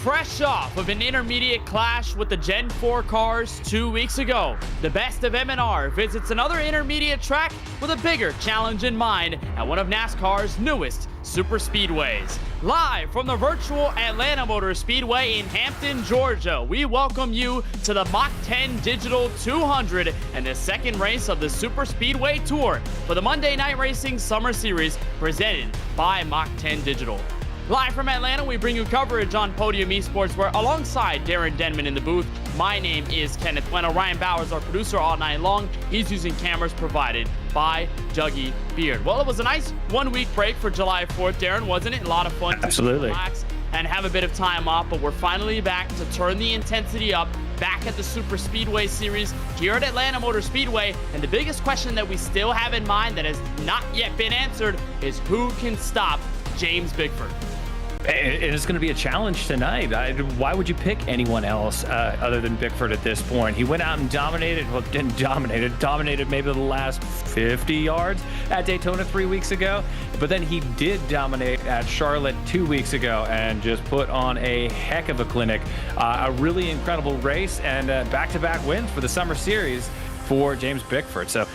Fresh off of an intermediate clash with the Gen 4 cars 2 weeks ago, the best of MNR visits another intermediate track with a bigger challenge in mind at one of NASCAR's newest super speedways. Live from the virtual Atlanta Motor Speedway in Hampton, Georgia, we welcome you to the Mach10 Digital 200 and the second race of the Super Speedway Tour for the Monday Night Racing Summer Series presented by Mach10 Digital. Live from Atlanta, we bring you coverage on Podium Esports, where alongside Darren Denman in the booth, my name is Kenneth Bueno. Ryan Bowers, our producer all night long. He's using cameras provided by Dougie Beard. Well, it was a nice 1 week break for July 4th, Darren, wasn't it? A lot of fun to relax and have a bit of time off, but we're finally back to turn the intensity up, back at the Super Speedway Series here at Atlanta Motor Speedway. And the biggest question that we still have in mind that has not yet been answered is who can stop James Bickford? And it's going to be a challenge tonight. Why would you pick anyone else other than Bickford at this point? He went out and dominated, well, didn't dominate, dominated maybe the last 50 yards at Daytona 3 weeks ago. But then he did dominate at Charlotte 2 weeks ago and just put on a heck of a clinic. A really incredible race and back-to-back wins for the Summer Series for James Bickford. So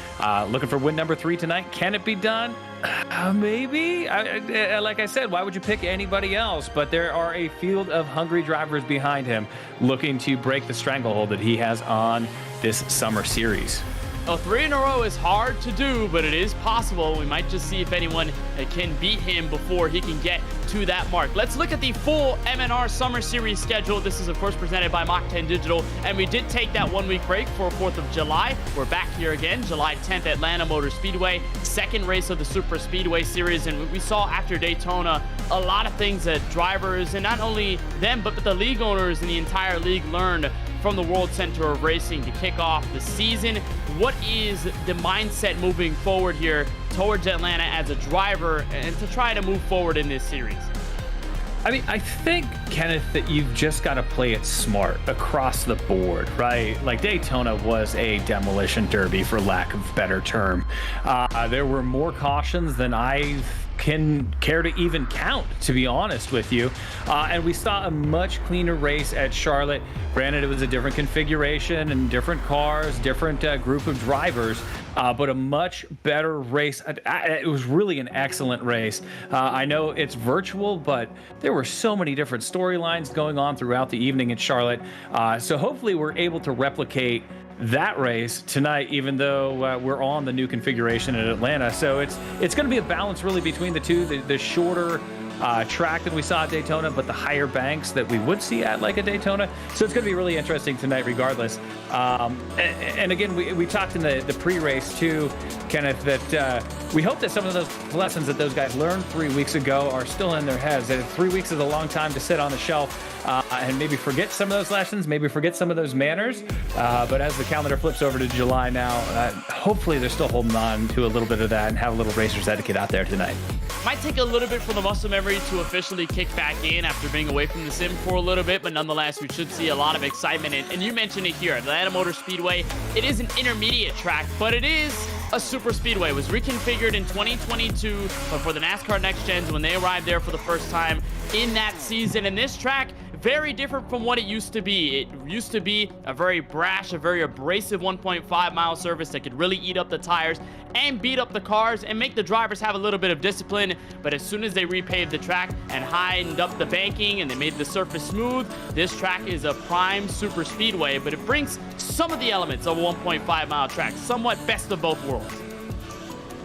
looking for win number 3 tonight. Can it be done? Maybe. Like I said, why would you pick anybody else? But there are a field of hungry drivers behind him looking to break the stranglehold that he has on this Summer Series. Oh, 3 in a row is hard to do, but it is possible. We might just see if anyone can beat him before he can get to that mark. Let's look at the full MNR Summer Series schedule. This is, of course, presented by Mach10 Digital, and we did take that 1-week break for 4th of July. We're back here again, July 10th, Atlanta Motor Speedway, second race of the Super Speedway Series, and we saw after Daytona a lot of things that drivers, and not only them, but the league owners and the entire league learned from the World Center of Racing to kick off the season. What is the mindset moving forward here towards Atlanta as a driver and to try to move forward in this series? I mean, I think, Kenneth, that you've just got to play it smart across the board, right? Like Daytona was a demolition derby, for lack of a better term. There were more cautions than I can care to even count, to be honest with you. And we saw a much cleaner race at Charlotte. Granted, it was a different configuration and different cars, different group of drivers, but a much better race. It was really an excellent race. I know it's virtual, but there were so many different storylines going on throughout the evening at Charlotte. So hopefully we're able to replicate that race tonight, even though we're on the new configuration in Atlanta. So it's going to be a balance really between the two, the shorter track that we saw at Daytona, but the higher banks that we would see at like a Daytona. So it's going to be really interesting tonight regardless. And again, we talked in the pre-race too, Kenneth, that we hope that some of those lessons that those guys learned 3 weeks ago are still in their heads. That 3 weeks is a long time to sit on the shelf and maybe forget some of those lessons, maybe forget some of those manners. But as the calendar flips over to July now, hopefully they're still holding on to a little bit of that and have a little racer's etiquette out there tonight. Might take a little bit for the muscle memory to officially kick back in after being away from the sim for a little bit, but nonetheless, we should see a lot of excitement. And you mentioned it here, Atlanta Motor Speedway. It is an intermediate track, but it is a super speedway. It was reconfigured in 2022 for the NASCAR Next Gens when they arrived there for the first time in that season. And this track, very different from what it used to be. It used to be a very brash, a very abrasive 1.5 mile surface that could really eat up the tires and beat up the cars and make the drivers have a little bit of discipline. But as soon as they repaved the track and heightened up the banking and they made the surface smooth, this track is a prime super speedway, but it brings some of the elements of a 1.5 mile track, somewhat best of both worlds.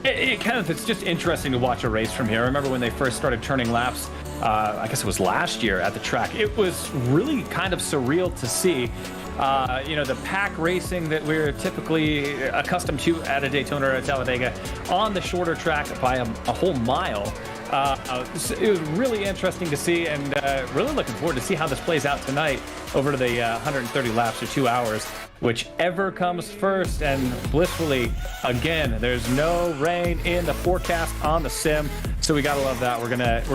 It's just interesting to watch a race from here. I remember when they first started turning laps, I guess it was last year at the track. It was really kind of surreal to see. The pack racing that we're typically accustomed to at a Daytona or a Talladega on the shorter track by a whole mile. It was really interesting to see, and really looking forward to see how this plays out tonight over to the 130 laps or 2 hours, whichever comes first. And blissfully, again, there's no rain in the forecast on the sim, so we gotta love that. We're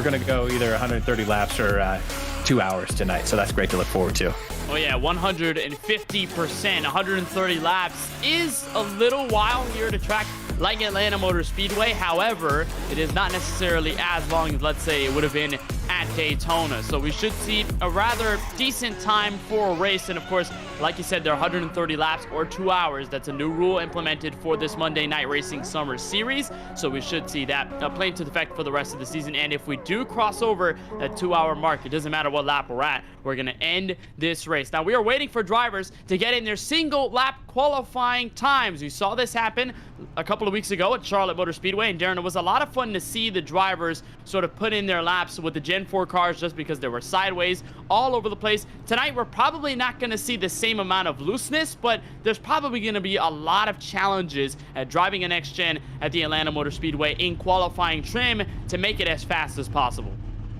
gonna go either 130 laps or 2 hours tonight, so that's great to look forward to. Oh yeah, 150%, 130 laps is a little while here to track like Atlanta Motor Speedway. However, it is not necessarily as long as, let's say, it would have been at Daytona. So we should see a rather decent time for a race. And of course, like you said, they're 130 laps or 2 hours. That's a new rule implemented for this Monday Night Racing Summer Series. So we should see that play into effect for the rest of the season. And if we do cross over that 2 hour mark, it doesn't matter what lap we're at, we're going to end this race. Now, we are waiting for drivers to get in their single lap qualifying times. We saw this happen a couple of weeks ago at Charlotte Motor Speedway, and Darren, it was a lot of fun to see the drivers sort of put in their laps with the Gen 4 cars just because they were sideways all over the place. Tonight, we're probably not going to see the same amount of looseness, but there's probably going to be a lot of challenges at driving a next gen at the Atlanta Motor Speedway in qualifying trim to make it as fast as possible.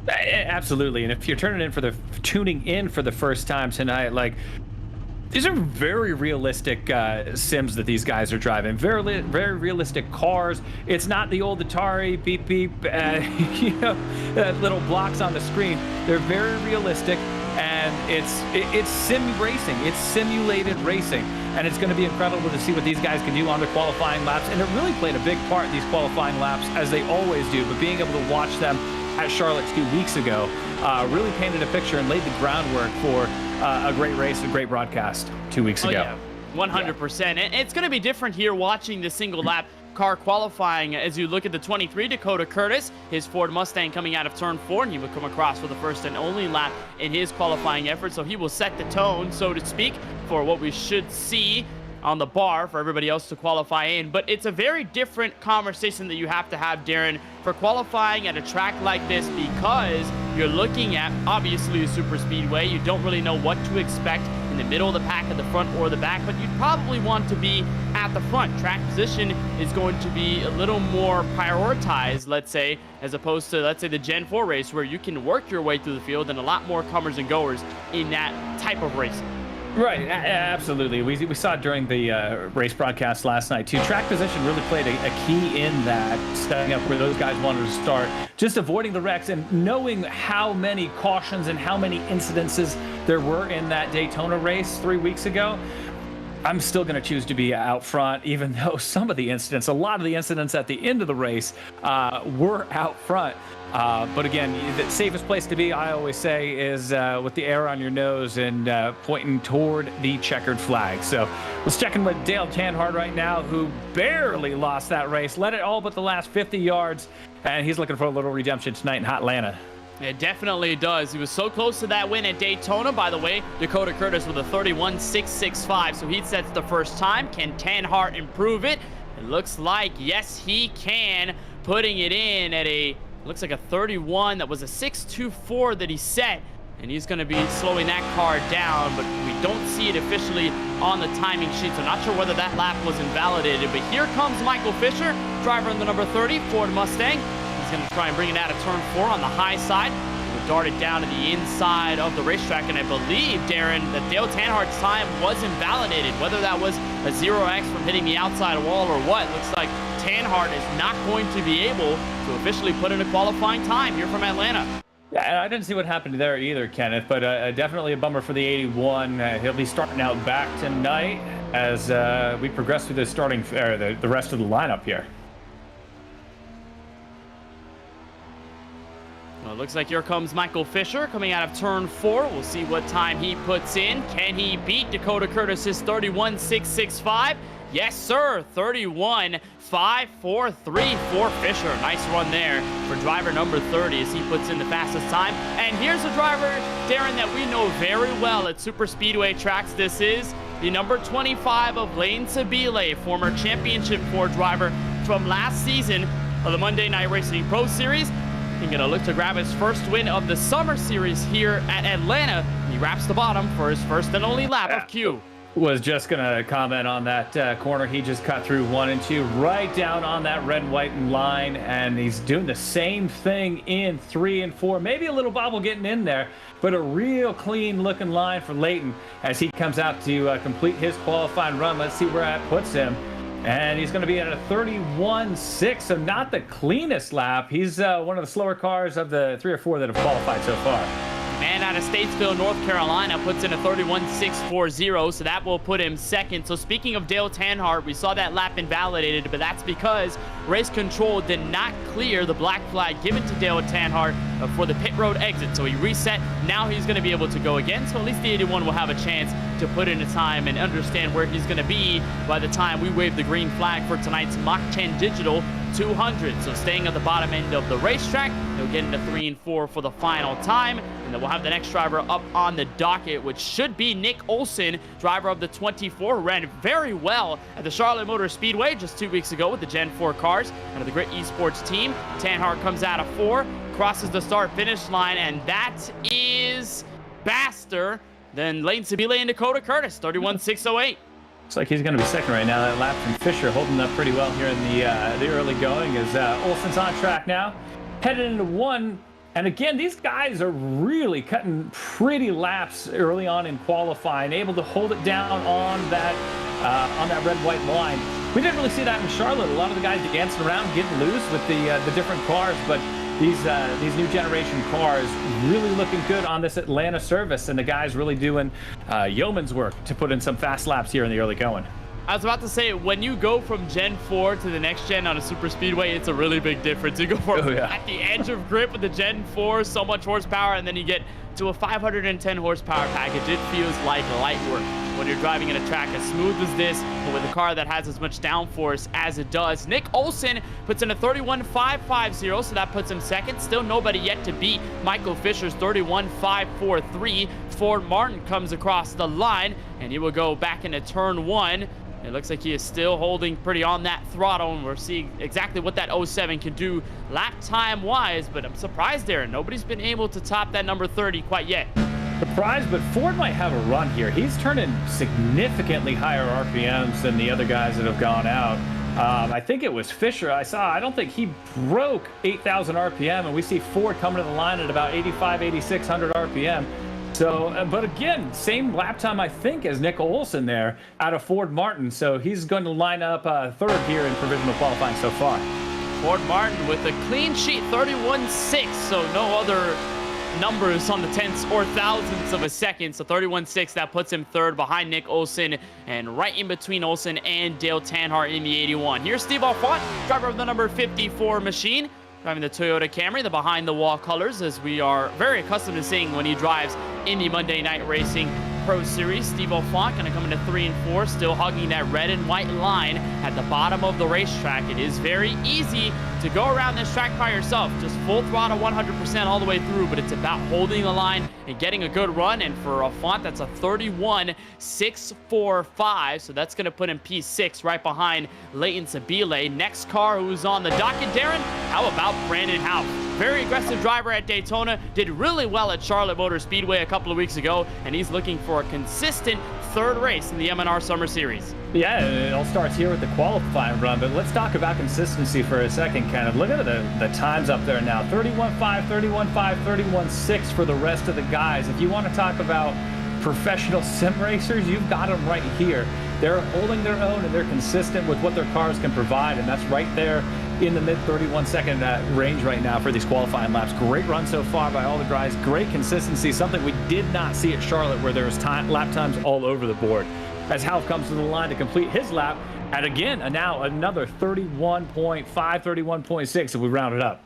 Absolutely, and if you're tuning in for the first time tonight, like, these are very realistic sims that these guys are driving. Very realistic cars. It's not the old Atari beep beep, little blocks on the screen. They're very realistic, and it's sim racing. It's simulated racing, and it's going to be incredible to see what these guys can do on their qualifying laps. And it really played a big part in these qualifying laps, as they always do. But being able to watch them at Charlotte 2 weeks ago really painted a picture and laid the groundwork for a great race, a great broadcast 2 weeks ago. Yeah, 100%. And it's going to be different here watching the single lap car qualifying as you look at the 23 Dakota Curtis, his Ford Mustang coming out of turn 4, and he will come across for the first and only lap in his qualifying effort. So he will set the tone, so to speak, for what we should see on the bar for everybody else to qualify in. But it's a very different conversation that you have to have, Darren, for qualifying at a track like this, because you're looking at, obviously, a super speedway. You don't really know what to expect in the middle of the pack, at the front or the back, but you'd probably want to be at the front. Track position is going to be a little more prioritized, let's say, as opposed to, let's say, the Gen 4 race, where you can work your way through the field and a lot more comers and goers in that type of racing. Right, absolutely. We saw it during the race broadcast last night, too. Track position really played a key in that, setting up where those guys wanted to start, just avoiding the wrecks and knowing how many cautions and how many incidences there were in that Daytona race 3 weeks ago. I'm still going to choose to be out front, even though some of the incidents, a lot of the incidents at the end of the race were out front. But again, the safest place to be, I always say, is with the air on your nose and pointing toward the checkered flag. So let's check in with Dale Earnhardt right now, who barely lost that race, led it all but the last 50 yards, and he's looking for a little redemption tonight in hot Atlanta. It definitely does. He was so close to that win at Daytona. By the way, Dakota Curtis with a 31.665, so he sets the first time. Can Earnhardt improve it? It looks like, yes, he can, putting it in at a, looks like a 31. That was a 6.24 that he set, and he's going to be slowing that car down, but we don't see it officially on the timing sheet, so not sure whether that lap was invalidated. But here comes Michael Fisher, driver in the number 30 Ford Mustang. He's going to try and bring it out of turn 4 on the high side. We'll dart it down to the inside of the racetrack, and I believe, Darren, that Dale Earnhardt's time was invalidated. Whether that was a 0x from hitting the outside wall or what, looks like Earnhardt is not going to be able to officially put in a qualifying time here from Atlanta. Yeah, I didn't see what happened there either, Kenneth, but definitely a bummer for the 81. He'll be starting out back tonight as we progress through the the rest of the lineup here. Well, it looks like here comes Michael Fisher coming out of turn 4. We'll see what time he puts in. Can he beat Dakota Curtis's 31.665? Yes, sir. 31.543 for Fisher. Nice run there for driver number 30 as he puts in the fastest time. And here's a driver, Darren, that we know very well at super speedway tracks. This is the number 25 of Lane Sabile, former championship Ford driver from last season of the Monday Night Racing Pro Series. He's going to look to grab his first win of the Summer Series here at Atlanta. He wraps the bottom for his first and only lap of Q. Was just going to comment on that corner. He just cut through 1 and 2 right down on that red and white line, and he's doing the same thing in 3 and 4. Maybe a little bobble getting in there, but a real clean looking line for Leighton as he comes out to complete his qualifying run. Let's see where that puts him. And he's going to be at a 31.6, so not the cleanest lap. He's one of the slower cars of the 3 or 4 that have qualified so far. Man out of Statesville, North Carolina, puts in a 31.640, so that will put him second. So speaking of Dale Earnhardt, we saw that lap invalidated, but that's because race control did not clear the black flag given to Dale Earnhardt for the pit road exit. So he reset. Now he's going to be able to go again, so at least the 81 will have a chance to put in a time and understand where he's going to be by the time we wave the green flag for tonight's Mach 10 Digital 200. So staying at the bottom end of the racetrack, he'll get into 3 and 4 for the final time, and then we'll have the next driver up on the docket, which should be Nick Olson, driver of the 24, who ran very well at the Charlotte Motor Speedway just 2 weeks ago with the Gen 4 cars under the Grit Esports team. Earnhardt comes out of 4, crosses the start-finish line, and that is faster than Lane Sabile and Dakota Curtis, 31.608. Looks like he's going to be second right now. That lap from Fisher holding up pretty well here in the early going as Olson's on track now. Headed into 1. And again, these guys are really cutting pretty laps early on in qualifying, able to hold it down on that red-white line. We didn't really see that in Charlotte. A lot of the guys dancing around, getting loose with the different cars, but these new generation cars really looking good on this Atlanta service, and the guys really doing yeoman's work to put in some fast laps here in the early going. I was about to say, when you go from Gen 4 to the next gen on a super speedway, it's a really big difference. You go from at the edge of grip with the Gen 4, so much horsepower, and then you get to a 510 horsepower package. It feels like light work when you're driving in a track as smooth as this, but with a car that has as much downforce as it does. Nick Olson puts in a 31.550, so that puts him second. Still nobody yet to beat Michael Fisher's 31.543. Ford Martin comes across the line, and he will go back into turn 1. It looks like he is still holding pretty on that throttle, and we're seeing exactly what that 07 can do lap time wise, but I'm surprised there. Nobody's been able to top that number 30 quite yet. Surprised, but Ford might have a run here. He's turning significantly higher RPMs than the other guys that have gone out. I think it was Fisher I don't think he broke 8,000 RPM, and we see Ford coming to the line at about 85, 8,600 RPM. So, but again, same lap time, I think, as Nick Olson there out of Ford Martin. So he's going to line up third here in provisional qualifying so far. Ford Martin with a clean sheet 31.6, so no other numbers on the tenths or thousandths of a second. So 31.6, that puts him third behind Nick Olson and right in between Olson and Dale Tanhart in the 81. Here's Steve Alfont, driver of the number 54 machine, driving the Toyota Camry, the behind-the-wall colors, as we are very accustomed to seeing when he drives in the Monday Night Racing Pro Series. Steve Alfont going to come into 3 and 4, still hugging that red and white line at the bottom of the racetrack. It is very easy to go around this track by yourself, just full throttle 100% all the way through, but it's about holding the line and getting a good run. And for Alfont, that's a 31.645, so that's going to put him P6 right behind Leighton Sabile. Next car who's on the docket, Darren, how about Brandon Houff? Very aggressive driver at Daytona, did really well at Charlotte Motor Speedway a couple of weeks ago, and he's looking for a consistent third race in the MNR Summer Series. Yeah, it all starts here with the qualifying run, but let's talk about consistency for a second, Kenneth. Look at the times up there now, 31.5, 31.5, 31.6 for the rest of the guys. If you want to talk about professional sim racers, you've got them right here. They're holding their own, and they're consistent with what their cars can provide, and that's right there in the mid 31-second range right now for these qualifying laps. Great run so far by all the guys. Great consistency, something we did not see at Charlotte, where there was lap times all over the board. As Houff comes to the line to complete his lap at, again, now another 31.5, 31.6 if we round it up.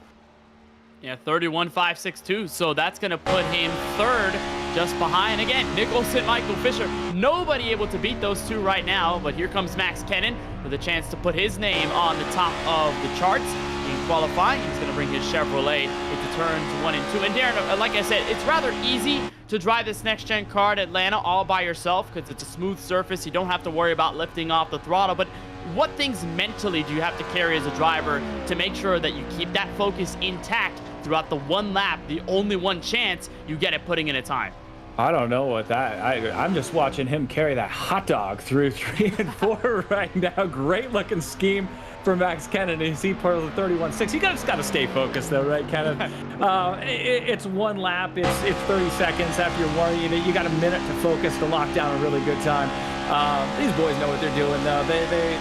Yeah, 31.562, so that's going to put him third, just behind, again, Nick Olson, Michael Fisher. Nobody able to beat those two right now, but here comes Max Kennan with a chance to put his name on the top of the charts in qualifying. He's going to bring his Chevrolet into turns 1 and 2. And Darren, like I said, it's rather easy to drive this next-gen car at Atlanta all by yourself because it's a smooth surface. You don't have to worry about lifting off the throttle, but what things mentally do you have to carry as a driver to make sure that you keep that focus intact throughout the one lap, the only one chance you get at putting in a time? I don't know what that, I'm just watching him carry that hot dog through 3 and 4 right now. Great looking scheme for Max Kennan. Is he part of the 31.6? You just got to stay focused though, right, Kennan? It's one lap, it's 30 seconds after you're warning. You got a minute to focus to lock down a really good time. These boys know what they're doing though.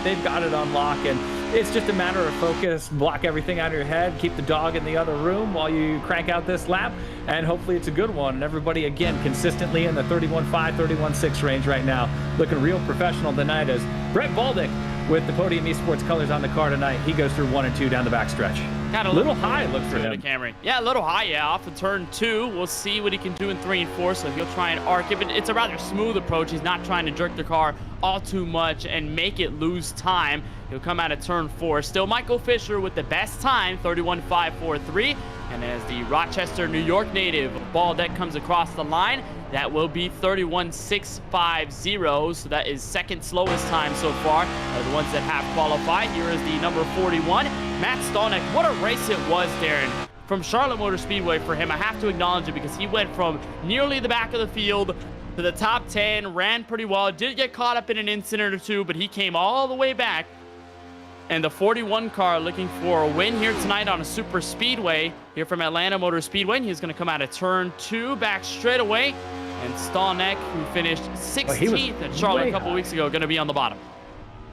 They've got it on lock, and it's just a matter of focus. Block everything out of your head, keep the dog in the other room while you crank out this lap, and hopefully it's a good one. And everybody, again, consistently in the 31.5, 31.6 range right now. Looking real professional tonight as Brett Baldick with the Podium Esports colors on the car tonight. He goes through 1 and 2 down the backstretch. Got a little high, look for him. Camry. Yeah, a little high, yeah, off of turn 2. We'll see what he can do in 3 and 4, so he'll try and arc it, but it's a rather smooth approach. He's not trying to jerk the car all too much and make it lose time. He'll come out of turn 4. Still Michael Fisher with the best time, 31.543. And as the Rochester, New York native, Baldeck comes across the line, that will be 31.650. So that is second slowest time so far. The ones that have qualified. Here is the number 41, Matt Stolnick. What a race it was, Darren, from Charlotte Motor Speedway for him. I have to acknowledge it because he went from nearly the back of the field to the top 10, ran pretty well, did get caught up in an incident or two, but he came all the way back. And the 41 car looking for a win here tonight on a super speedway here from Atlanta Motor Speedway. And he's going to come out of turn 2 back straight away. And Stolnick, who finished 16th at Charlotte a couple weeks ago, going to be on the bottom.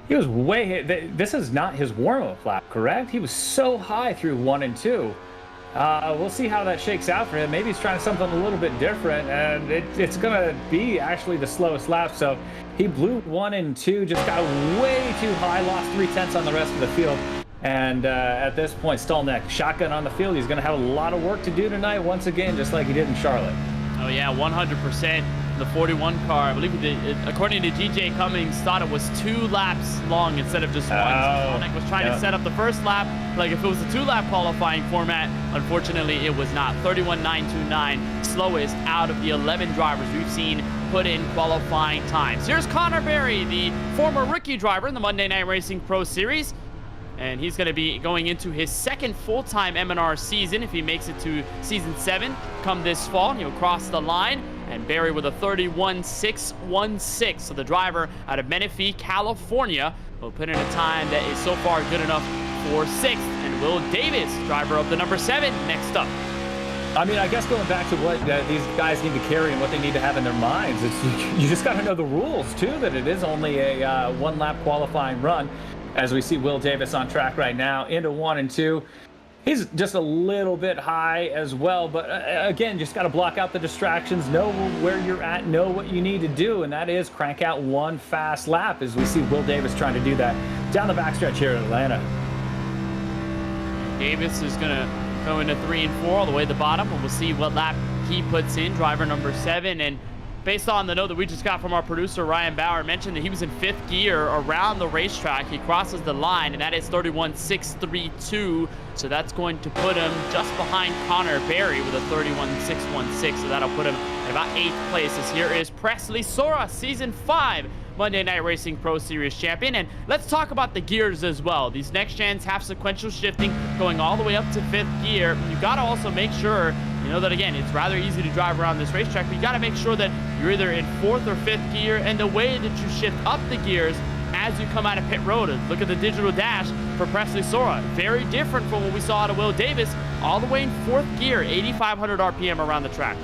He was way, this is not his warm-up lap, correct? He was so high through 1 and 2. We'll see how that shakes out for him. Maybe he's trying something a little bit different, and it's going to be actually the slowest lap. So he blew 1 and 2, just got way too high, lost 3/10 on the rest of the field. And at this point, Stolnick, shotgun on the field. He's going to have a lot of work to do tonight, once again, just like he did in Charlotte. Oh, yeah, 100%. The 41 car, I believe, according to GJ Cummings, thought it was 2 laps long instead of just 1. Stolnick was trying to set up the first lap like if it was a 2-lap qualifying format. Unfortunately, it was not. 31.929, slowest out of the 11 drivers we've seen put in qualifying times. Here's Connor Berry, the former rookie driver in the Monday Night Racing Pro Series. And he's going to be going into his second full-time MNR season if he makes it to Season 7 come this fall. He'll cross the line. And Barry with a 31.616. So the driver out of Menifee, California, will put in a time that is so far good enough for 6th. And Will Davis, driver of the number 7, next up. I mean, I guess going back to what these guys need to carry and what they need to have in their minds, it's you just got to know the rules, too, that it is only a one-lap qualifying run. As we see Will Davis on track right now into 1 and 2. He's just a little bit high as well, but again, just got to block out the distractions, know where you're at, know what you need to do, and that is crank out one fast lap as we see Will Davis trying to do that down the backstretch here in Atlanta. Davis is going to go into 3 and 4 all the way to the bottom, and we'll see what lap he puts in, driver number 7. And based on the note that we just got from our producer, Ryan Bauer, mentioned that he was in 5th gear around the racetrack. He crosses the line, and that is 31.632. So that's going to put him just behind Connor Berry with a 31.616. So that'll put him at about 8th place. As here is Presley Sora, Season 5 Monday Night Racing Pro Series champion. And let's talk about the gears as well. These next gens have sequential shifting going all the way up to 5th gear. You got to also make sure, you know, that again, it's rather easy to drive around this racetrack, but you got to make sure that you're either in 4th or 5th gear, and the way that you shift up the gears as you come out of pit road. Look at the digital dash for Presley Sora. Very different from what we saw out of Will Davis, all the way in 4th gear, 8,500 RPM around the track.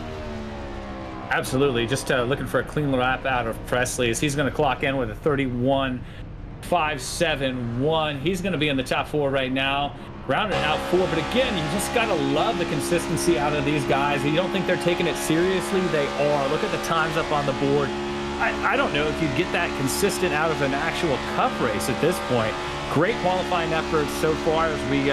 Absolutely. Just looking for a clean lap out of Presley as he's going to clock in with a 31.571. He's going to be in the top 4 right now. Rounded out 4, but again, you just got to love the consistency out of these guys. You don't think they're taking it seriously? They are. Look at the times up on the board. I don't know if you get that consistent out of an actual cup race at this point. Great qualifying efforts so far as we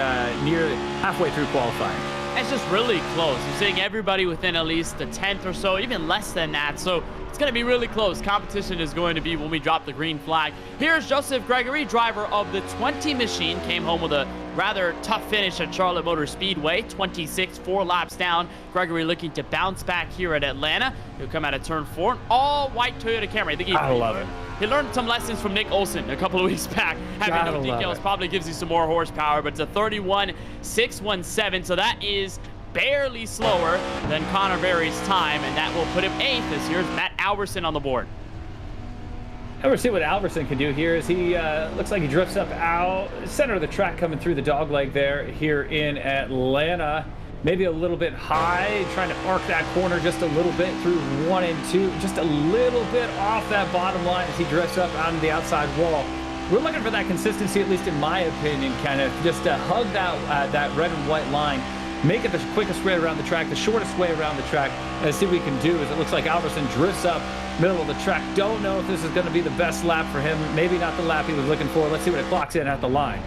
near halfway through qualifying. It's just really close. You're seeing everybody within at least a 10th or so, even less than that. So it's going to be really close. Competition is going to be when we drop the green flag. Here's Joseph Gregory, driver of the 20 machine. Came home with a rather tough finish at Charlotte Motor Speedway. 26, 4 laps down. Gregory looking to bounce back here at Atlanta. He'll come out of turn 4. All white Toyota Camry. I think I love it. He learned some lessons from Nick Olson a couple of weeks back. Having no decals probably gives you some more horsepower, but it's a 31.617, so that is barely slower than Connor Berry's time, and that will put him 8th. As here's Matt Alverson on the board. And we'll see what Alverson can do here as he looks like he drifts up out center of the track, coming through the dog leg there here in Atlanta. Maybe a little bit high, trying to arc that corner just a little bit through 1 and 2, just a little bit off that bottom line as he drifts up on the outside wall. We're looking for that consistency, at least in my opinion, kind of just to hug that red and white line, make it the quickest way around the track, the shortest way around the track, and see what we can do. As it looks like Alverson drifts up middle of the track. Don't know if this is going to be the best lap for him. Maybe not the lap he was looking for. Let's see what it clocks in at the line.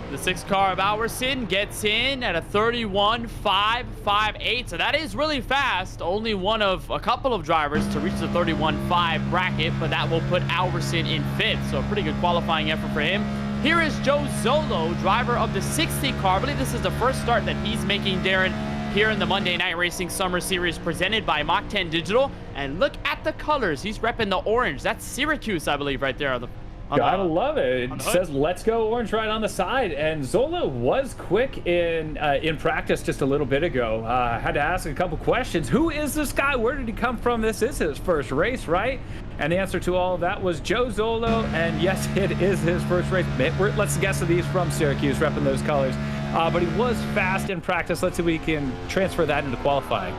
The 6th car of Alverson gets in at a 31.558, so that is really fast. Only one of a couple of drivers to reach the 31.5 bracket, but that will put Alverson in 5th, so a pretty good qualifying effort for him. Here is Joe Zolo, driver of the 60 car. I believe this is the first start that he's making, Darren, here in the Monday Night Racing Summer Series presented by Mach10 Digital. And look at the colors. He's repping the orange. That's Syracuse, I believe, right there on the Gotta love it. It says "Let's go orange" right on the side. And Zolo was quick in practice just a little bit ago. Had to ask a couple questions. Who is this guy? Where did he come from? This is his first race, right? And the answer to all of that was Joe Zolo. And yes, it is his first race. Let's guess that he's from Syracuse, repping those colors. But he was fast in practice. Let's see if we can transfer that into qualifying.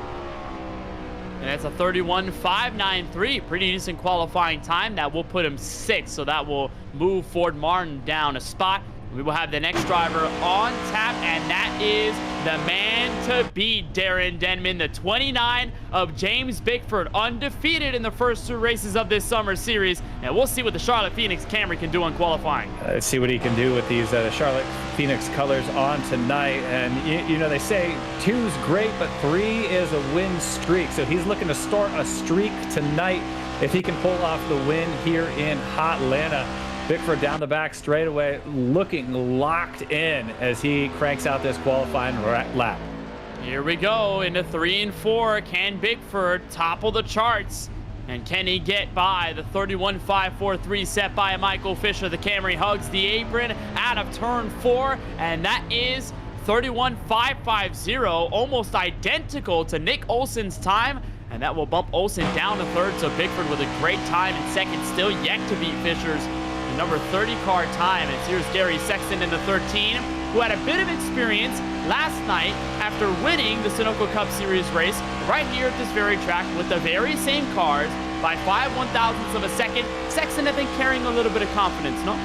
And that's a 31.593. Pretty decent qualifying time. That will put him 6th, so that will move Ford Martin down a spot. We will have the next driver on tap, and that is the man to beat, Darren Denman, the 29 of James Bickford, undefeated in the first 2 races of this summer series. And we'll see what the Charlotte Phoenix Camry can do on qualifying. Let's see what he can do with these Charlotte Phoenix colors on tonight. And, you know, they say 2's great, but 3 is a win streak. So he's looking to start a streak tonight if he can pull off the win here in Hotlanta. Bickford down the back straightaway, looking locked in as he cranks out this qualifying lap. Here we go into 3 and 4. Can Bickford topple the charts And can he get by the 31.543 set by Michael Fisher? The Camry hugs the apron out of turn 4, and that is 31.550, almost identical to Nick Olson's time, and that will bump Olson down to third. So Bickford with a great time in second, still yet to beat Fisher's number 30 car time. And here's Gary Sexton in the 13, who had a bit of experience last night after winning the Sunoco Cup Series race right here at this very track with the very same cars by 5/1000ths of a second. Sexton, I think, carrying a little bit of confidence, no?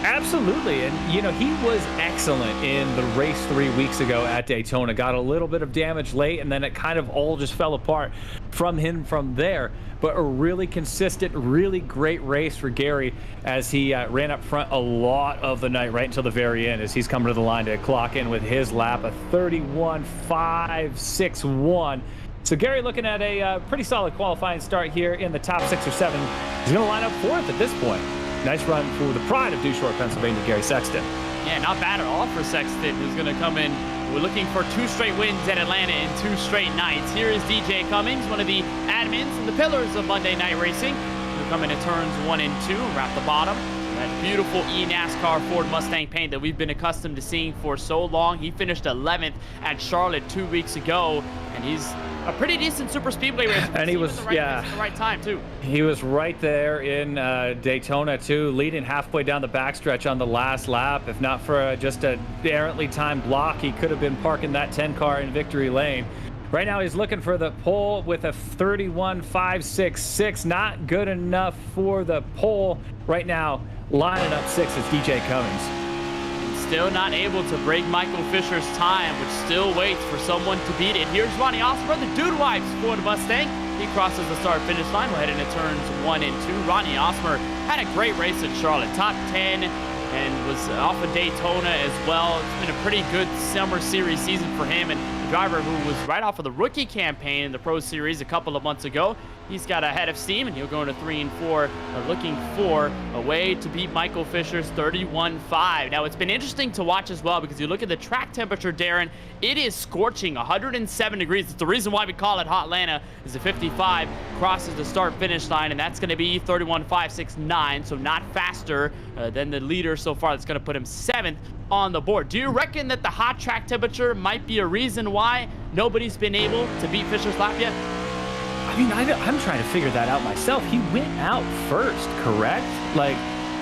Absolutely. And, you know, he was excellent in the race 3 weeks ago at Daytona. Got a little bit of damage late, and then it kind of all just fell apart from him from there. But a really consistent, really great race for Gary as he ran up front a lot of the night right until the very end as he's coming to the line to clock in with his lap, a 31.561. So Gary looking at a pretty solid qualifying start here in the top 6 or 7. He's going to line up 4th at this point. Nice run for the pride of Dewshore, Pennsylvania, Gary Sexton. Yeah, not bad at all for Sexton, who's going to come in. We're looking for 2 straight wins at Atlanta in 2 straight nights. Here is DJ Cummings, one of the admins and the pillars of Monday Night Racing. He'll come into turns 1 and 2, wrap the bottom. That beautiful eNASCAR Ford Mustang paint that we've been accustomed to seeing for so long. He finished 11th at Charlotte 2 weeks ago, and he's a pretty decent super speedway racer. And he was, at the right time too. He was right there in Daytona too, leading halfway down the backstretch on the last lap. If not for just a errantly timed block, he could have been parking that 10 car in victory lane. Right now he's looking for the pole with a 31.566. Not good enough for the pole. Right now, lining up 6 is DJ Cummings. Still not able to break Michael Fisher's time, which still waits for someone to beat it. Here's Ronnie Osmer, the Dude Wipes Ford Mustang. He crosses the start-finish line. We'll head into turns 1 and 2. Ronnie Osmer had a great race at Charlotte, top 10, and was off of Daytona as well. It's been a pretty good summer series season for him, and the driver who was right off of the rookie campaign in the Pro Series a couple of months ago. He's got a head of steam, and he'll go into 3 and 4, looking for a way to beat Michael Fisher's 31.5. Now, it's been interesting to watch as well because you look at the track temperature, Darren, it is scorching, 107 degrees. It's the reason why we call it Hot Atlanta, is the 55 crosses the start-finish line, and that's going to be 31.569, so not faster than the leader so far. That's going to put him 7th on the board. Do you reckon that the hot track temperature might be a reason why nobody's been able to beat Fisher's lap yet? I mean, I'm trying to figure that out myself. He went out first, correct? Like,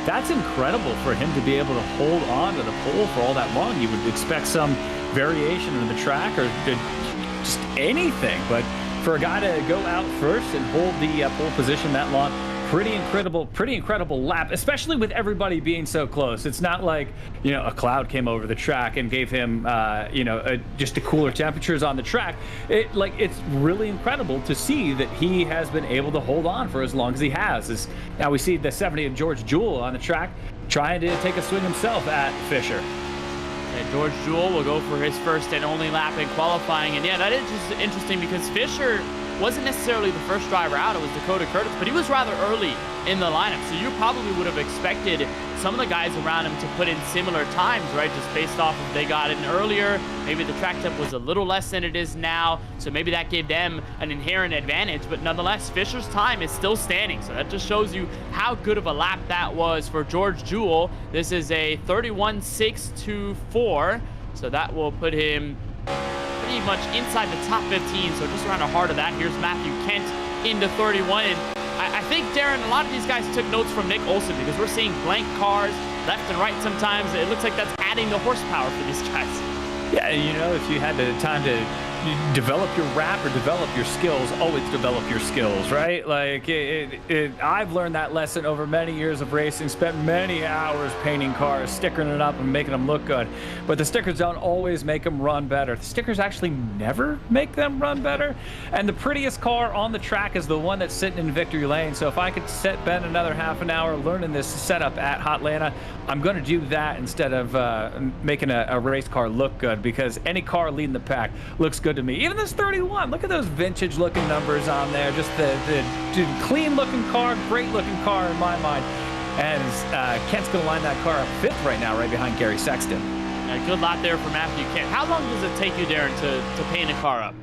that's incredible for him to be able to hold on to the pole for all that long. You would expect some variation in the track or just anything. But for a guy to go out first and hold the pole position that long, pretty incredible lap, especially with everybody being so close. It's not like, you know, a cloud came over the track and gave him, just a cooler temperatures on the track. It's really incredible to see that he has been able to hold on for as long as he has. Now we see the 70 of George Jewell on the track trying to take a swing himself at Fisher. And George Jewell will go for his first and only lap in qualifying. And yeah, that is just interesting because Fisher wasn't necessarily the first driver out. It was Dakota Curtis, but he was rather early in the lineup. So you probably would have expected some of the guys around him to put in similar times, right? Just based off of they got in earlier. Maybe the track temp was a little less than it is now. So maybe that gave them an inherent advantage. But nonetheless, Fisher's time is still standing. So that just shows you how good of a lap that was for George Jewell. This is a 31.624. So that will put him pretty much inside the top 15, so just around the heart of that. Here's Matthew Kent into 31, and I think, Darren, a lot of these guys took notes from Nick Olson because we're seeing blank cars left and right sometimes. It looks like that's adding the horsepower for these guys. Yeah, you know, if you had the time to develop your rap or develop your skills, always develop your skills, right? Like, I've learned that lesson over many years of racing, spent many hours painting cars, stickering it up and making them look good. But the stickers don't always make them run better. The stickers actually never make them run better. And the prettiest car on the track is the one that's sitting in victory lane. So if I could spend another half an hour learning this setup at Hot Atlanta, I'm going to do that instead of making a race car look good, because any car leading the pack looks good to me. Even this 31, look at those vintage looking numbers on there. Just the clean looking car, great looking car in my mind. And Kent's going to line that car up 5th right now, right behind Gary Sexton. Good lot there for Matthew Kent. How long does it take you, Darren, to paint a car up?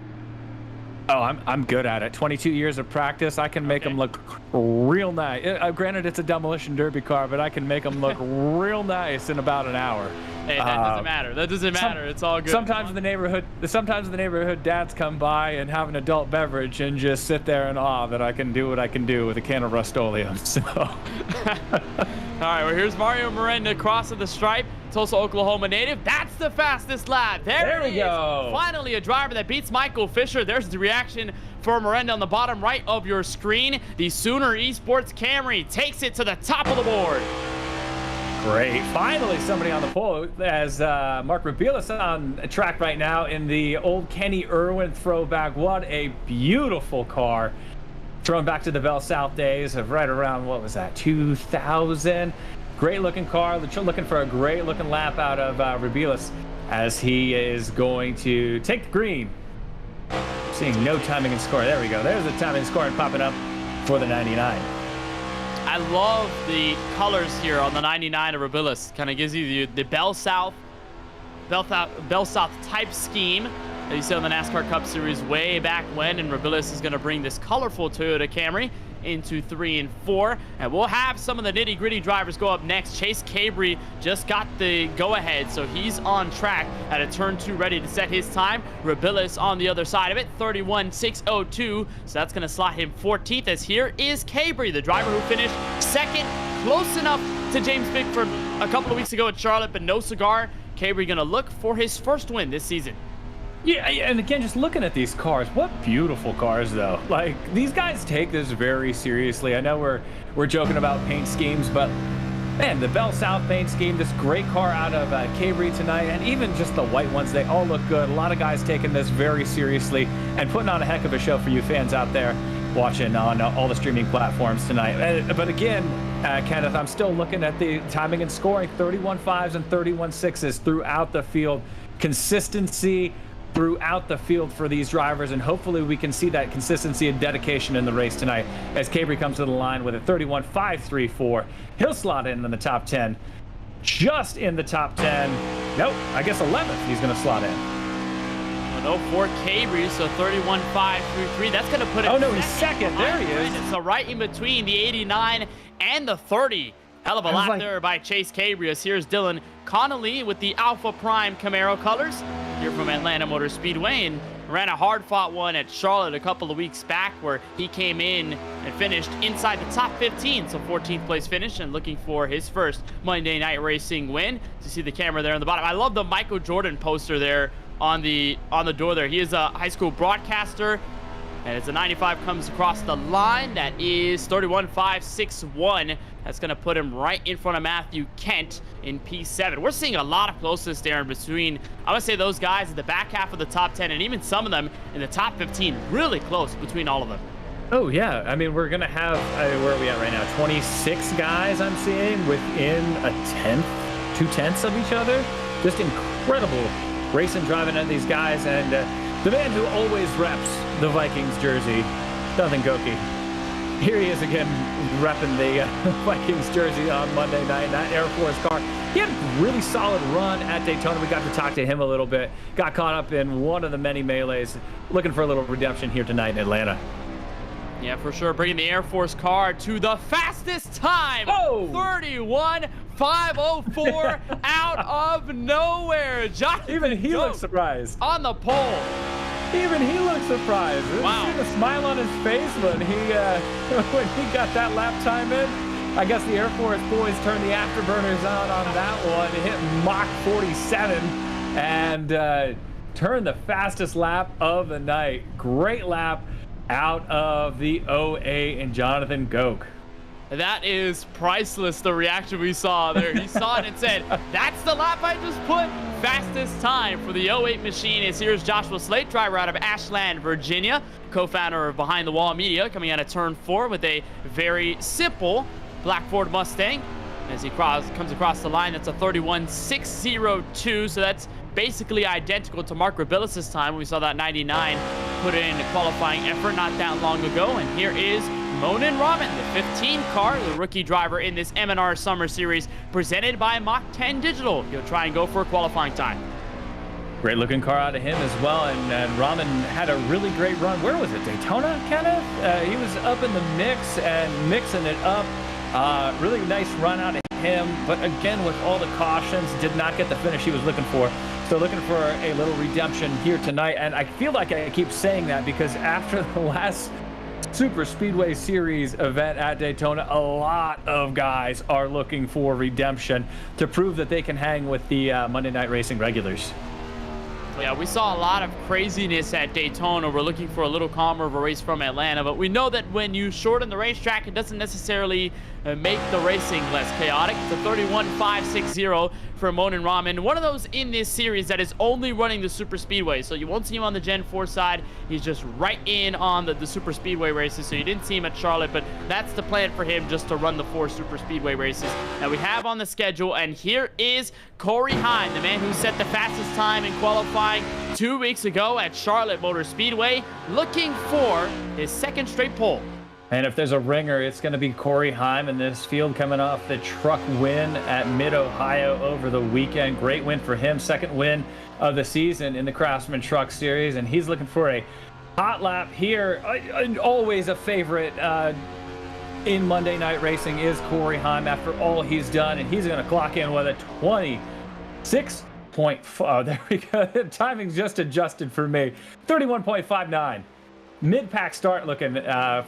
Oh, I'm good at it. 22 years of practice. I can make them look real nice. Granted, it's a demolition derby car, but I can make them look real nice in about an hour. Hey, that doesn't matter. That doesn't matter. It's all good. Sometimes in the neighborhood, dads come by and have an adult beverage and just sit there in awe that I can do what I can do with a can of Rust-Oleum. So. All right, well, here's Mario Miranda crossing the stripe. Tulsa, Oklahoma native. That's the fastest lap. There we go. Finally, a driver that beats Michael Fisher. There's the reaction for Miranda on the bottom right of your screen. The Sooner Esports Camry takes it to the top of the board. Great. Finally, somebody on the pole as Mark Rubilis on track right now in the old Kenny Irwin throwback. What a beautiful car. Thrown back to the Bell South days of right around, what was that, 2000? Great looking car. Looking for a great looking lap out of Rubilis as he is going to take the green. Seeing no timing and score. There we go. There's the timing and scoring popping up for the 99. I love the colors here on the 99 of Rubilis. Kind of gives you the Bell South type scheme that you saw in the NASCAR Cup Series way back when, and Rubilis is going to bring this colorful Toyota Camry into 3 and 4, and we'll have some of the nitty-gritty drivers go up next. Chase Cabry just got the go-ahead, so he's on track at a turn 2 ready to set his time. Rubilis on the other side of it, 31.602, so that's going to slot him 14th, as here is Cabry, the driver who finished second, close enough to James Bickford a couple of weeks ago at Charlotte, but no cigar. Cabry going to look for his first win this season. Yeah, and again, just looking at these cars, what beautiful cars, though. Like, these guys take this very seriously. I know we're joking about paint schemes, but man, the Bell South paint scheme, this great car out of Cabry tonight, and even just the white ones, they all look good. A lot of guys taking this very seriously and putting on a heck of a show for you fans out there watching on all the streaming platforms tonight. But again, Kenneth, I'm still looking at the timing and scoring, 31.5s and 31.6s throughout the field. Consistency throughout the field for these drivers, and hopefully we can see that consistency and dedication in the race tonight as Cabry comes to the line with a 31.534. He'll slot in the top 10. Just in the top 10. Nope, I guess 11th he's going to slot in. No, for Cabry, so 31.533. That's going to put him. Oh no, he's second. There he is. So right in between the 89 and the 30. Hell of a lap there by Chase Cabry. As here's Dylan Connolly with the Alpha Prime Camaro colors here from Atlanta Motor Speedway, and ran a hard-fought one at Charlotte a couple of weeks back where he came in and finished inside the top 15, so 14th place finish, and looking for his first Monday Night Racing win. You see the camera there on the bottom. I love the Michael Jordan poster there on the door there. He is a high school broadcaster, and as the 95 comes across the line, that is 31.561. That's going to put him right in front of Matthew Kent in P7. We're seeing a lot of closeness there in between, I would say, those guys at the back half of the top 10, and even some of them in the top 15, really close between all of them. Oh, yeah. I mean, we're going to have, where are we at right now? 26 guys I'm seeing within a tenth, 2/10 of each other. Just incredible racing, driving at these guys. And the man who always reps the Vikings jersey, Nothing Goki. Here he is again, repping the Vikings jersey on Monday night. That Air Force car. He had a really solid run at Daytona. We got to talk to him a little bit. Got caught up in one of the many melees. Looking for a little redemption here tonight in Atlanta. Yeah, for sure. Bringing the Air Force car to the fastest time. 31.504 out of nowhere. Even he looks surprised. On the pole. Even he looked surprised. Wow. See the smile on his face when he when he got that lap time in. I guess the Air Force boys turned the afterburners on that one. It hit Mach 47 and turned the fastest lap of the night. Great lap out of the OA and Jonathan Goke. That is priceless, the reaction we saw there. He saw it and said, that's the lap I just put. Fastest time for the 08 machine is here's Joshua Slate, driver out of Ashland, Virginia, co-founder of Behind the Wall Media, coming out of turn 4 with a very simple black Ford Mustang. As he comes across the line, that's a 31.602, so that's basically identical to Mark Rubilis' time. We saw that 99 put in a qualifying effort not that long ago. And here is Monin Rahman, the 15 car, the rookie driver in this MNR Summer Series, presented by Mach10 Digital. He'll try and go for a qualifying time. Great looking car out of him as well. And Rahman had a really great run. Where was it? Daytona, Kenneth? He was up in the mix and mixing it up. Really nice run out of him. But again, with all the cautions, did not get the finish he was looking for. So looking for a little redemption here tonight. And I feel like I keep saying that because after the last Super Speedway Series event at Daytona, a lot of guys are looking for redemption to prove that they can hang with the Monday Night Racing regulars. Yeah, we saw a lot of craziness at Daytona. We're looking for a little calmer of a race from Atlanta, but we know that when you shorten the racetrack, it doesn't necessarily make the racing less chaotic. It's a 31.560 for Monin Rahman, one of those in this series that is only running the Super Speedway, so you won't see him on the Gen 4 side. He's just right in on the Super Speedway races, so you didn't see him at Charlotte, but that's the plan for him, just to run the 4 Super Speedway races that we have on the schedule. And here is Corey Heim, the man who set the fastest time in qualifying 2 weeks ago at Charlotte Motor Speedway, looking for his second straight pole. And if there's a ringer, it's going to be Corey Heim in this field, coming off the truck win at Mid-Ohio over the weekend. Great win for him. Second win of the season in the Craftsman Truck Series. And he's looking for a hot lap here. Always a favorite in Monday Night Racing is Corey Heim after all he's done. And he's going to clock in with a 26.4. There we go. The timing's just adjusted for me. 31.59. Mid-pack start looking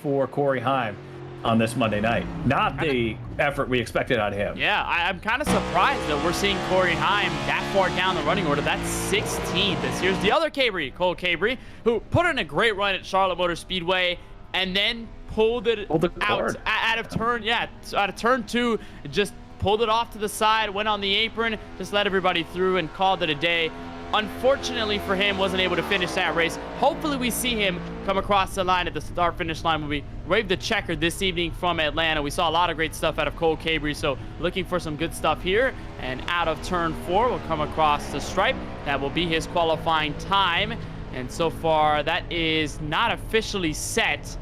for Corey Heim on this Monday night. Not the effort we expected out of him. Yeah, I'm kind of surprised that we're seeing Corey Heim that far down the running order. That's 16th. This here's the other Cabry, Cole Cabry, who put in a great run at Charlotte Motor Speedway and then pulled it out of turn. Yeah, out of turn 2, just pulled it off to the side, went on the apron, just let everybody through and called it a day. Unfortunately for him, wasn't able to finish that race. Hopefully we see him come across the line at the start-finish line when we wave the checker this evening from Atlanta. We saw a lot of great stuff out of Cole Cabry, so looking for some good stuff here. And out of turn 4, will come across the stripe. That will be his qualifying time. And so far, that is not officially set,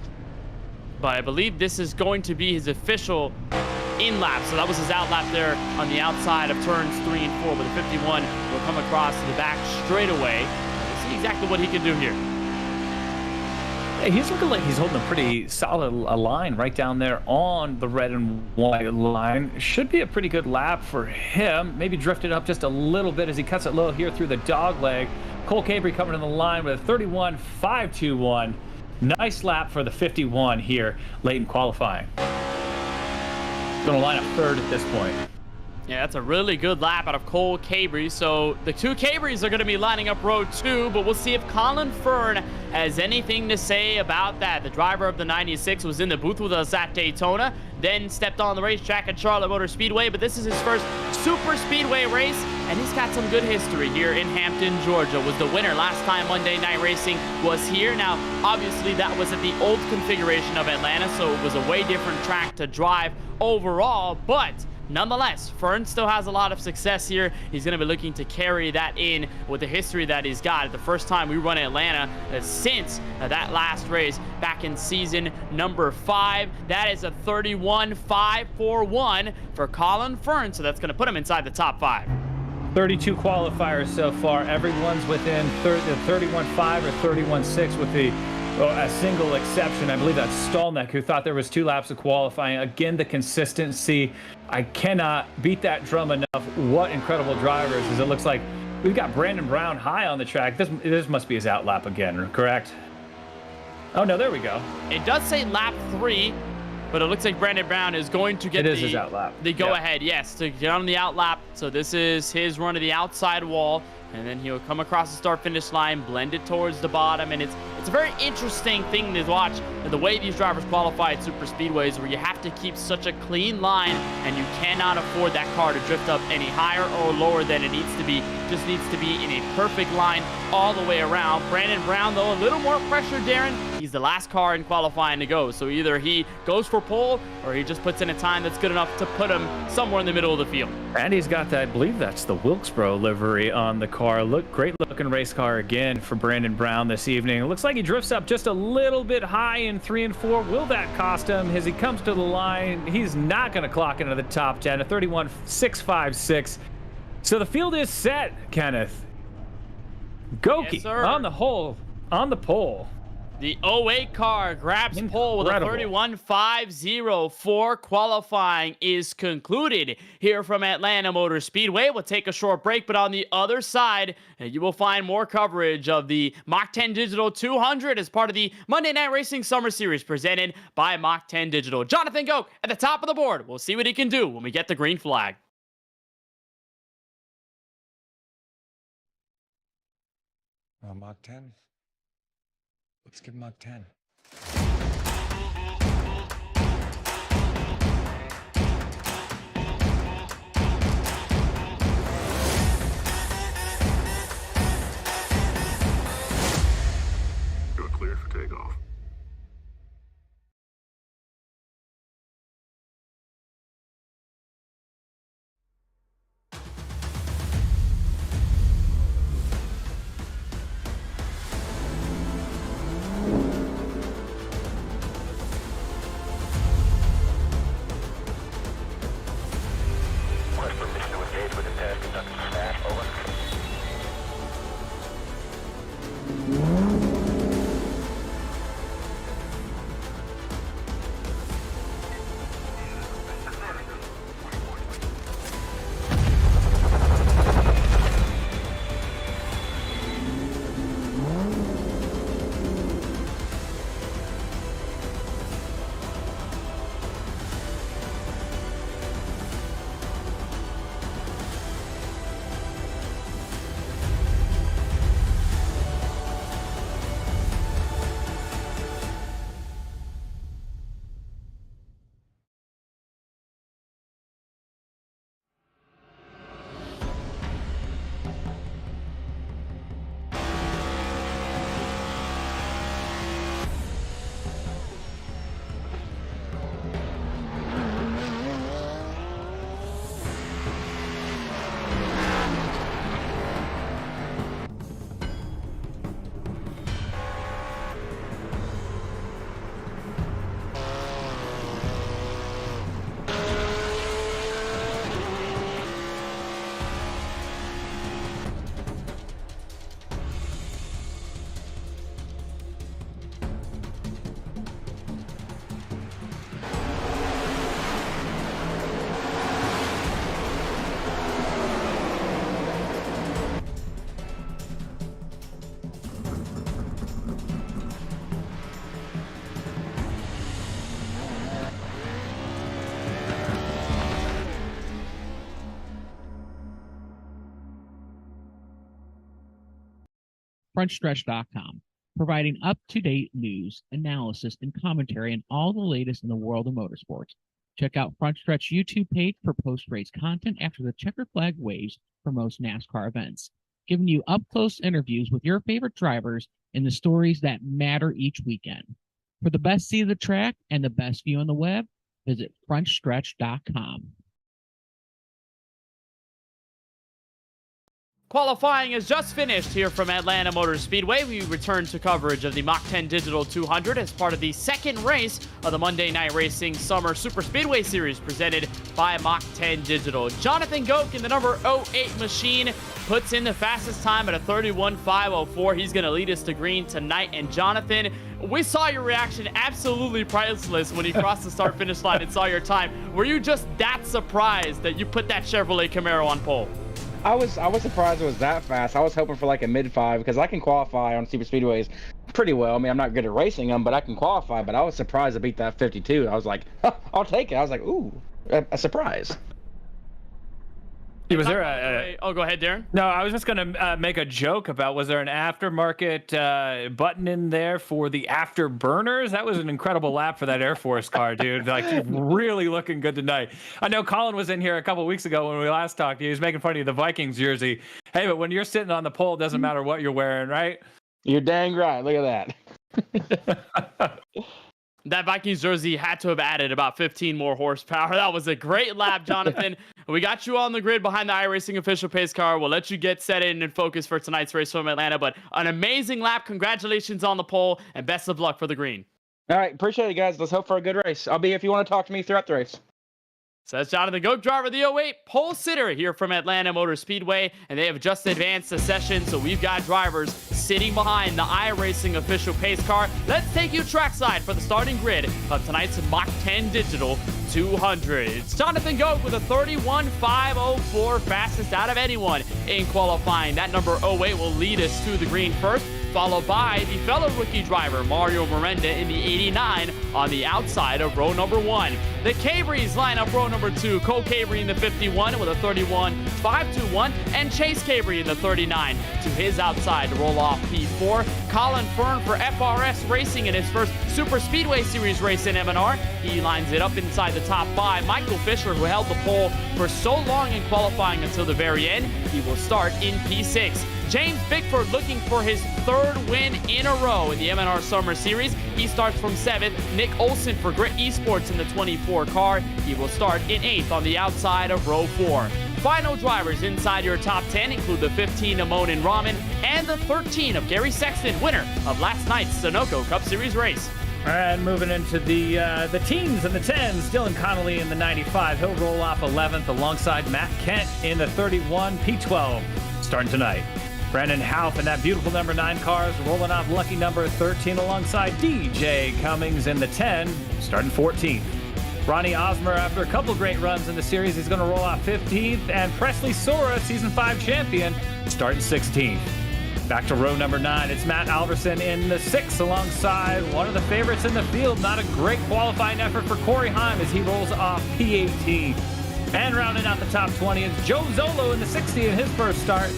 but I believe this is going to be his official in lap. So that was his out lap there on the outside of turns 3 and 4, but the 51 will come across to the back straightaway. We'll see exactly what he can do here. He's looking like he's holding a pretty solid line right down there on the red and white line. Should be a pretty good lap for him. Maybe drifted up just a little bit as he cuts it low here through the dog leg. Cole Cabry coming in the line with a 31.521. Nice lap for the 51 here late in qualifying. Going to line up third at this point. Yeah, that's a really good lap out of Cole Cabry. So the two Cabrys are going to be lining up row 2, but we'll see if Colin Fern has anything to say about that. The driver of the 96 was in the booth with us at Daytona, then stepped on the racetrack at Charlotte Motor Speedway, but this is his first Super Speedway race, and he's got some good history here in Hampton, Georgia. Was the winner last time Monday Night Racing was here. Now, obviously, that was at the old configuration of Atlanta, so it was a way different track to drive overall, but nonetheless, Fern still has a lot of success here. He's going to be looking to carry that in with the history that he's got. The first time we run Atlanta since that last race back in season number 5. That is a 31.541 for Colin Fern, so that's going to put him inside the top 5. 32 qualifiers so far. Everyone's within 31.5 or 31.6 with a single exception. I believe that's Stallneck, who thought there was 2 laps of qualifying. Again, the consistency. I cannot beat that drum enough. What incredible drivers, as it looks like we've got Brandon Brown high on the track. This must be his out lap again, correct? Oh, no, there we go. It does say lap 3, but it looks like Brandon Brown is going to get his out lap. The go-ahead, yes, to get on the out lap. So this is his run to the outside wall, and then he'll come across the start-finish line, blend it towards the bottom, and it's a very interesting thing to watch, the way these drivers qualify at super speedways, where you have to keep such a clean line, and you cannot afford that car to drift up any higher or lower than it needs to be. Just needs to be in a perfect line all the way around. Brandon Brown, though, a little more pressure, Darren. He's the last car in qualifying to go, so either he goes for pole or he just puts in a time that's good enough to put him somewhere in the middle of the field. And he's got that, I believe that's the Wilkesboro livery on the car. Great looking race car again for Brandon Brown this evening. It looks like he drifts up just a little bit high in 3 and 4. Will that cost him? As he comes to the line, he's not going to clock into the top 10, a 31.656. So the field is set, Kenneth. Goki Yes, sir. on the pole. The '08 car grabs pole with a Incredible. 31.504. Qualifying is concluded here from Atlanta Motor Speedway. We'll take a short break, but on the other side, you will find more coverage of the Mach10 Digital 200 as part of the Monday Night Racing Summer Series presented by Mach10 Digital. Jonathan Goke at the top of the board. We'll see what he can do when we get the green flag. Mach 10. Let's give Mach 10. You're cleared for takeoff. Request permission to engage with intent conducting smash. Over. FrontStretch.com, providing up-to-date news, analysis, and commentary on all the latest in the world of motorsports. Check out Front Stretch YouTube page for post-race content after the checker flag waves for most NASCAR events, giving you up-close interviews with your favorite drivers and the stories that matter each weekend. For the best seat of the track and the best view on the web, visit FrontStretch.com. Qualifying is just finished here from Atlanta Motor Speedway. We return to coverage of the Mach10 Digital 200 as part of the second race of the Monday Night Racing Summer Super Speedway Series presented by Mach10 Digital. Jonathan Goke in the number 08 machine puts in the fastest time at a 31.504. He's going to lead us to green tonight. And Jonathan, we saw your reaction, absolutely priceless, when you crossed the start-finish line and saw your time. Were you just that surprised that you put that Chevrolet Camaro on pole? I was surprised it was that fast. I was hoping for like a mid-5 because I can qualify on super speedways pretty well. I mean, I'm not good at racing them, but I can qualify. But I was surprised to beat that 52. I was like, huh, I'll take it. I was like, ooh, a surprise. Was there a Oh, go ahead, Darren. No, I was just going to make a joke about, was there an aftermarket button in there for the afterburners? That was an incredible lap for that Air Force car, dude. Like, really looking good tonight. I know Colin was in here a couple of weeks ago when we last talked. He was making fun of the Vikings jersey. Hey, but when you're sitting on the pole, it doesn't matter what you're wearing, right? You're dang right. Look at that. That Vikings jersey had to have added about 15 more horsepower. That was a great lap, Jonathan. We got you on the grid behind the iRacing official pace car. We'll let you get set in and focus for tonight's race from Atlanta. But an amazing lap. Congratulations on the pole, and best of luck for the green. All right, appreciate it, guys. Let's hope for a good race. I'll be here if you want to talk to me throughout the race. So that's Jonathan Goke, driver of the 08, pole sitter here from Atlanta Motor Speedway, and they have just advanced the session, so we've got drivers sitting behind the iRacing official pace car. Let's take you trackside for the starting grid of tonight's Mach 10 Digital 200. It's Jonathan Goke with a 31.504, fastest out of anyone in qualifying. That number 08 will lead us to the green first, followed by the fellow rookie driver Mario Miranda in the 89 on the outside of row number 1. The Cabreys line up row number 2, Cole Cabrey in the 51 with a 31.521, and Chase Cabrey in the 39 to his outside to roll off P4. Colin Fern for FRS Racing in his first Super Speedway Series race in MNR. He lines it up inside the top 5. Michael Fisher, who held the pole for so long in qualifying until the very end, he will start in P6. James Bickford looking for his 3rd win in a row in the MNR Summer Series. He starts from 7th. Nick Olson for Grit Esports in the 24 car. He will start in 8th on the outside of row 4. Final drivers inside your top 10 include the 15 of Monin Rahman and the 13 of Gary Sexton, winner of last night's Sunoco Cup Series race. And moving into the teens and the 10s, Dylan Connolly in the 95. He'll roll off 11th alongside Matt Kent in the 31 P12. Starting tonight. Brandon Houff in that beautiful number 9 car is rolling off lucky number 13 alongside DJ Cummings in the 10, starting 14th. Ronnie Osmer, after a couple great runs in the series, he's going to roll off 15th. And Presley Sora, season 5 champion, starting 16th. Back to row number 9, it's Matt Alverson in the 6 alongside one of the favorites in the field. Not a great qualifying effort for Corey Heim as he rolls off P18. And rounding out the top 20, it's Joe Zolo in the 60 in his first start.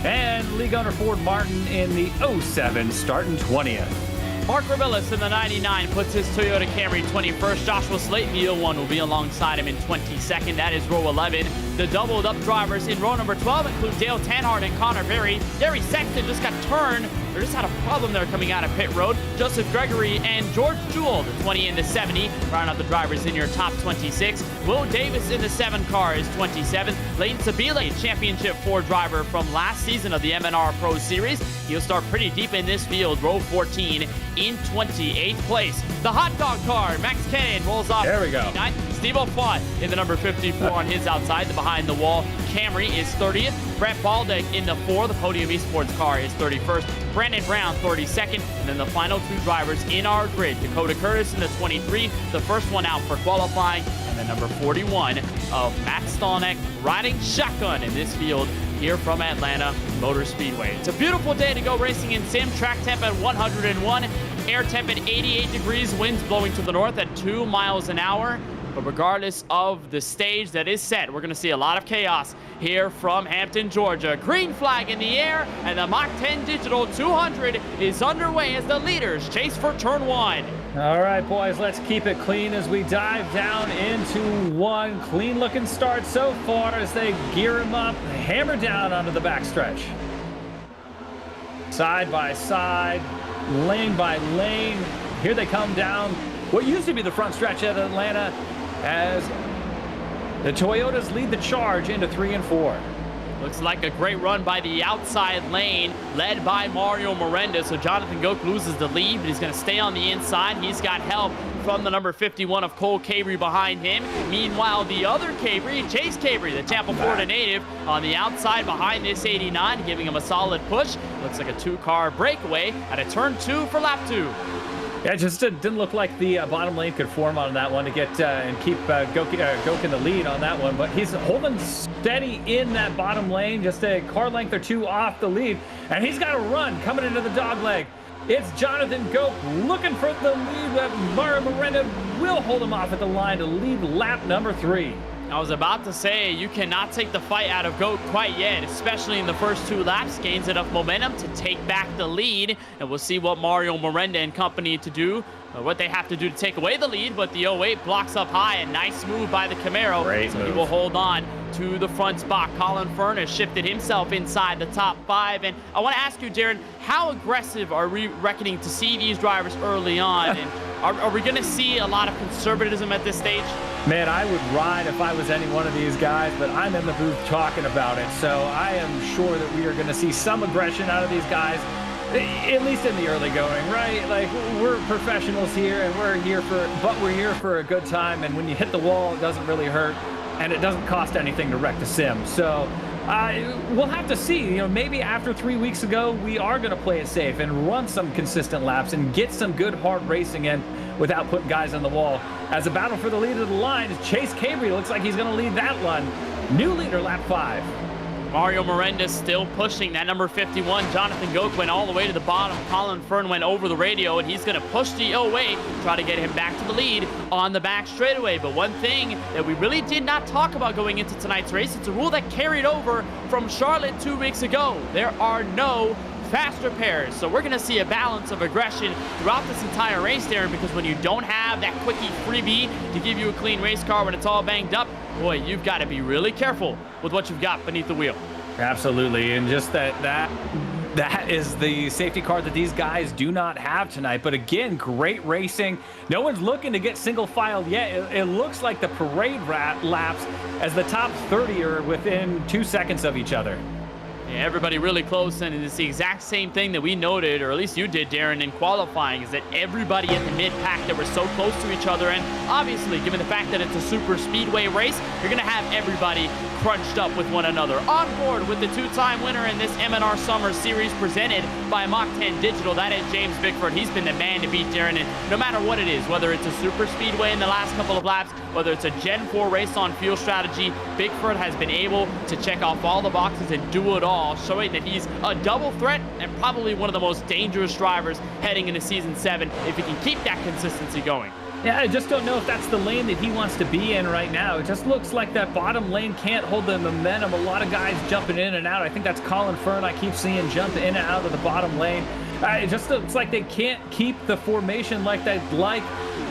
And league owner Ford Martin in the 07, starting 20th. Mark Rebillis in the 99 puts his Toyota Camry 21st. Joshua Slayton, the 01, will be alongside him in 22nd. That is row 11. The doubled up drivers in row number 12 include Dale Tanhart and Connor Berry. Gary Sexton just got turned. They just had a problem there coming out of pit road. Joseph Gregory and George Jewell, the 20 and the 70, round out the drivers in your top 26. Will Davis in the 7 car is 27th. Leighton Sabile, Championship 4 driver from last season of the MNR Pro Series. He'll start pretty deep in this field, row 14 in 28th place. The hot dog car, Max Kane rolls off. There we go. Steve O'Flott in the number 54 on his outside. The behind the wall Camry is 30th. Brett Baldick in the 4. The Podium Esports car is 31st. Brandon Brown 32nd. And then the final 2 drivers in our grid. Dakota Curtis in the 23, the first one out for qualifying. And the number 41 of Matt Stolnick riding shotgun in this field here from Atlanta Motor Speedway. It's a beautiful day to go racing in sim. Track temp at 101. Air temp at 88 degrees. Winds blowing to the north at 2 miles an hour. But regardless of the stage that is set, we're going to see a lot of chaos here from Hampton, Georgia. Green flag in the air, and the Mach 10 Digital 200 is underway as the leaders chase for turn 1. All right, boys, let's keep it clean as we dive down into 1. Clean-looking start so far as they gear him up, hammer down onto the backstretch. Side by side, lane by lane. Here they come down what used to be the front stretch at Atlanta, as the Toyotas lead the charge into 3 and 4. Looks like a great run by the outside lane, led by Mario Miranda. So Jonathan Goke loses the lead, but he's going to stay on the inside. He's got help from the number 51 of Cole Cabrey behind him. Meanwhile, the other Cabrey, Chase Cabrey, the Tampa, Florida native, on the outside behind this 89, giving him a solid push. Looks like a 2-car breakaway at a turn 2 for lap 2. Yeah, it just didn't look like the bottom lane could form on that one to get and keep Goke in the lead on that one. But he's holding steady in that bottom lane, just a car length or 2 off the lead. And he's got a run coming into the dog leg. It's Jonathan Goke looking for the lead. Mario Miranda will hold him off at the line to lead lap number 3. I was about to say, you cannot take the fight out of Goke quite yet, especially in the first 2 laps. Gains enough momentum to take back the lead, and we'll see what Mario Miranda and company to do, what they have to do to take away the lead. But the 08 blocks up high, a nice move by the Camaro. Great so move. He will hold on to the front spot. Colin Fern has shifted himself inside the top 5. And I want to ask you, Darren, how aggressive are we reckoning to see these drivers early on? And are we going to see a lot of conservatism at this stage? Man, I would ride if I was any one of these guys, but I'm in the booth talking about it. So I am sure that we are going to see some aggression out of these guys, at least in the early going, right? Like, we're professionals here, and we're here for a good time. And when you hit the wall, it doesn't really hurt. and it doesn't cost anything to wreck the sim. So we'll have to see. Maybe after 3 weeks ago, we are going to play it safe and run some consistent laps and get some good hard racing in without putting guys on the wall. As a battle for the lead of the line, Chase Cabry looks like he's going to lead that one. New leader, lap 5. Mario Miranda still pushing that number 51. Jonathan Goke went all the way to the bottom. Colin Fern went over the radio, and he's going to push the away, try to get him back to the lead on the back straightaway. But one thing that we really did not talk about going into tonight's race, it's a rule that carried over from Charlotte 2 weeks ago. There are no faster pairs. So we're going to see a balance of aggression throughout this entire race, Darren, because when you don't have that quickie freebie to give you a clean race car when it's all banged up, boy, you've got to be really careful with what you've got beneath the wheel. Absolutely. And just that is the safety car that these guys do not have tonight. But again, great racing. No one's looking to get single filed yet. It looks like the parade laps as the top 30 are within 2 seconds of each other. Yeah, everybody really close, and it's the exact same thing that we noted, or at least you did, Darren, in qualifying, is that everybody at the mid-pack that were so close to each other, and obviously, given the fact that it's a super speedway race, you're going to have everybody crunched up with one another. On board with the two-time winner in this MNR Summer Series presented by Mach10 Digital, that is James Bickford. He's been the man to beat, Darren, and no matter what it is, whether it's a super speedway in the last couple of laps, whether it's a Gen 4 race on fuel strategy, Bickford has been able to check off all the boxes and do it all, showing that he's a double threat and probably one of the most dangerous drivers heading into Season 7 if he can keep that consistency going. Yeah, I just don't know if that's the lane that he wants to be in right now. It just looks like that bottom lane can't hold the momentum. A lot of guys jumping in and out. I think that's Colin Fern I keep seeing jump in and out of the bottom lane. It just looks like they can't keep the formation like they'd like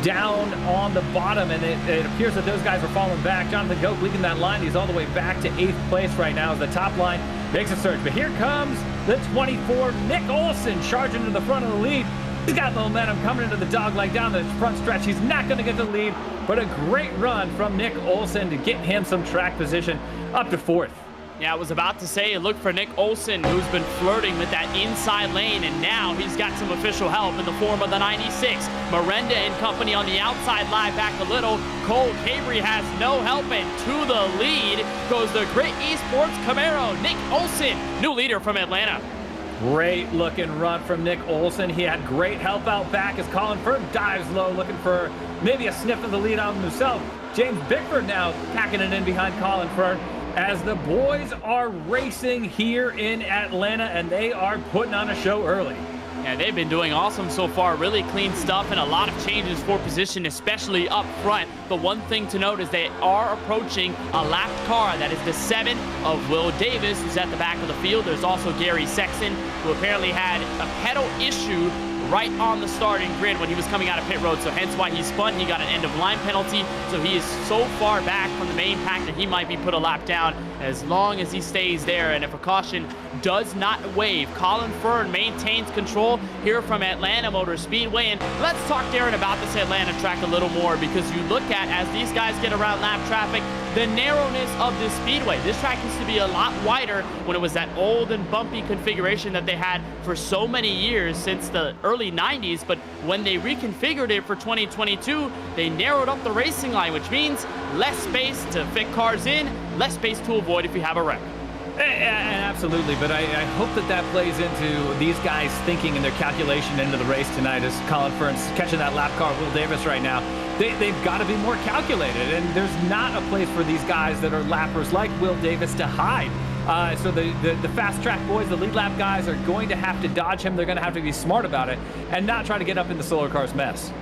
down on the bottom, and it appears that those guys are falling back. Jonathan Goke leading that line. He's all the way back to 8th place right now as the top line makes a surge. But here comes the 24, Nick Olsen, charging to the front of the lead. He's got momentum coming into the dogleg down the front stretch. He's not going to get the lead, but a great run from Nick Olsen to get him some track position up to 4th. Yeah, I was about to say, look for Nick Olsen, who's been flirting with that inside lane, and now he's got some official help in the form of the 96. Miranda and company on the outside lie back a little. Cole Cabry has no help, and to the lead goes the Great Esports Camaro, Nick Olsen, new leader from Atlanta. Great looking run from Nick Olsen. He had great help out back as Colin Fern dives low, looking for maybe a sniff of the lead on himself. James Bickford now packing it in behind Colin Fern as the boys are racing here in Atlanta, and they are putting on a show early. Yeah, they've been doing awesome so far. Really clean stuff and a lot of changes for position, especially up front. But one thing to note is they are approaching a lapped car. That is the 7 of Will Davis, who's at the back of the field. There's also Gary Sexton, who apparently had a pedal issue right on the starting grid when he was coming out of pit road, so hence why he spun. He got an end-of-line penalty, so he is so far back from the main pack that he might be put a lap down as long as he stays there, and if a caution does not wave. Colin Fern maintains control here from Atlanta Motor Speedway, and let's talk, Darren, about this Atlanta track a little more, because you look at, as these guys get around lap traffic, the narrowness of this speedway. This track used to be a lot wider when it was that old and bumpy configuration that they had for so many years since the early 90s, but when they reconfigured it for 2022, they narrowed up the racing line, which means less space to fit cars in, less space to avoid if you have a wreck. Absolutely, but I hope that plays into these guys thinking in their calculation into the race tonight as Colin Fern's catching that lap car, Will Davis right now. They've got to be more calculated, and there's not a place for these guys that are lappers like Will Davis to hide. So the fast track boys, the lead lap guys, are going to have to dodge him. They're going to have to be smart about it and not try to get up in the Solar Cars mess.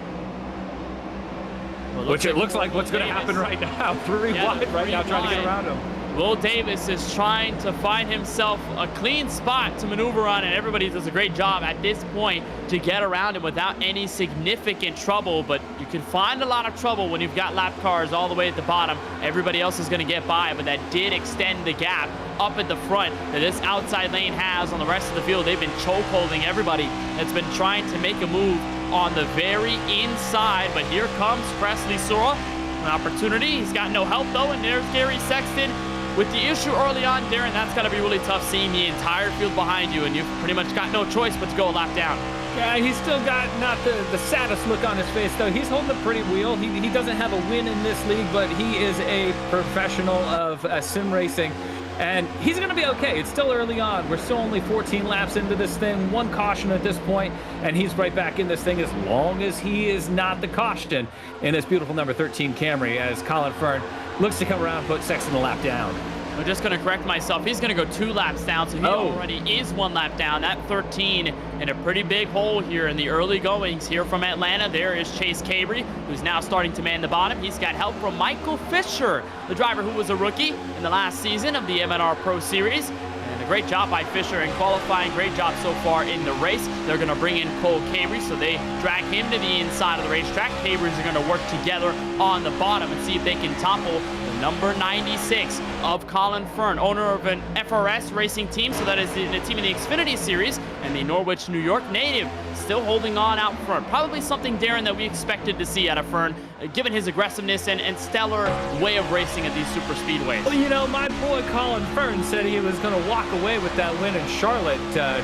Well, Which it looks like what's going to happen right now. Three wide right now, trying to get around him. Will Davis is trying to find himself a clean spot to maneuver on, and everybody does a great job at this point to get around him without any significant trouble, but you can find a lot of trouble when you've got lap cars all the way at the bottom. Everybody else is going to get by, but that did extend the gap up at the front that this outside lane has on the rest of the field. They've been choke holding everybody that's been trying to make a move on the very inside, but here comes Presley Sora. An opportunity. He's got no help, though, and there's Gary Sexton with the issue early on, Darren, that's got to be really tough seeing the entire field behind you, and you've pretty much got no choice but to go a lap down. Yeah, he's still got not the saddest look on his face, though. He's holding a pretty wheel. He doesn't have a win in this league, but he is a professional of sim racing. And he's going to be okay. It's still early on. We're still only 14 laps into this thing. One caution at this point, and he's right back in this thing as long as he is not the caution in this beautiful number 13 Camry as Colin Fern looks to come around and put Sexton a lap down. I'm just going to correct myself. He's going to go 2 laps down, so he already is 1 lap down. That 13 in a pretty big hole here in the early goings here from Atlanta. There is Chase Cabry, who's now starting to man the bottom. He's got help from Michael Fisher, the driver who was a rookie in the last season of the MNR Pro Series. And a great job by Fisher in qualifying. Great job so far in the race. They're going to bring in Cole Cabry, so they drag him to the inside of the racetrack. Cabrys are going to work together on the bottom and see if they can topple number 96 of Colin Fern, owner of an FRS racing team, so that is the team in the Xfinity Series, and the Norwich, New York native, still holding on out front. Probably something, Darren, that we expected to see out of Fern, given his aggressiveness and stellar way of racing at these super speedways. Well, you know, my boy Colin Fern said he was going to walk away with that win in Charlotte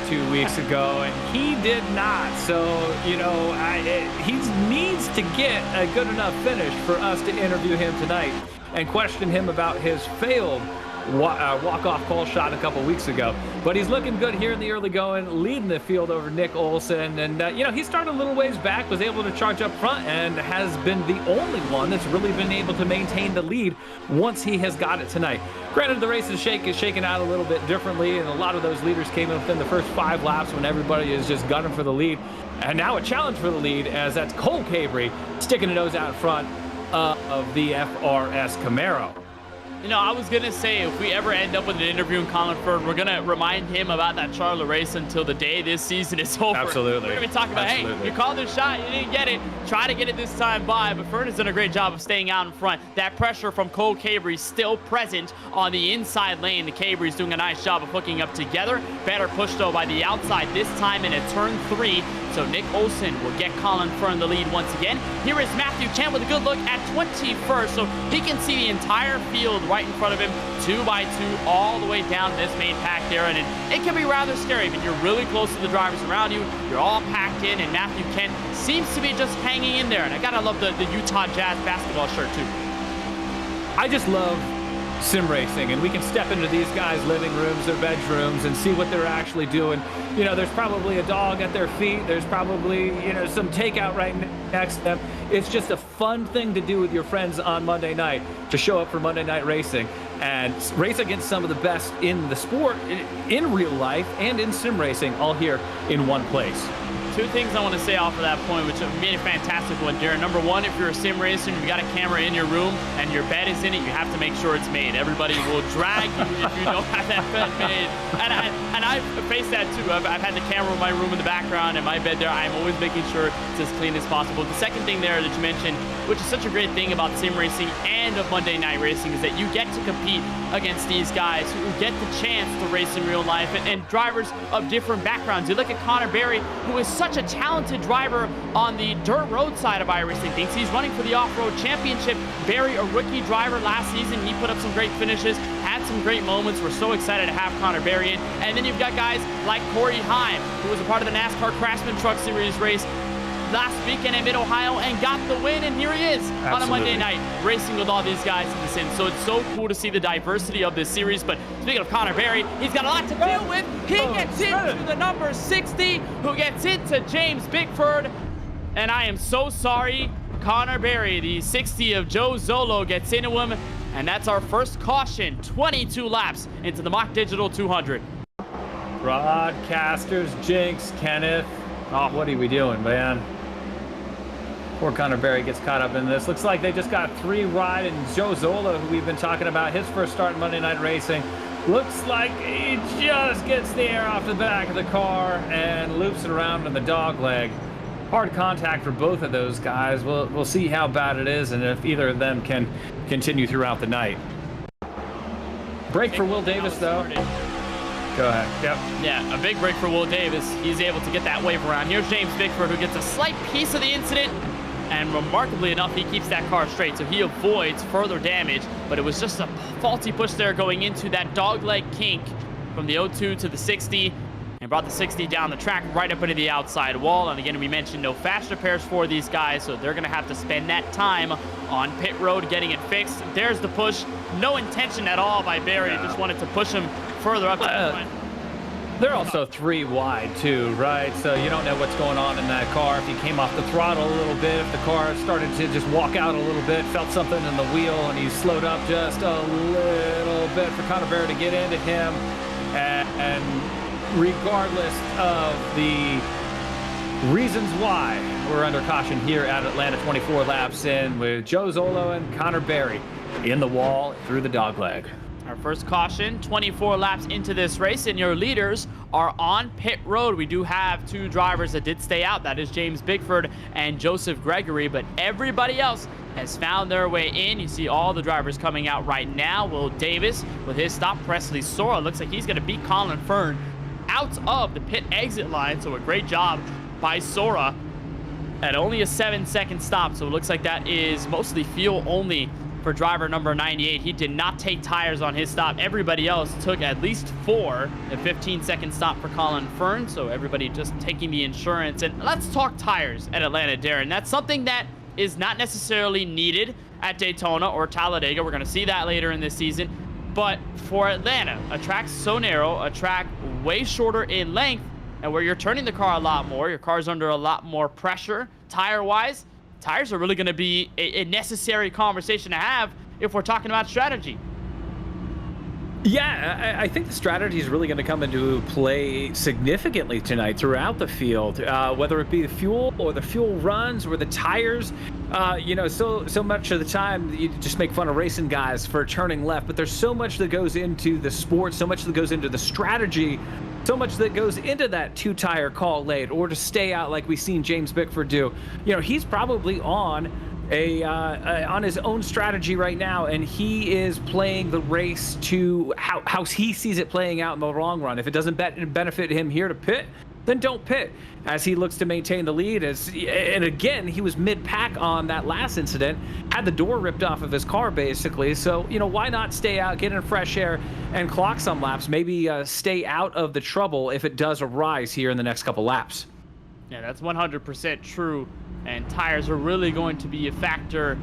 2 weeks ago, and he did not. So, you know, he needs to get a good enough finish for us to interview him tonight and question him about his failed walk-off pole shot a couple weeks ago. But he's looking good here in the early going, leading the field over Nick Olson. And, you know, he started a little ways back, was able to charge up front, and has been the only one that's really been able to maintain the lead once he has got it tonight. Granted, the race is shaken out a little bit differently, and a lot of those leaders came in within the first 5 laps when everybody is just gunning for the lead. And now a challenge for the lead, as that's Cole Cabry sticking a nose out front of the FRS Camaro. You know, I was going to say, if we ever end up with an interview in Colin Fern, we're going to remind him about that Charlotte race until the day this season is over. Absolutely. We're going to be talking about, hey, you called this shot, you didn't get it, try to get it this time by, but Fern has done a great job of staying out in front. That pressure from Cole Cabry still present on the inside lane. The Cabry's doing a nice job of hooking up together. Better push, though, by the outside, this time in a turn 3. So Nick Olson will get Colin Fern the lead once again. Here is Matthew Chen with a good look at 21st, so he can see the entire field right in front of him, 2 by 2, all the way down this main pack there, and it can be rather scary. I mean, you're really close to the drivers around you, you're all packed in, and Matthew Kent seems to be just hanging in there, and I gotta love the Utah Jazz basketball shirt too. I just love sim racing, and we can step into these guys' living rooms, their bedrooms, and see what they're actually doing. You know, there's probably a dog at their feet, there's probably, you know, some takeout right next to them. It's just a fun thing to do with your friends on Monday night, to show up for Monday Night Racing and race against some of the best in the sport, in real life and in sim racing, all here in one place. 2 things I want to say off of that point, which made a fantastic one, Darren. Number 1, if you're a sim racer and you've got a camera in your room and your bed is in it, you have to make sure it's made. Everybody will drag you if you don't have that bed made. And I've faced that too. I've had the camera in my room in the background and my bed there. I'm always making sure it's as clean as possible. The second thing there that you mentioned, which is such a great thing about sim racing and of Monday Night Racing, is that you get to compete against these guys who get the chance to race in real life, and drivers of different backgrounds. You look at Connor Berry, who is such a talented driver on the dirt road side of iRacing. Thinks he's running for the off-road championship. Berry, a rookie driver last season, he put up some great finishes, had some great moments. We're so excited to have Connor Berry in. And then you've got guys like Corey Heim, who was a part of the NASCAR Craftsman Truck Series race last weekend in Mid-Ohio and got the win, and here he is on a Monday night racing with all these guys in the sim. So it's so cool to see the diversity of this series. But speaking of Connor Berry, he's got a lot to deal with. He gets into the number 60, who gets into James Bickford. And I am so sorry, Connor Berry, the 60 of Joe Zolo, gets into him, and that's our first caution, 22 laps into the Mach Digital 200. Broadcasters jinx, Kenneth. Oh, what are we doing, man? Poor Connor Berry gets caught up in this. Looks like they just got 3 right, and Joe Zola, who we've been talking about, his first start in Monday Night Racing, looks like he just gets the air off the back of the car and loops it around in the dog leg. Hard contact for both of those guys. We'll see how bad it is and if either of them can continue throughout the night. Break for Will Davis, though. Go ahead. Yep. Yeah, a big break for Will Davis. He's able to get that wave around. Here's James Bickford, who gets a slight piece of the incident. and remarkably enough, he keeps that car straight, so he avoids further damage, but it was just a faulty push there going into that dogleg kink from the 02 to the 60, and brought the 60 down the track right up into the outside wall. And again, we mentioned no fast repairs for these guys, so they're going to have to spend that time on pit road getting it fixed. There's the push. No intention at all by Barry. Just wanted to push him further up to the front. They're also 3 wide too, right? So you don't know what's going on in that car. If he came off the throttle a little bit, if the car started to just walk out a little bit, felt something in the wheel, and he slowed up just a little bit for Conor Barry to get into him. And regardless of the reasons why, we're under caution here at Atlanta, 24 laps in, with Joe Zolo and Conor Barry in the wall through the dogleg. Our first caution, 24 laps into this race, and your leaders are on pit road. We do have 2 drivers that did stay out. That is James Bigford and Joseph Gregory, but everybody else has found their way in. You see all the drivers coming out right now. Will Davis with his stop. Presley Sora looks like he's going to beat Colin Fern out of the pit exit line, so a great job by Sora at only a 7-second stop. So it looks like that is mostly fuel only for driver number 98. He did not take tires on his stop. Everybody else took at least 4. A 15-second stop for Colin Fern, so everybody just taking the insurance. And let's talk tires at Atlanta, Darren. That's something that is not necessarily needed at Daytona or Talladega. We're going to see that later in this season. But for Atlanta, a track so narrow, a track way shorter in length, and where you're turning the car a lot more, your car's under a lot more pressure tire-wise, tires are really going to be a necessary conversation to have if we're talking about strategy. Yeah, I think the strategy is really going to come into play significantly tonight throughout the field, whether it be the fuel or the fuel runs or the tires. So much of the time you just make fun of racing guys for turning left, but there's so much that goes into the sport, so much that goes into the strategy, so much that goes into that 2-tire call late or to stay out like we've seen James Bickford do. He's probably on his own strategy right now, and he is playing the race to how he sees it playing out in the long run. If it doesn't benefit him here to pit, then don't pit, as he looks to maintain the lead. And again, he was mid-pack on that last incident, had the door ripped off of his car basically. So why not stay out, get in fresh air, and clock some laps, maybe stay out of the trouble if it does arise here in the next couple laps. Yeah, that's 100% true, and tires are really going to be a factor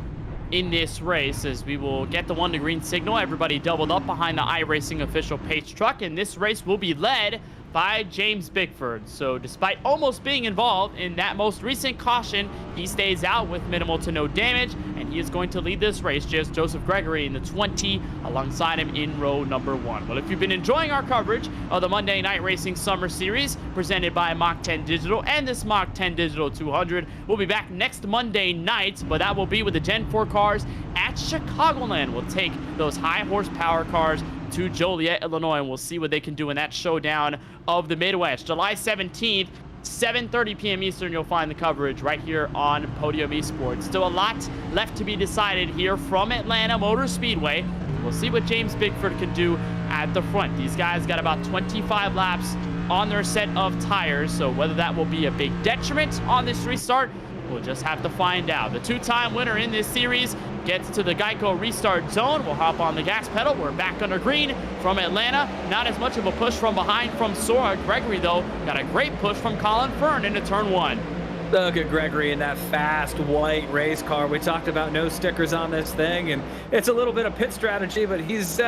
in this race, as we will get the 1 to green signal. Everybody doubled up behind the iRacing official Pace truck, and this race will be led by James Bickford. So despite almost being involved in that most recent caution, he stays out with minimal to no damage, and he is going to lead this race. Just Joseph Gregory in the 20 alongside him in row number 1. Well, if you've been enjoying our coverage of the Monday Night Racing Summer Series presented by Mach10 Digital and this Mach10 Digital 200, we'll be back next Monday night, but that will be with the Gen 4 cars at Chicagoland. We'll take those high horsepower cars to Joliet, Illinois, and we'll see what they can do in that showdown of the Midwest. July 17th, 7:30 p.m. Eastern, you'll find the coverage right here on Podium Esports. Still a lot left to be decided here from Atlanta Motor Speedway. We'll see what James Bickford can do at the front. These guys got about 25 laps on their set of tires, so whether that will be a big detriment on this restart, we'll just have to find out. The 2-time winner in this series gets to the Geico restart zone. We'll hop on the gas pedal. We're back under green from Atlanta. Not as much of a push from behind from Sora. Gregory, though, got a great push from Colin Fern into turn 1. Look at Gregory in that fast white race car. We talked about no stickers on this thing, and it's a little bit of pit strategy, but he's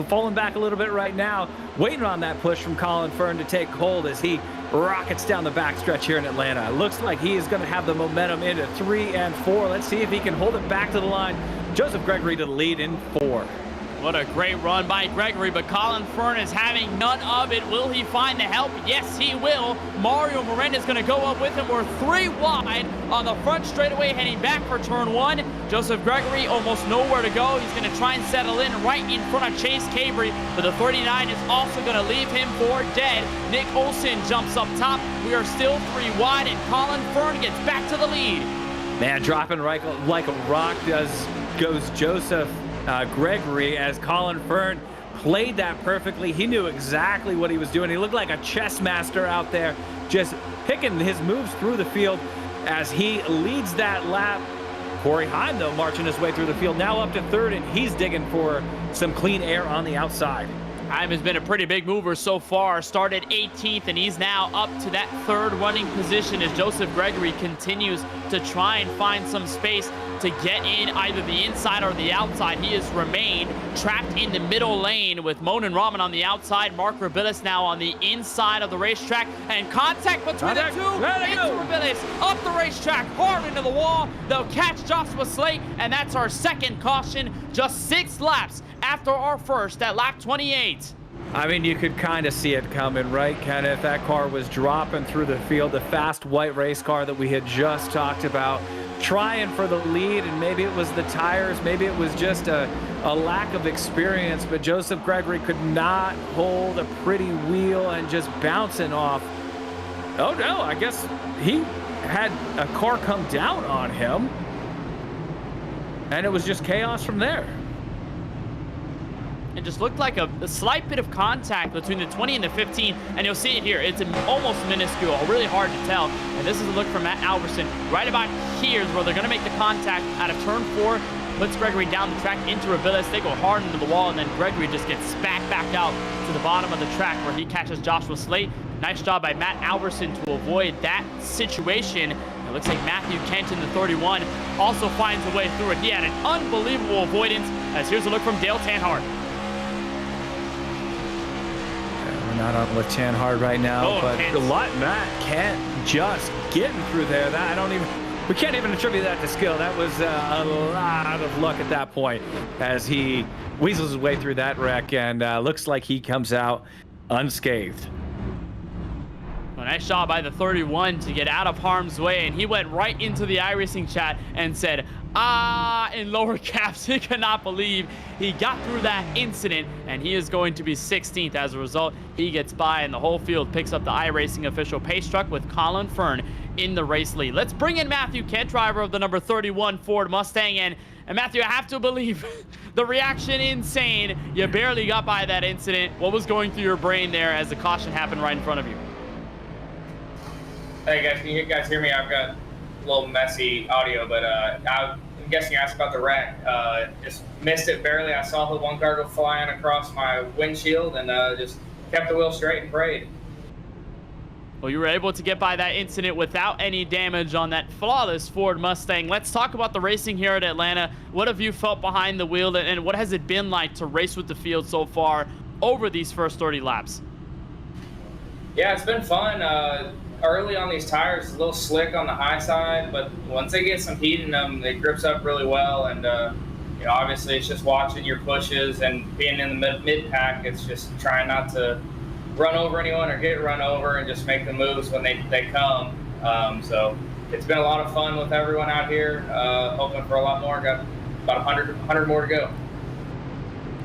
falling back a little bit right now, waiting on that push from Colin Fern to take hold as he rockets down the backstretch here in Atlanta. It looks like he is going to have the momentum into 3 and 4. Let's see if he can hold it back to the line. Joseph Gregory to the lead in 4. What a great run by Gregory, but Colin Fern is having none of it. Will he find the help? Yes, he will. Mario Miranda is going to go up with him. We're 3 wide on the front straightaway, heading back for turn 1. Joseph Gregory almost nowhere to go. He's going to try and settle in right in front of Chase Cabrey, but the 39 is also going to leave him for dead. Nick Olson jumps up top. We are still 3 wide, and Colin Fern gets back to the lead. Man, dropping right like a rock goes Joseph Gregory, as Colin Fern played that perfectly. He knew exactly what he was doing. He looked like a chess master out there, just picking his moves through the field. as he leads that lap. Corey Heim, though, marching his way through the field, now up to third, and he's digging for some clean air on the outside. Heim has been a pretty big mover so far. Started 18th, and he's now up to that third running position as Joseph Gregory continues to try and find some space to get in either the inside or the outside. He has remained trapped in the middle lane with Monin Rahman on the outside. Mark Rabilis now on the inside of the racetrack, and contact between the two. Into Rabilis, up the racetrack, hard into the wall. They'll catch Joshua Slate, and that's our second caution, just 6 laps after our first at lap 28. I mean, you could kind of see it coming, right, Kenneth? That car was dropping through the field, the fast white race car that we had just talked about, trying for the lead, and maybe it was the tires, maybe it was just a lack of experience, but Joseph Gregory could not hold a pretty wheel and just bouncing off. Oh no, I guess he had a car come down on him, and it was just chaos from there. It just looked like a slight bit of contact between the 20 and the 15, and you'll see it here. It's almost minuscule, really hard to tell. And this is a look from Matt Alberson. Right about here is where they're going to make the contact out of turn 4. Puts Gregory down the track into Rabilis. They go hard into the wall, and then Gregory just gets spat back out to the bottom of the track where he catches Joshua Slate. Nice job by Matt Alberson to avoid that situation. It looks like Matthew Kent in the 31 also finds a way through it. He had an unbelievable avoidance, as here's a look from Dale Tanhart. We're not on with Tanhart right now, but a lot Matt Kent just getting through there. We can't even attribute that to skill. That was a lot of luck at that point as he weasels his way through that wreck, and looks like he comes out unscathed. Well, nice job by the 31 to get out of harm's way, and he went right into the iRacing chat and said, in lower caps. He cannot believe he got through that incident, and he is going to be 16th as a result. He gets by, and the whole field picks up the iRacing official pace truck with Colin Fern in the race lead. Let's bring in Matthew Kent, driver of the number 31 Ford Mustang, and Matthew, I have to believe the reaction insane. You barely got by that incident. What was going through your brain there as the caution happened right in front of you? Hey guys, can you guys hear me? I've got a little messy audio, but I'm guessing you asked about the wreck. Just missed it barely. I saw the one car go flying across my windshield, and just kept the wheel straight and prayed. Well, you were able to get by that incident without any damage on that flawless Ford Mustang. Let's talk about the racing here at Atlanta. What have you felt behind the wheel, and what has it been like to race with the field so far over these first 30 laps? Yeah, it's been fun. Early on these tires, it's a little slick on the high side, but once they get some heat in them, it grips up really well. And obviously, it's just watching your pushes and being in the mid pack. It's just trying not to run over anyone or get run over, and just make the moves when they come. So it's been a lot of fun with everyone out here. Hoping for a lot more. Got about 100 more to go.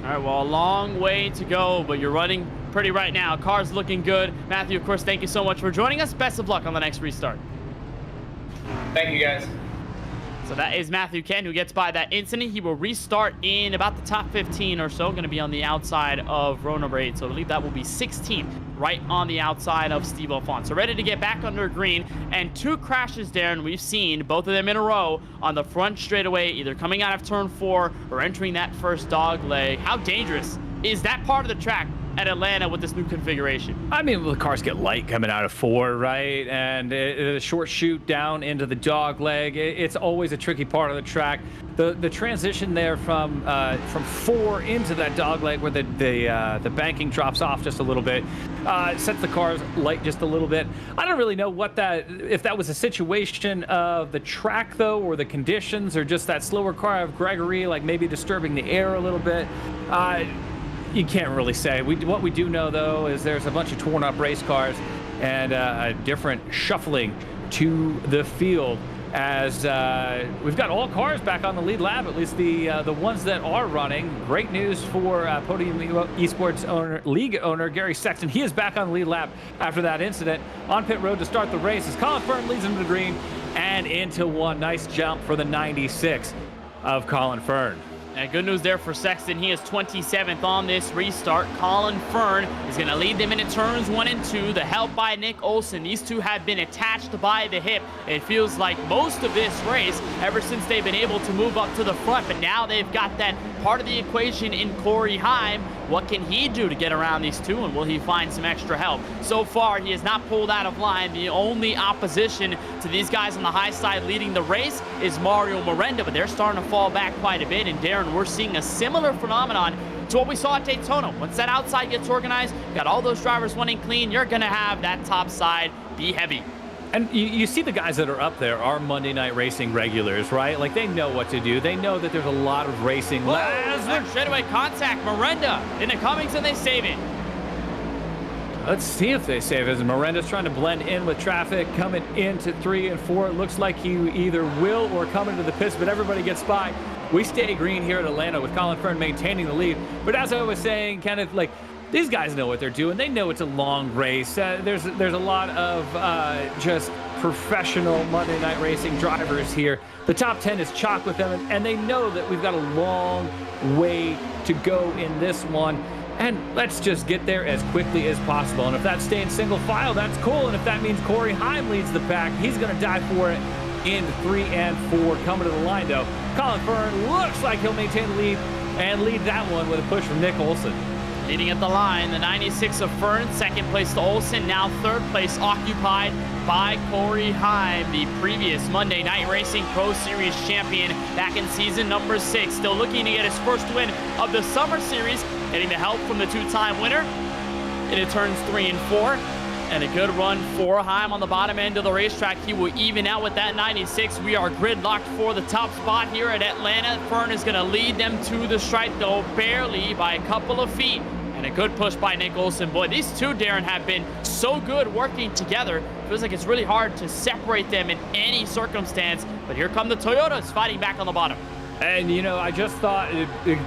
All right, well, a long way to go, but you're running pretty right now. Car's looking good. Matthew, of course, thank you so much for joining us. Best of luck on the next restart. Thank you, guys. So that is Matthew Kent, who gets by that incident. He will restart in about the top 15 or so, going to be on the outside of row number 8. So I believe that will be 16th, right on the outside of Steve Alfon. So ready to get back under green, and 2 crashes there, and we've seen both of them in a row on the front straightaway, either coming out of turn 4 or entering that first dog leg. How dangerous is that part of the track at Atlanta with this new configuration? I mean, the cars get light coming out of 4, right? And a short shoot down into the dog leg. It's always a tricky part of the track. The transition there from 4 into that dog leg, where the banking drops off just a little bit, sets the cars light just a little bit. I don't really know if that was a situation of the track though, or the conditions, or just that slower car of Gregory, like maybe disturbing the air a little bit. You can't really say. What we do know, though, is there's a bunch of torn up race cars and a different shuffling to the field, as we've got all cars back on the lead lap, at least the ones that are running. Great news for Podium Esports league owner Gary Sexton. He is back on the lead lap after that incident on pit road to start the race as Colin Fern leads into the green and into one. Nice jump for the 96 of Colin Fern. And good news there for Sexton. He is 27th on this restart. Colin Fern is going to lead them into turns 1 and 2. The help by Nick Olsen. These two have been attached by the hip. It feels like most of this race ever since they've been able to move up to the front. But now they've got that part of the equation in Corey Heim. What can he do to get around these two, and will he find some extra help? So far, he has not pulled out of line. The only opposition to these guys on the high side leading the race is Mario Miranda, but they're starting to fall back quite a bit. And Darren, we're seeing a similar phenomenon to what we saw at Daytona. Once that outside gets organized, got all those drivers running clean, you're going to have that top side be heavy. And you see the guys that are up there are Monday Night Racing regulars, right? Like, they know what to do. They know that there's a lot of racing. Straightaway contact. Miranda into Cummings, and they save it. Let's see if they save it. Miranda's trying to blend in with traffic, coming into 3 and 4. It looks like he either will or come into the pits, but everybody gets by. We stay green here at Atlanta with Colin Fern maintaining the lead. But as I was saying, Kenneth, like, these guys know what they're doing. They know it's a long race. There's a lot of just professional Monday Night Racing drivers here. The top 10 is chock with them, and they know that we've got a long way to go in this one. And let's just get there as quickly as possible. And if that's staying single file, that's cool. And if that means Corey Heim leads the pack, he's going to die for it in 3 and 4. Coming to the line, though, Colin Fern looks like he'll maintain the lead and lead that one with a push from Nick Olsen. Leading at the line, the 96 of Fern, second place to Olsen, now third place occupied by Corey Heim, the previous Monday Night Racing Pro Series champion back in season number 6. Still looking to get his first win of the Summer Series, getting the help from the 2-time winner into turns 3 and 4. And a good run for Heim on the bottom end of the racetrack. He will even out with that 96. We are gridlocked for the top spot here at Atlanta. Fern is going to lead them to the stripe, though, barely by a couple of feet. And a good push by Nick Olsen. Boy, these two, Darren, have been so good working together. Feels like it's really hard to separate them in any circumstance. But here come the Toyotas fighting back on the bottom. And, you know, I just thought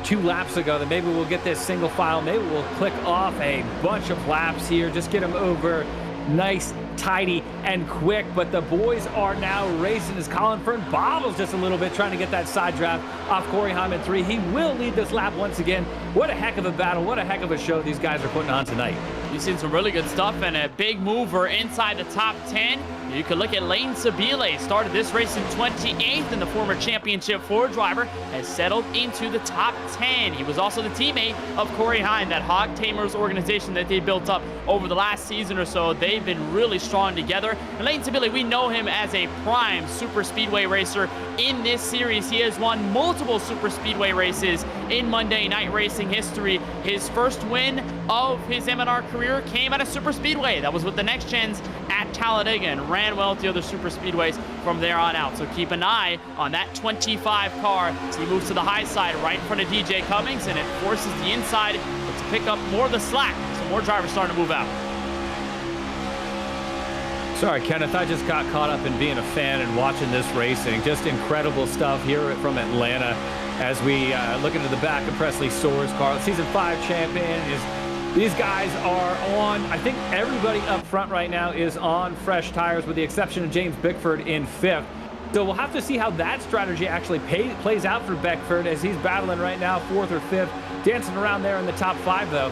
2 laps ago that maybe we'll get this single file. Maybe we'll click off a bunch of laps here. Just get them over nice, tidy, and quick. But the boys are now racing as Colin Fern bobbles just a little bit, trying to get that side draft off Corey Heim in 3. He will lead this lap once again. What a heck of a battle. What a heck of a show these guys are putting on tonight. You've seen some really good stuff and a big mover inside the top 10. You could look at Lane Sabile. Started this race in 28th, and the former championship Ford driver has settled into the top 10. He was also the teammate of Corey Heim, that Hog Tamers organization that they built up over the last season or so. They've been really strong together. And Lane Sabile, we know him as a prime super speedway racer in this series. He has won multiple super speedway races in Monday Night Racing history. His first win of his MNR career came at a super speedway. That was with the Next Gens at Talladega, and ran well at the other super speedways from there on out. So keep an eye on that 25 car as he moves to the high side right in front of DJ Cummings, and it forces the inside to pick up more of the slack. So more drivers starting to move out. Sorry, Kenneth, I just got caught up in being a fan and watching this racing. Just incredible stuff here from Atlanta as we look into the back of Presley Soares' car. Season 5 champion. These guys are on, I think everybody up front right now is on fresh tires with the exception of James Bickford in 5th. So we'll have to see how that strategy actually plays out for Bickford as he's battling right now 4th or 5th, dancing around there in the top 5 though.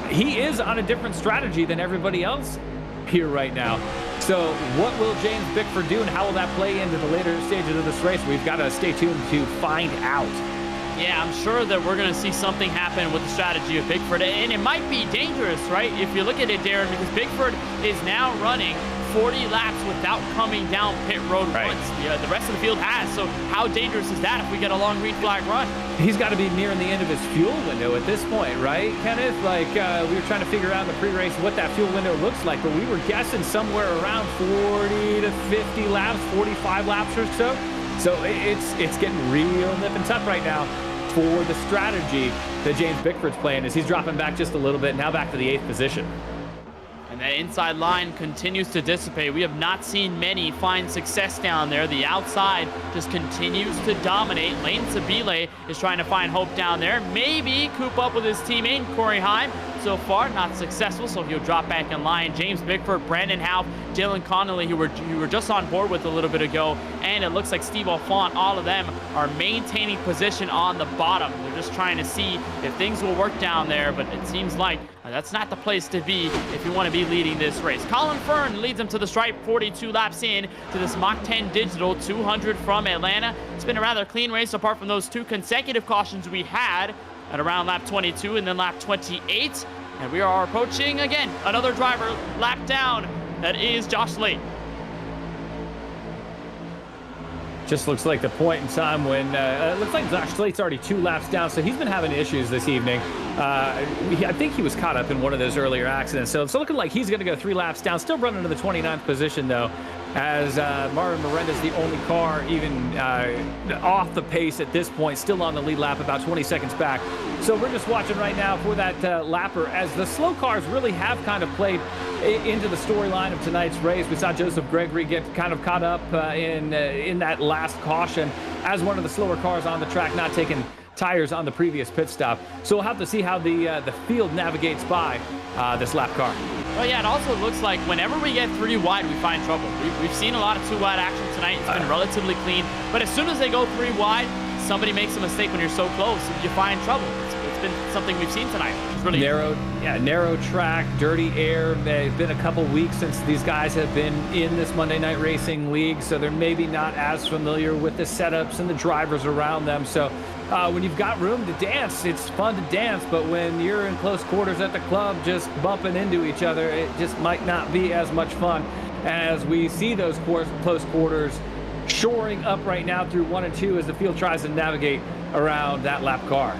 He is on a different strategy than everybody else here right now. So what will James Bickford do, and how will that play into the later stages of this race? We've got to stay tuned to find out. Yeah, I'm sure that we're going to see something happen with the strategy of Bickford, and it might be dangerous, right? If you look at it, Darren, because Bickford is now running 40 laps without coming down pit road once. Yeah, the rest of the field has. So how dangerous is that if we get a long green flag run? He's got to be nearing the end of his fuel window at this point, right, Kenneth? Like, we were trying to figure out in the pre-race what that fuel window looks like, but we were guessing somewhere around 40 to 50 laps, 45 laps or so. So it's getting real nip and tuck right now for the strategy that James Bickford's playing as he's dropping back just a little bit, now back to the 8th position. And that inside line continues to dissipate. We have not seen many find success down there. The outside just continues to dominate. Lane Sabile is trying to find hope down there. Maybe coop up with his teammate, Corey Heim. so far, not successful, so he'll drop back in line. James Bickford, Brandon Houff, Dylan Connolly, who were just on board with a little bit ago, and it looks like Steve Alfont, all of them are maintaining position on the bottom. They're just trying to see if things will work down there, but it seems like that's not the place to be if you want to be leading this race. Colin Fern leads them to the stripe 42 laps in to this Mach 10 Digital 200 from Atlanta. It's been a rather clean race apart from those 2 consecutive cautions we had at around lap 22 and then lap 28. And we are approaching, again, another driver lap down. That is Josh Late. Just looks like the point in time when it looks like Josh Slate's already 2 laps down, so he's been having issues this evening. I think he was caught up in one of those earlier accidents, so it's looking like he's going to go 3 laps down, still running to the 29th position, though, as Marvin Miranda's the only car even off the pace at this point, still on the lead lap, about 20 seconds back. So we're just watching right now for that lapper, as the slow cars really have kind of played into the storyline of tonight's race. We saw Joseph Gregory get kind of caught up in that last caution as one of the slower cars on the track, not taking tires on the previous pit stop. So we'll have to see how the field navigates by this lap car. Well, yeah, it also looks like whenever we get 3 wide, we find trouble. We've seen a lot of 2 wide action tonight. It's been relatively clean, but as soon as they go 3 wide, somebody makes a mistake when you're so close, and you find trouble. It's been something we've seen tonight. It's really narrow track, dirty air. It's been a couple weeks since these guys have been in this Monday Night Racing League, so they're maybe not as familiar with the setups and the drivers around them. So when you've got room to dance, it's fun to dance, but when you're in close quarters at the club just bumping into each other, it just might not be as much fun as we see those close quarters shoring up right now through 1 and 2 as the field tries to navigate around that lap car.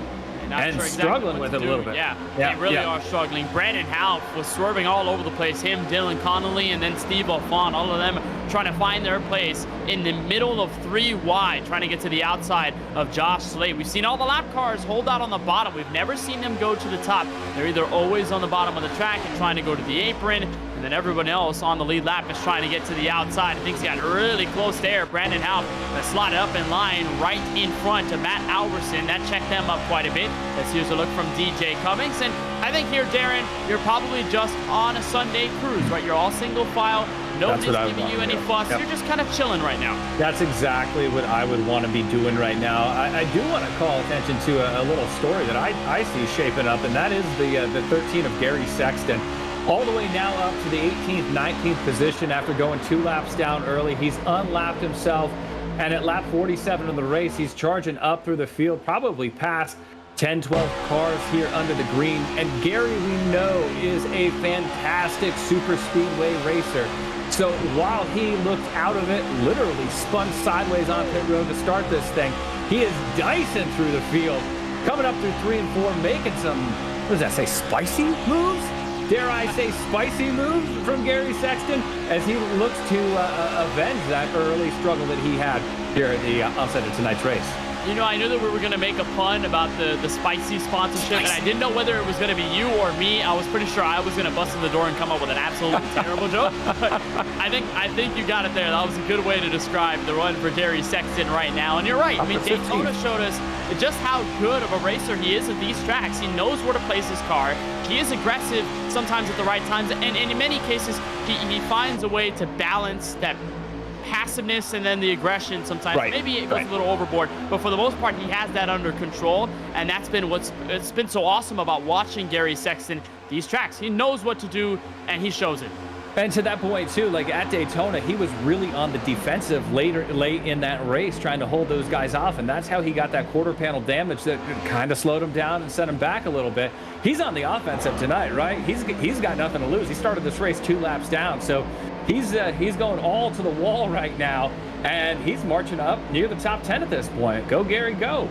And sure struggling with it a little bit. Yeah, they really are struggling. Brandon Houff was swerving all over the place. Him, Dylan Connolly, and then Steve Alfont, all of them trying to find their place in the middle of 3 wide, trying to get to the outside of Josh Slade. We've seen all the lap cars hold out on the bottom. We've never seen them go to the top. They're either always on the bottom of the track and trying to go to the apron, and then everyone else on the lead lap is trying to get to the outside. Things got really close there. Brandon Houff slotted up in line right in front of Matt Alverson. That checked them up quite a bit. Let's here's a look from DJ Cummings. And I think here, Darren, you're probably just on a Sunday cruise, right? You're all single file. Nobody's giving you any fuss. You're just kind of chilling right now. That's exactly what I would want to be doing right now. I do want to call attention to a little story that I see shaping up, and that is the 13 of Gary Sexton. All the way now up to the 18th, 19th position after going 2 laps down early. He's unlapped himself, and at lap 47 of the race, he's charging up through the field, probably past 10, 12 cars here under the green. And Gary, we know, is a fantastic super speedway racer. So while he looked out of it, literally spun sideways on pit road to start this thing, he is dicing through the field, coming up through 3 and 4, making some, what does that say, spicy moves? Dare I say spicy moves from Gary Sexton as he looks to avenge that early struggle that he had here at the onset of tonight's race. You know, I knew that we were going to make a pun about the spicy sponsorship, and I didn't know whether it was going to be you or me. I was pretty sure I was going to bust in the door and come up with an absolutely terrible joke. But I think you got it there. That was a good way to describe the run for Gary Sexton right now. And you're right. I mean, Daytona showed us just how good of a racer he is at these tracks. He knows where to place his car. He is aggressive sometimes at the right times, and in many cases, he finds a way to balance that passiveness and then the aggression sometimes. Right. Maybe it goes a little overboard, but for the most part, he has that under control, and that's been it's been so awesome about watching Gary Sexton these tracks. He knows what to do, and he shows it. And to that point, too, like at Daytona, he was really on the defensive late in that race, trying to hold those guys off, and that's how he got that quarter panel damage that kind of slowed him down and set him back a little bit. He's on the offensive tonight, right? He's got nothing to lose. He started this race 2 laps down, so he's going all to the wall right now, and he's marching up near the top 10 at this point. Go, Gary, go.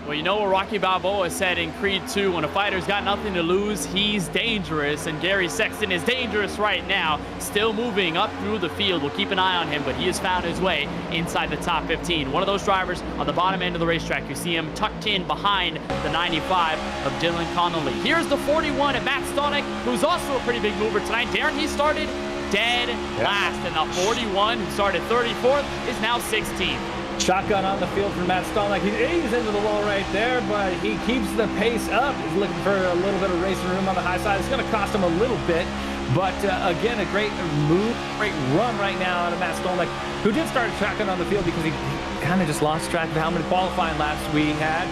Well, you know what Rocky Balboa said in Creed 2, when a fighter's got nothing to lose, he's dangerous, and Gary Sexton is dangerous right now, still moving up through the field. We'll keep an eye on him, but he has found his way inside the top 15. One of those drivers on the bottom end of the racetrack. You see him tucked in behind the 95 of Dylan Connolly. Here's the 41 of Matt Stonick, who's also a pretty big mover tonight. Darren, he started dead last, and the 41, who started 34th, is now 16th. Shotgun on the field for Matt Stallneck. He's into the wall right there, but he keeps the pace up. He's looking for a little bit of racing room on the high side. It's going to cost him a little bit, but again, a great move, great run right now out of Matt Stallneck, who did start shotgun on the field because he kind of just lost track of how many qualifying laps we had.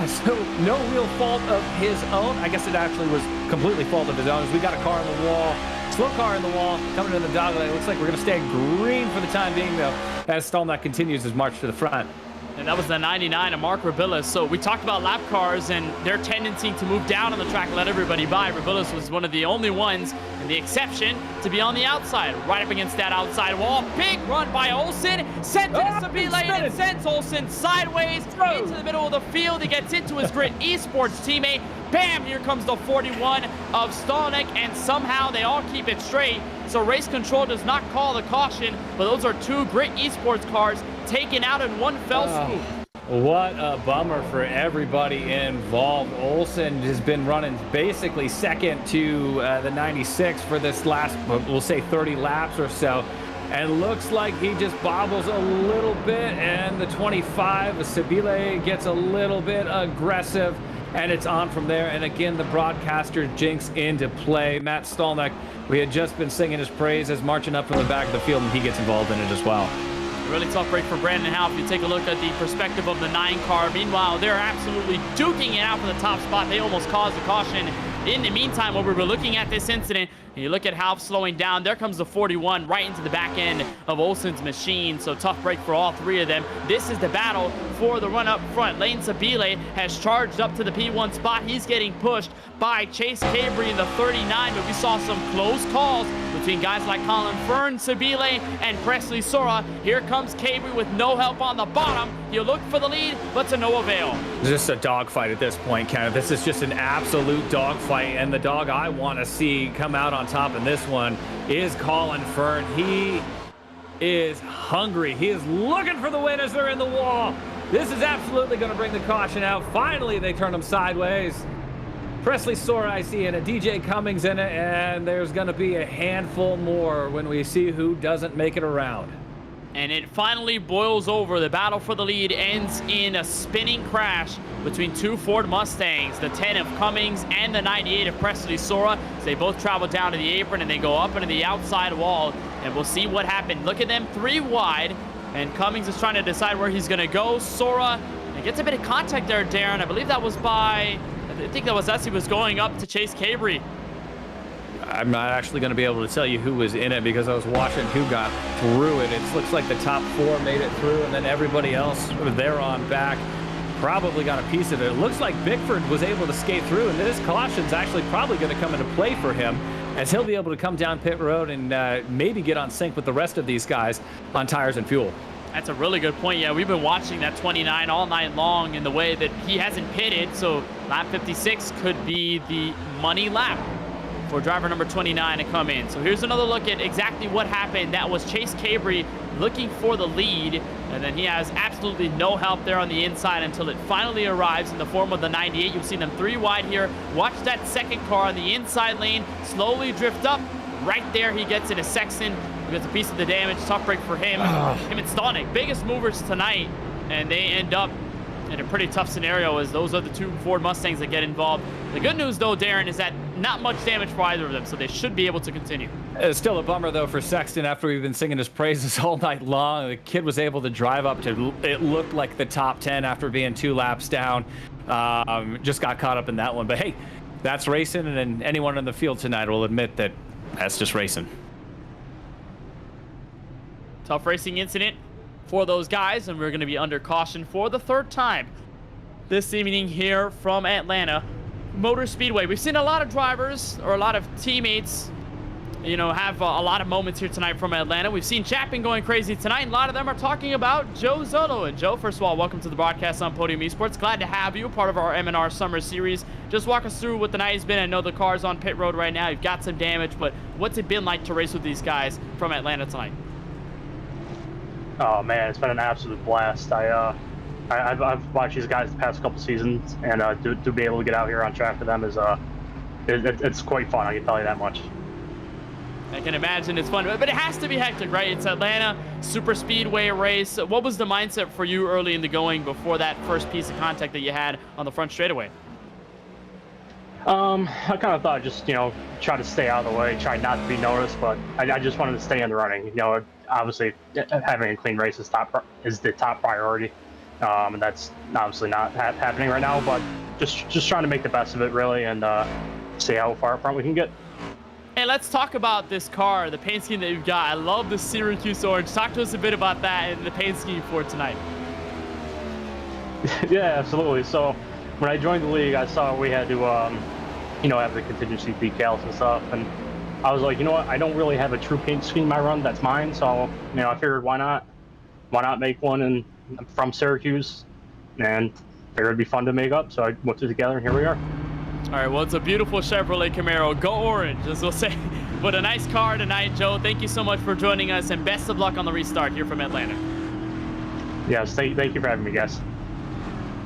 So no real fault of his own. I guess it actually was completely fault of his own. As we got a car on the wall, slow car in the wall, coming in the dogleg. It looks like we're going to stay green for the time being, though, as Stallneck continues his march to the front. And that was the 99 of Mark Rabillas. So we talked about lap cars and their tendency to move down on the track and let everybody by. Rabillas was one of the only ones, and the exception, to be on the outside, right up against that outside wall. Big run by Olsen, sent to Sabile, and it sends Olsen sideways into the middle of the field. He gets into his Grit Esports teammate. Bam, here comes the 41 of Stallneck, and somehow they all keep it straight. So race control does not call the caution, but those are two Grit Esports cars taken out in one fell swoop. What a bummer for everybody involved. Olsen has been running basically second to the 96 for this last, we'll say 30 laps or so. And looks like he just bobbles a little bit, and the 25, Sabile, gets a little bit aggressive, and it's on from there. And again, the broadcaster jinx into play. Matt Stallneck, we had just been singing his praises, marching up from the back of the field, and he gets involved in it as well. A really tough break for Brandon Howe if you take a look at the perspective of the 9 car. Meanwhile, they're absolutely duking it out for the top spot. They almost caused a caution. In the meantime, while we were looking at this incident, and you look at Howe slowing down, there comes the 41 right into the back end of Olsen's machine. So tough break for all three of them. This is the battle for the run up front. Lane Sabile has charged up to the P1 spot. He's getting pushed by Chase Cabry in the 39, but we saw some close calls between guys like Colin Fern, Sabile, and Presley Sora. Here comes Cabry with no help on the bottom. You look for the lead, but to no avail. It's just a dogfight at this point, Kenneth. This is just an absolute dogfight, and the dog I want to see come out on top in this one is Colin Fern. He is hungry. He is looking for the win as they're in the wall. This is absolutely going to bring the caution out. Finally, they turn him sideways. Presley Sora, I see, and a DJ Cummings in it, and there's going to be a handful more when we see who doesn't make it around. And it finally boils over. The battle for the lead ends in a spinning crash between two Ford Mustangs, the 10 of Cummings and the 98 of Presley Sora. So they both travel down to the apron and they go up into the outside wall, and we'll see what happened. Look at them, 3 wide, and Cummings is trying to decide where he's going to go. Sora gets a bit of contact there, Darren. I believe that was by, I think that was as he was going up to Chase Cabry. I'm not actually going to be able to tell you who was in it because I was watching who got through it. It looks like the top 4 made it through, and then everybody else there on back probably got a piece of it. It looks like Bickford was able to skate through, and this caution's actually probably going to come into play for him, as he'll be able to come down pit road and maybe get on sync with the rest of these guys on tires and fuel. That's a really good point. Yeah, we've been watching that 29 all night long in the way that he hasn't pitted, so lap 56 could be the money lap for driver number 29 to come in. So here's another look at exactly what happened. That was Chase Cabry looking for the lead, and then he has absolutely no help there on the inside until it finally arrives in the form of the 98. You've seen them 3 wide here. Watch that second car on the inside lane slowly drift up. Right there, he gets into Sexton, who gets a piece of the damage. Tough break for him. Him and Stallneck, biggest movers tonight, and they end up in a pretty tough scenario as those are the 2 Ford Mustangs that get involved. The good news, though, Darren, is that not much damage for either of them, so they should be able to continue. It's still a bummer, though, for Sexton after we've been singing his praises all night long. The kid was able to drive up to, it looked like the top 10 after being 2 laps down. Just got caught up in that one. But, hey, that's racing, and anyone in the field tonight will admit that that's just racing. Tough racing incident for those guys, and we're going to be under caution for the 3rd time this evening here from Atlanta Motor Speedway. We've seen a lot of drivers or a lot of teammates, you know, have a lot of moments here tonight from Atlanta. We've seen Chapin going crazy tonight, and a lot of them are talking about Joe Zolo. And Joe, first of all, welcome to the broadcast on Podium Esports. Glad to have you, part of our MNR Summer Series. Just walk us through what the night has been. I know the car's on pit road right now. You've got some damage, but what's it been like to race with these guys from Atlanta tonight? Oh man, it's been an absolute blast. I've watched these guys the past couple seasons, and to be able to get out here on track with them is it's quite fun. I can tell you that much. I can imagine it's fun, but it has to be hectic, right? It's Atlanta super speedway race. What was the mindset for you early in the going before that first piece of contact that you had on the front straightaway? I kind of thought just, try to stay out of the way, try not to be noticed, but I just wanted to stay in the running. Obviously having a clean race is the top priority, and that's obviously not happening right now. But just trying to make the best of it, really, and see how far up front we can get. Hey, let's talk about this car, the paint scheme that you've got. I love the Syracuse orange. Talk to us a bit about that and the paint scheme for tonight. Yeah, absolutely. So when I joined the league, I saw we had to, have the contingency decals and stuff, and I was like, I don't really have a true paint scheme I run that's mine, so I figured why not make one, and I'm from Syracuse, and figured it'd be fun to make up, so I put it together, and here we are. All right, well, it's a beautiful Chevrolet Camaro. Go orange, as we'll say. But a nice car tonight, Joe. Thank you so much for joining us, and best of luck on the restart here from Atlanta. Yes, thank you for having me, guys.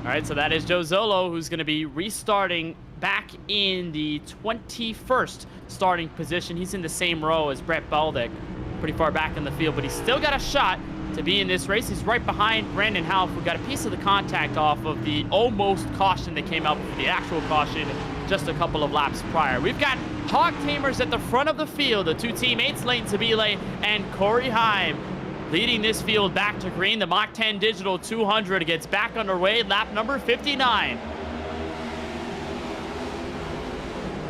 All right, so that is Joe Zolo, who's going to be restarting back in the 21st starting position. He's in the same row as Brett Baldick, pretty far back in the field, but he's still got a shot to be in this race. He's right behind Brandon Half, who got a piece of the contact off of the almost caution that came out for the actual caution just a couple of laps prior. We've got Hog Tamers at the front of the field, the two teammates, Lane Tabile and Corey Heim, leading this field back to green. The Mach10 Digital 200 gets back underway, lap number 59.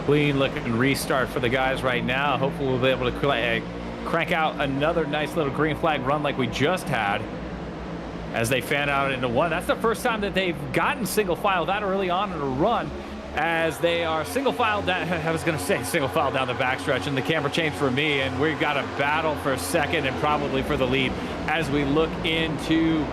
Clean looking restart for the guys right now. Hopefully we'll be able to crank out another nice little green flag run like we just had as they fan out into one. That's the first time that they've gotten single file that early on in a run, as they are single file down. I was going to say single file down the backstretch, and the camera changed for me, and we've got a battle for second and probably for the lead as we look into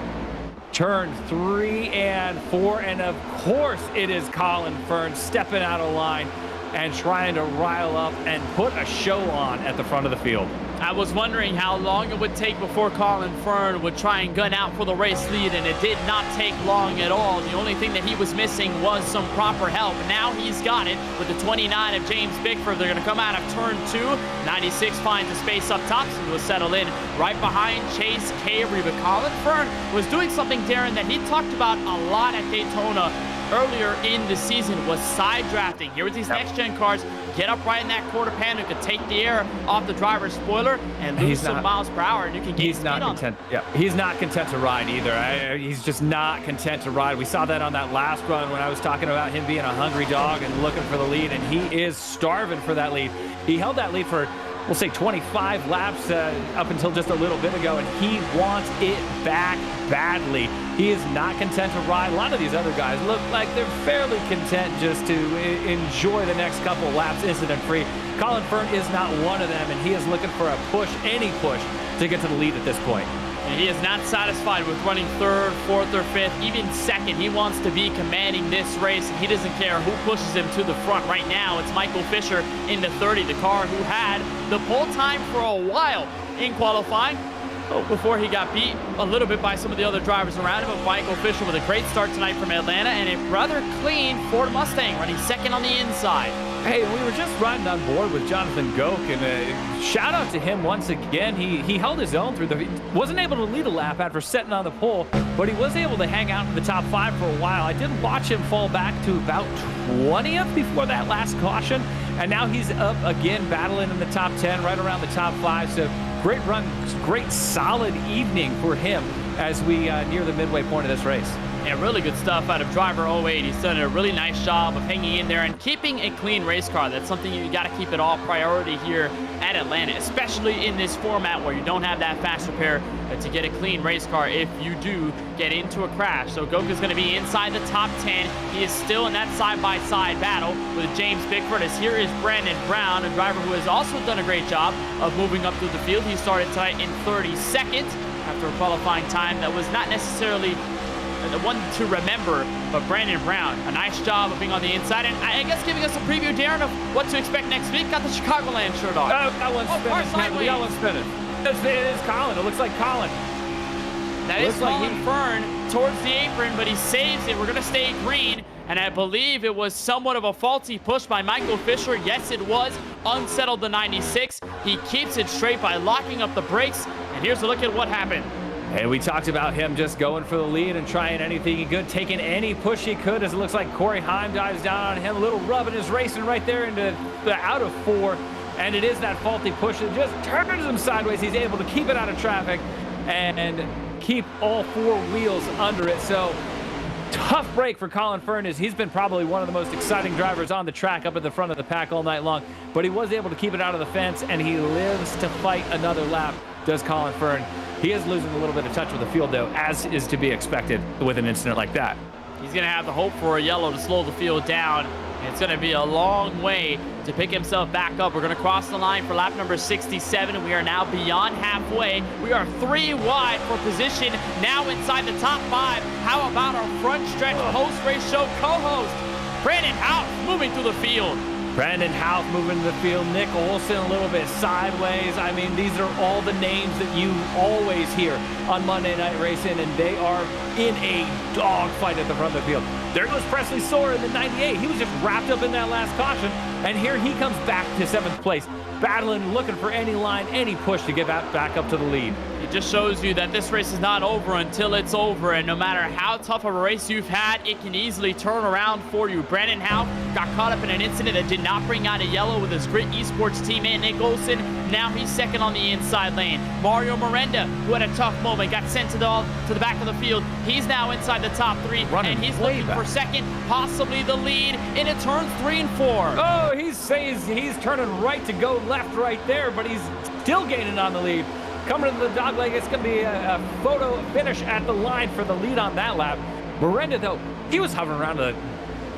turn 3 and 4. And of course it is Colin Fern stepping out of line and trying to rile up and put a show on at the front of the field. I was wondering how long it would take before Colin Fern would try and gun out for the race lead, and it did not take long at all. The only thing that he was missing was some proper help. Now he's got it with the 29 of James Bickford. They're going to come out of turn 2. 96 finds a space up top, so he'll settle in right behind Chase Cavery. But Colin Fern was doing something, Darren, that he talked about a lot at Daytona earlier in the season, was side drafting. Here with these next-gen cars, get up right in that quarter panel, could take the air off the driver's spoiler and lose some miles per hour, and you can get speed on them. Yeah, he's not content to ride either. He's just not content to ride. We saw that on that last run when I was talking about him being a hungry dog and looking for the lead, and he is starving for that lead. He held that lead for, we'll say, 25 laps up until just a little bit ago, and he wants it back badly. He is not content to ride. A lot of these other guys look like they're fairly content just to enjoy the next couple laps incident-free. Colin Fern is not one of them, and he is looking for a push, any push, to get to the lead at this point. And he is not satisfied with running 3rd, 4th, or 5th, even 2nd. He wants to be commanding this race. He doesn't care who pushes him to the front. Right now, it's Michael Fisher in the 30, the car who had the pole time for a while in qualifying, before he got beat a little bit by some of the other drivers around him. But Michael Fisher with a great start tonight from Atlanta, and a rather clean Ford Mustang running 2nd on the inside. Hey, we were just riding on board with Jonathan Goke, and shout out to him once again. He held his own through wasn't able to lead a lap after setting on the pole, but he was able to hang out in the top 5 for a while. I did watch him fall back to about 20th before that last caution, and now he's up again, battling in the top 10, right around the top 5. So great run, great solid evening for him as we near the midway point of this race. And really good stuff out of driver 08. He's done a really nice job of hanging in there and keeping a clean race car. That's something you got to keep it all priority here at Atlanta, especially in this format where you don't have that fast repair to get a clean race car if you do get into a crash. So Goke is going to be inside the top 10. He is still in that side-by-side battle with James Bickford, as here is Brandon Brown, a driver who has also done a great job of moving up through the field. He started tonight in 32nd after a qualifying time that was not necessarily the one to remember, but Brandon Brown, a nice job of being on the inside, and I guess giving us a preview, Darren, of what to expect next week. Got the Chicagoland shirt on. That one's spinning. That one's spinning. It is Colin. It looks like Colin. That is Colin Fern towards the apron, but he saves it. We're going to stay green. And I believe it was somewhat of a faulty push by Michael Fisher. Yes, it was. Unsettled the 96. He keeps it straight by locking up the brakes. And here's a look at what happened. And we talked about him just going for the lead and trying anything he could, taking any push he could, as it looks like Corey Heim dives down on him. A little rub and is racing right there into the out of 4. And it is that faulty push that just turns him sideways. He's able to keep it out of traffic and keep all 4 wheels under it. So tough break for Colin Furnace. He's been probably one of the most exciting drivers on the track up at the front of the pack all night long, but he was able to keep it out of the fence, and he lives to fight another lap, does Colin Furn. He is losing a little bit of touch with the field, though, as is to be expected with an incident like that. He's going to have to hope for a yellow to slow the field down. It's going to be a long way to pick himself back up. We're going to cross the line for lap number 67. We are now beyond halfway. We are 3 wide for position, now inside the top 5. How about our front stretch post-race show co-host, Brandon House, moving through the field. Brandon House moving to the field. Nick Olson a little bit sideways. I mean, these are all the names that you always hear on Monday Night Racing, and they are in a dogfight at the front of the field. There goes Presley Sora in the 98. He was just wrapped up in that last caution, and here he comes back to 7th place, battling, looking for any line, any push to get back up to the lead. It just shows you that this race is not over until it's over, and no matter how tough of a race you've had, it can easily turn around for you. Brandon Howe got caught up in an incident that did not bring out a yellow with his Grit Esports teammate Nick Olson. Now he's second on the inside lane. Mario Miranda, who had a tough moment, got sent to the back of the field. He's now inside the top 3, and he's looking for second, possibly the lead into turns 3 and 4. Oh, he's turning right to go left right there, but he's still gaining on the lead. Coming to the dog leg, it's going to be a photo finish at the line for the lead on that lap. Miranda, though, he was hovering around the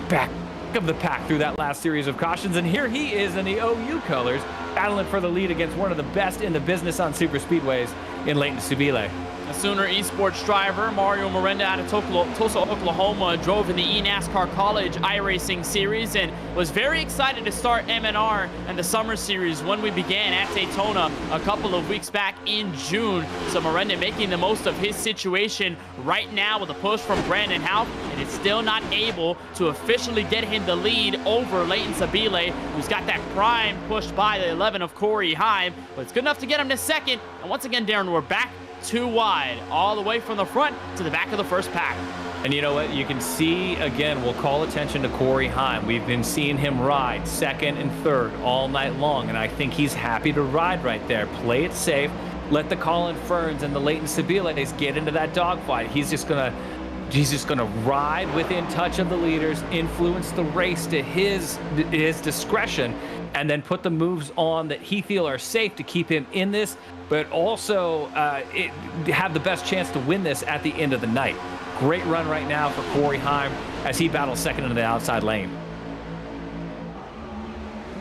back of the pack through that last series of cautions, and here he is in the OU colors, battling for the lead against one of the best in the business on super speedways in Leighton Subile. A Sooner Esports driver, Mario Miranda out of Tulsa, Oklahoma, drove in the eNASCAR College iRacing Series and was very excited to start MNR and the Summer Series when we began at Daytona a couple of weeks back in June. So Miranda making the most of his situation right now with a push from Brandon Howe, and it's still not able to officially get him the lead over Leighton Subile, who's got that prime pushed by the 11 of Corey Heim, but it's good enough to get him to second. And once again, Darren, we're back 2 wide, all the way from the front to the back of the first pack. And you know what? You can see, again, we'll call attention to Corey Heim. We've been seeing him ride 2nd and 3rd all night long, and I think he's happy to ride right there. Play it safe. Let the Colin Ferns and the Leighton Subiles get into that dogfight. He's just gonna ride within touch of the leaders, influence the race to his discretion, and then put the moves on that he feel are safe to keep him in this, but also have the best chance to win this at the end of the night. Great run right now for Corey Heim as he battles second into the outside lane.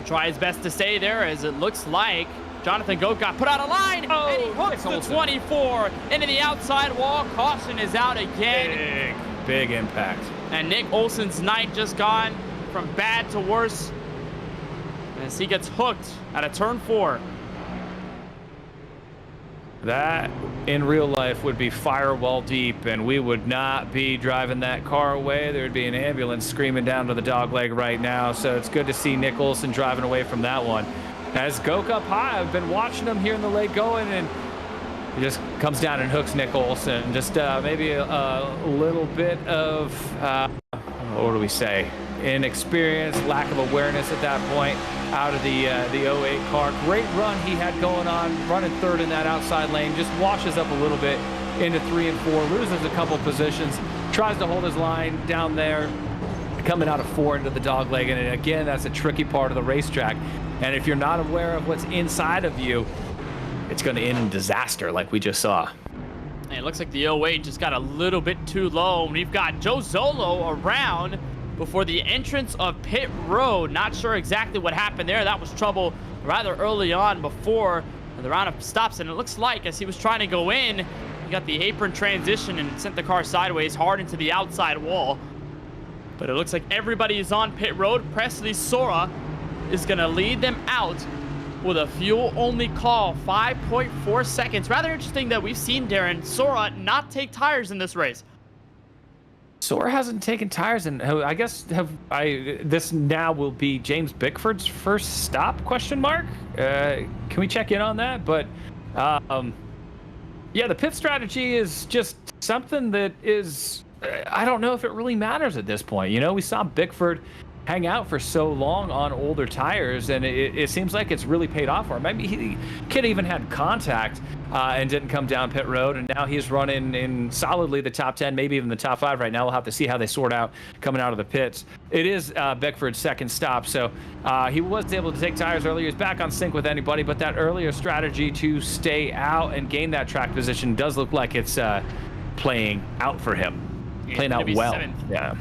Try his best to stay there, as it looks like Jonathan Goat got put out of line, and he hooks the 24 into the outside wall. Caution is out again. Big impact. And Nick Olson's night just gone from bad to worse as he gets hooked at a turn 4. That, in real life, would be firewall deep, and we would not be driving that car away. There would be an ambulance screaming down to the dog leg right now, so it's good to see Nick Olson driving away from that one. As Goke up high, I've been watching him here in the late going, and he just comes down and hooks Nick Olson. Just maybe a little bit of, what do we say, inexperience, lack of awareness at that point out of the 08 car. Great run he had going on, running 3rd in that outside lane, just washes up a little bit into 3 and 4, loses a couple positions, tries to hold his line down there, coming out of 4 into the dog leg. And again, that's a tricky part of the racetrack. And if you're not aware of what's inside of you, it's going to end in disaster like we just saw. And it looks like the 08 just got a little bit too low. We've got Joe Zolo around before the entrance of pit road. Not sure exactly what happened there. That was trouble rather early on before the round of stops. And it looks like as he was trying to go in, he got the apron transition and sent the car sideways hard into the outside wall. But it looks like everybody is on pit road. Presley Sora is going to lead them out with a fuel-only call, 5.4 seconds. Rather interesting that we've seen Darren Sora not take tires in this race. Sora hasn't taken tires, and I guess this now will be James Bickford's first stop? Question mark. Can we check in on that? But yeah, the pit strategy is just something that is. I don't know if it really matters at this point. You know, we saw Bickford hang out for so long on older tires, and it seems like it's really paid off for him. Maybe he kid even had contact and didn't come down pit road, and now he's running in solidly the top 10, maybe even the top 5 right now. We'll have to see how they sort out coming out of the pits. It is Bickford's second stop, so he was able to take tires earlier. He's back on sync with anybody, but that earlier strategy to stay out and gain that track position does look like it's playing out for him. Playing out well.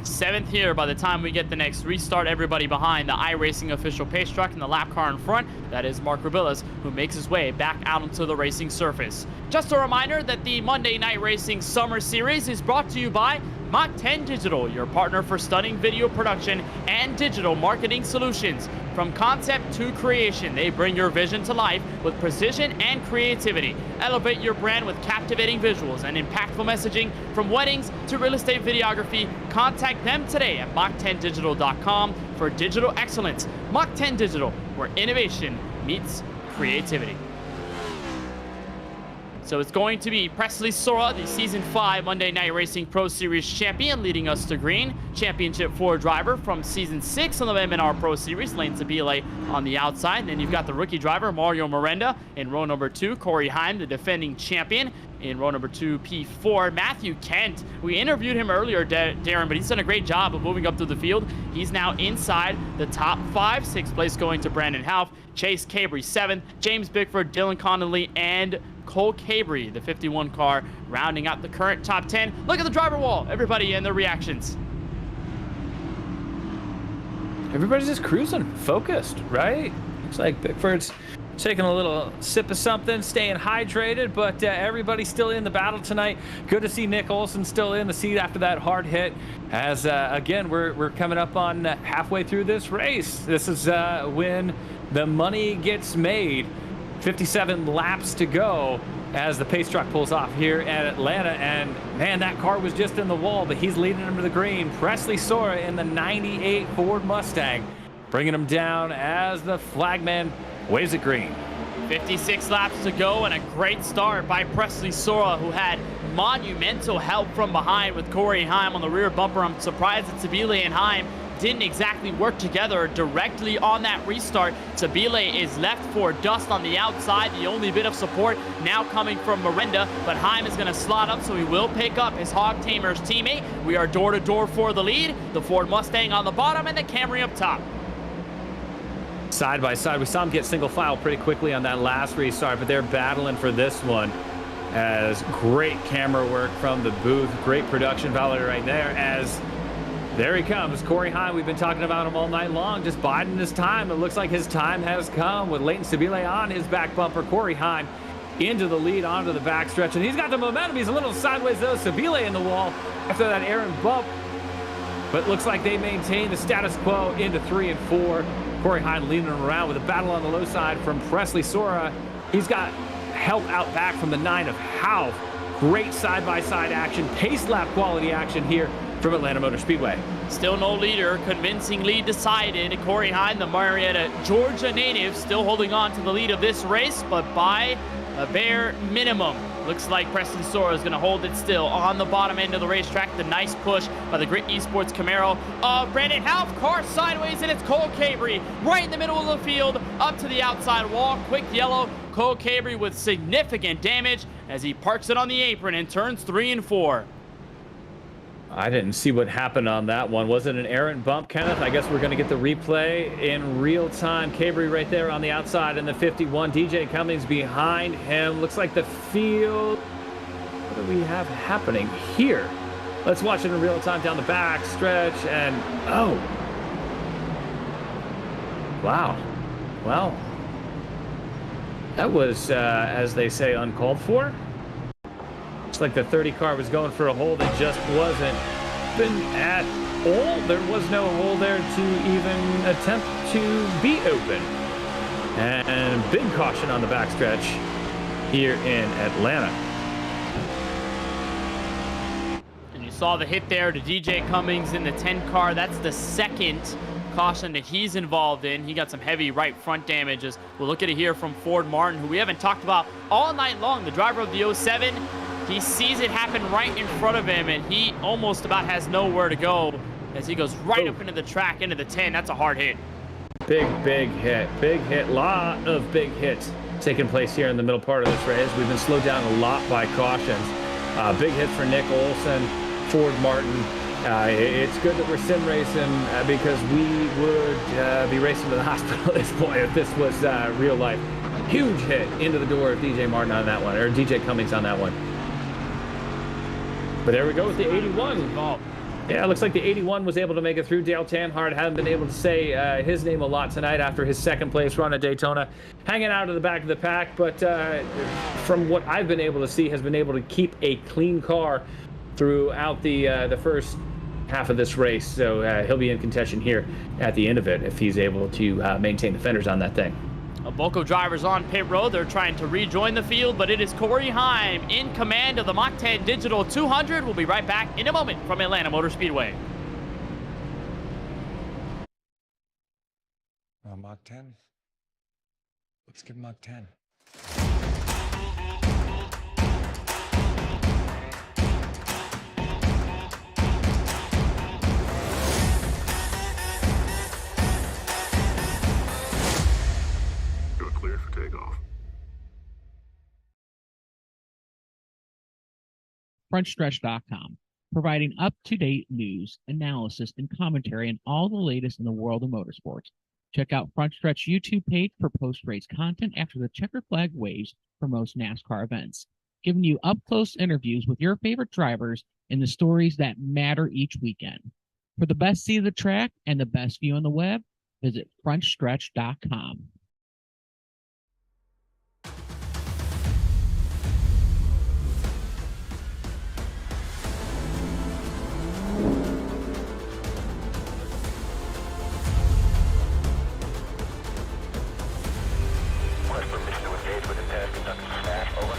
Seventh here by the time we get the next restart. Everybody behind the iRacing official pace truck and the lap car in front. That is Mark Rubilas, who makes his way back out onto the racing surface. Just a reminder that the Monday Night Racing Summer Series is brought to you by Mach10 Digital, your partner for stunning video production and digital marketing solutions. From concept to creation, they bring your vision to life with precision and creativity. Elevate your brand with captivating visuals and impactful messaging. From weddings to real estate videography, contact them today at Mach10digital.com for digital excellence. Mach10 Digital, where innovation meets creativity. So it's going to be Presley Sora, the Season 5 Monday Night Racing Pro Series champion, leading us to green. Championship 4 driver from Season 6 on the MNR Pro Series, Lane Sabile on the outside. And then you've got the rookie driver, Mario Miranda, in row number 2. Corey Heim, the defending champion, in row number 2, P4. Matthew Kent, we interviewed him earlier, Darren, but he's done a great job of moving up through the field. He's now inside the top 5. 6th place going to Brandon Houff. Chase Cabry, 7th. James Bickford, Dylan Connolly, and Cole Cabry, the 51 car, rounding out the current top 10. Look at the driver wall. Everybody and their reactions. Everybody's just cruising, focused, right? Looks like Bickford's taking a little sip of something, staying hydrated, but everybody's still in the battle tonight. Good to see Nick Olson still in the seat after that hard hit. As again, we're coming up on halfway through this race. This is when the money gets made. 57 laps to go as the pace truck pulls off here at Atlanta, and man, that car was just in the wall, but he's leading him to the green. Presley Sora in the 98 Ford Mustang, bringing him down as the flagman waves it green. 56 laps to go, and a great start by Presley Sora, who had monumental help from behind with Corey Heim on the rear bumper. I'm surprised that Sabile and Heim didn't exactly work together directly on that restart. Sabile is left for dust on the outside. The only bit of support now coming from Miranda, but Heim is going to slot up, so he will pick up his Hog Tamer's teammate. We are door to door for the lead. The Ford Mustang on the bottom and the Camry up top. Side by side, we saw them get single file pretty quickly on that last restart, but they're battling for this one. As great camera work from the booth, great production value right there. As there he comes, Corey Heim. We've been talking about him all night long, just biding his time. It looks like his time has come with Leighton Sabile on his back bumper. Corey Heim into the lead, onto the backstretch, and he's got the momentum. He's a little sideways though. Sabile in the wall after that errant bump, but looks like they maintain the status quo into 3 and 4. Corey Heim leading him around with a battle on the low side from Presley Sora. He's got help out back from the 9 of Houff. Great side-by-side action, pace lap quality action here from Atlanta Motor Speedway. Still no leader, convincing lead decided. Corey Heim, the Marietta, Georgia native, still holding on to the lead of this race, but by a bare minimum. Looks like Preston Sora is going to hold it still on the bottom end of the racetrack. The nice push by the Grit Esports Camaro of Brandon Houff. Car sideways, and it's Cole Cabry right in the middle of the field, up to the outside wall. Quick yellow. Cole Cabry with significant damage as he parks it on the apron and turns 3 and 4. I didn't see what happened on that one. Was it an errant bump, Kenneth? I guess we're going to get the replay in real time. Cabry right there on the outside in the 51. DJ Cummings behind him. Looks like the field. What do we have happening here? Let's watch it in real time down the back stretch. And, oh. Wow. Well, that was, as they say, uncalled for. Looks like the 30 car was going for a hold. It just wasn't open at all. There was no hole there to even attempt to be open. And big caution on the backstretch here in Atlanta. saw the hit there to DJ Cummings in the 10 car. That's the second caution that he's involved in. He got some heavy right front damages. We'll look at it here from Ford Martin, who we haven't talked about all night long. The driver of the 07, he sees it happen right in front of him, and he almost about has nowhere to go as he goes right up into the track, into the 10. That's a hard hit. Big hit. Lot of big hits taking place here in the middle part of this race. We've been slowed down a lot by cautions. Big hit for Nick Olson, Ford Martin. It's good that we're sim racing because we would be racing to the hospital at this point if this was real life. Huge hit into the door of DJ Martin on that one, or DJ Cummings on that one. But there we go with the 81. Yeah, it looks like the 81 was able to make it through. Dale Tanhart hadn't been able to say his name a lot tonight after his second place run at Daytona. Hanging out of the back of the pack, but from what I've been able to see, has been able to keep a clean car throughout the first half of this race. So he'll be in contention here at the end of it if he's able to maintain the fenders on that thing. A bulk of drivers on pit road. They're trying to rejoin the field, but it is Corey Heim in command of the Mach10 Digital 200. We'll be right back in a moment from Atlanta Motor Speedway. Mach 10. Let's give Mach 10. You're cleared for takeoff. FrontStretch.com, providing up-to-date news, analysis, and commentary on all the latest in the world of motorsports. Check out Front Stretch YouTube page for post-race content after the checker flag waves for most NASCAR events, giving you up-close interviews with your favorite drivers and the stories that matter each weekend. For the best seat of the track and the best view on the web, visit FrontStretch.com. Request permission to engage with the test conducting smash. Over.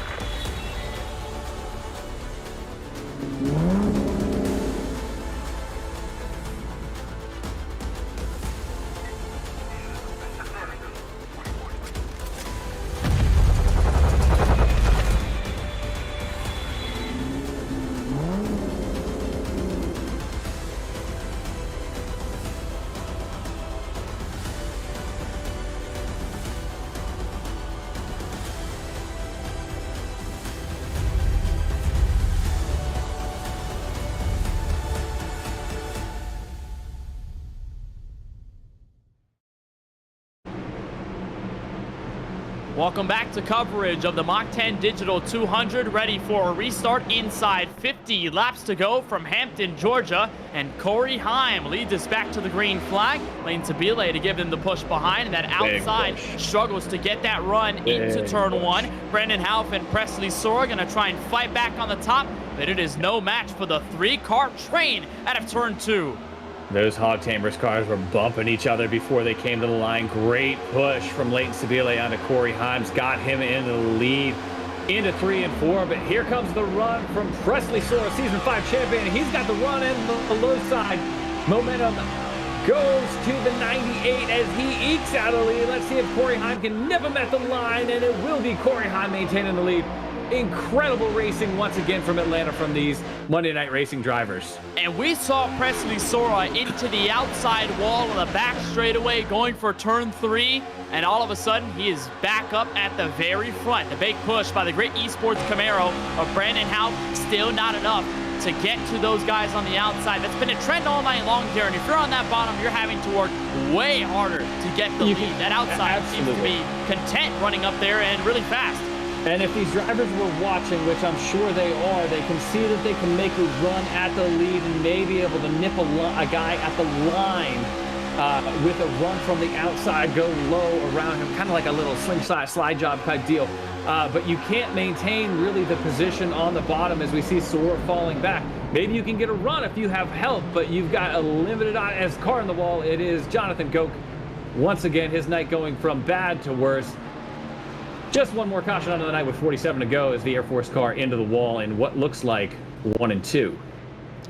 Welcome back to coverage of the Mach10 Digital 200, ready for a restart inside 50 laps to go from Hampton, Georgia, and Corey Heim leads us back to the green flag. Lane Tabile to give him the push behind, and that outside struggles to get that run into turn one. Brandon Houff and Presley Sora going to try and fight back on the top, but it is no match for the three-car train out of turn two. Those Hog Chambers cars were bumping each other before they came to the line. Great push from Leighton Stabile onto Corey Himes. Got him in the lead into 3 and 4. But here comes the run from Presley Sora, Season 5 champion. He's got the run in the low side. Momentum goes to the 98 as he ekes out a lead. Let's see if Corey Heim can nip him at the line. And it will be Corey Heim maintaining the lead. Incredible racing once again from Atlanta from these Monday Night Racing drivers. And we saw Presley Sora into the outside wall of the back straightaway going for turn 3, and all of a sudden he is back up at the very front. The big push by the great esports Camaro of Brandon Houff, still not enough to get to those guys on the outside. That's been a trend all night long, Darren. If you're on that bottom, you're having to work way harder to get the lead. That outside seems to be content running up there and really fast. And if these drivers were watching, which I'm sure they are, they can see that they can make a run at the lead and may be able to nip a guy at the line with a run from the outside, go low around him, kind of like a little slingshot slide job type deal. But you can't maintain really the position on the bottom as we see Sora falling back. Maybe you can get a run if you have help, but you've got a limited as car on the wall. It is Jonathan Goke. Once again, his night going from bad to worse. Just one more caution onto the night with 47 to go as the Air Force car into the wall in what looks like 1 and 2.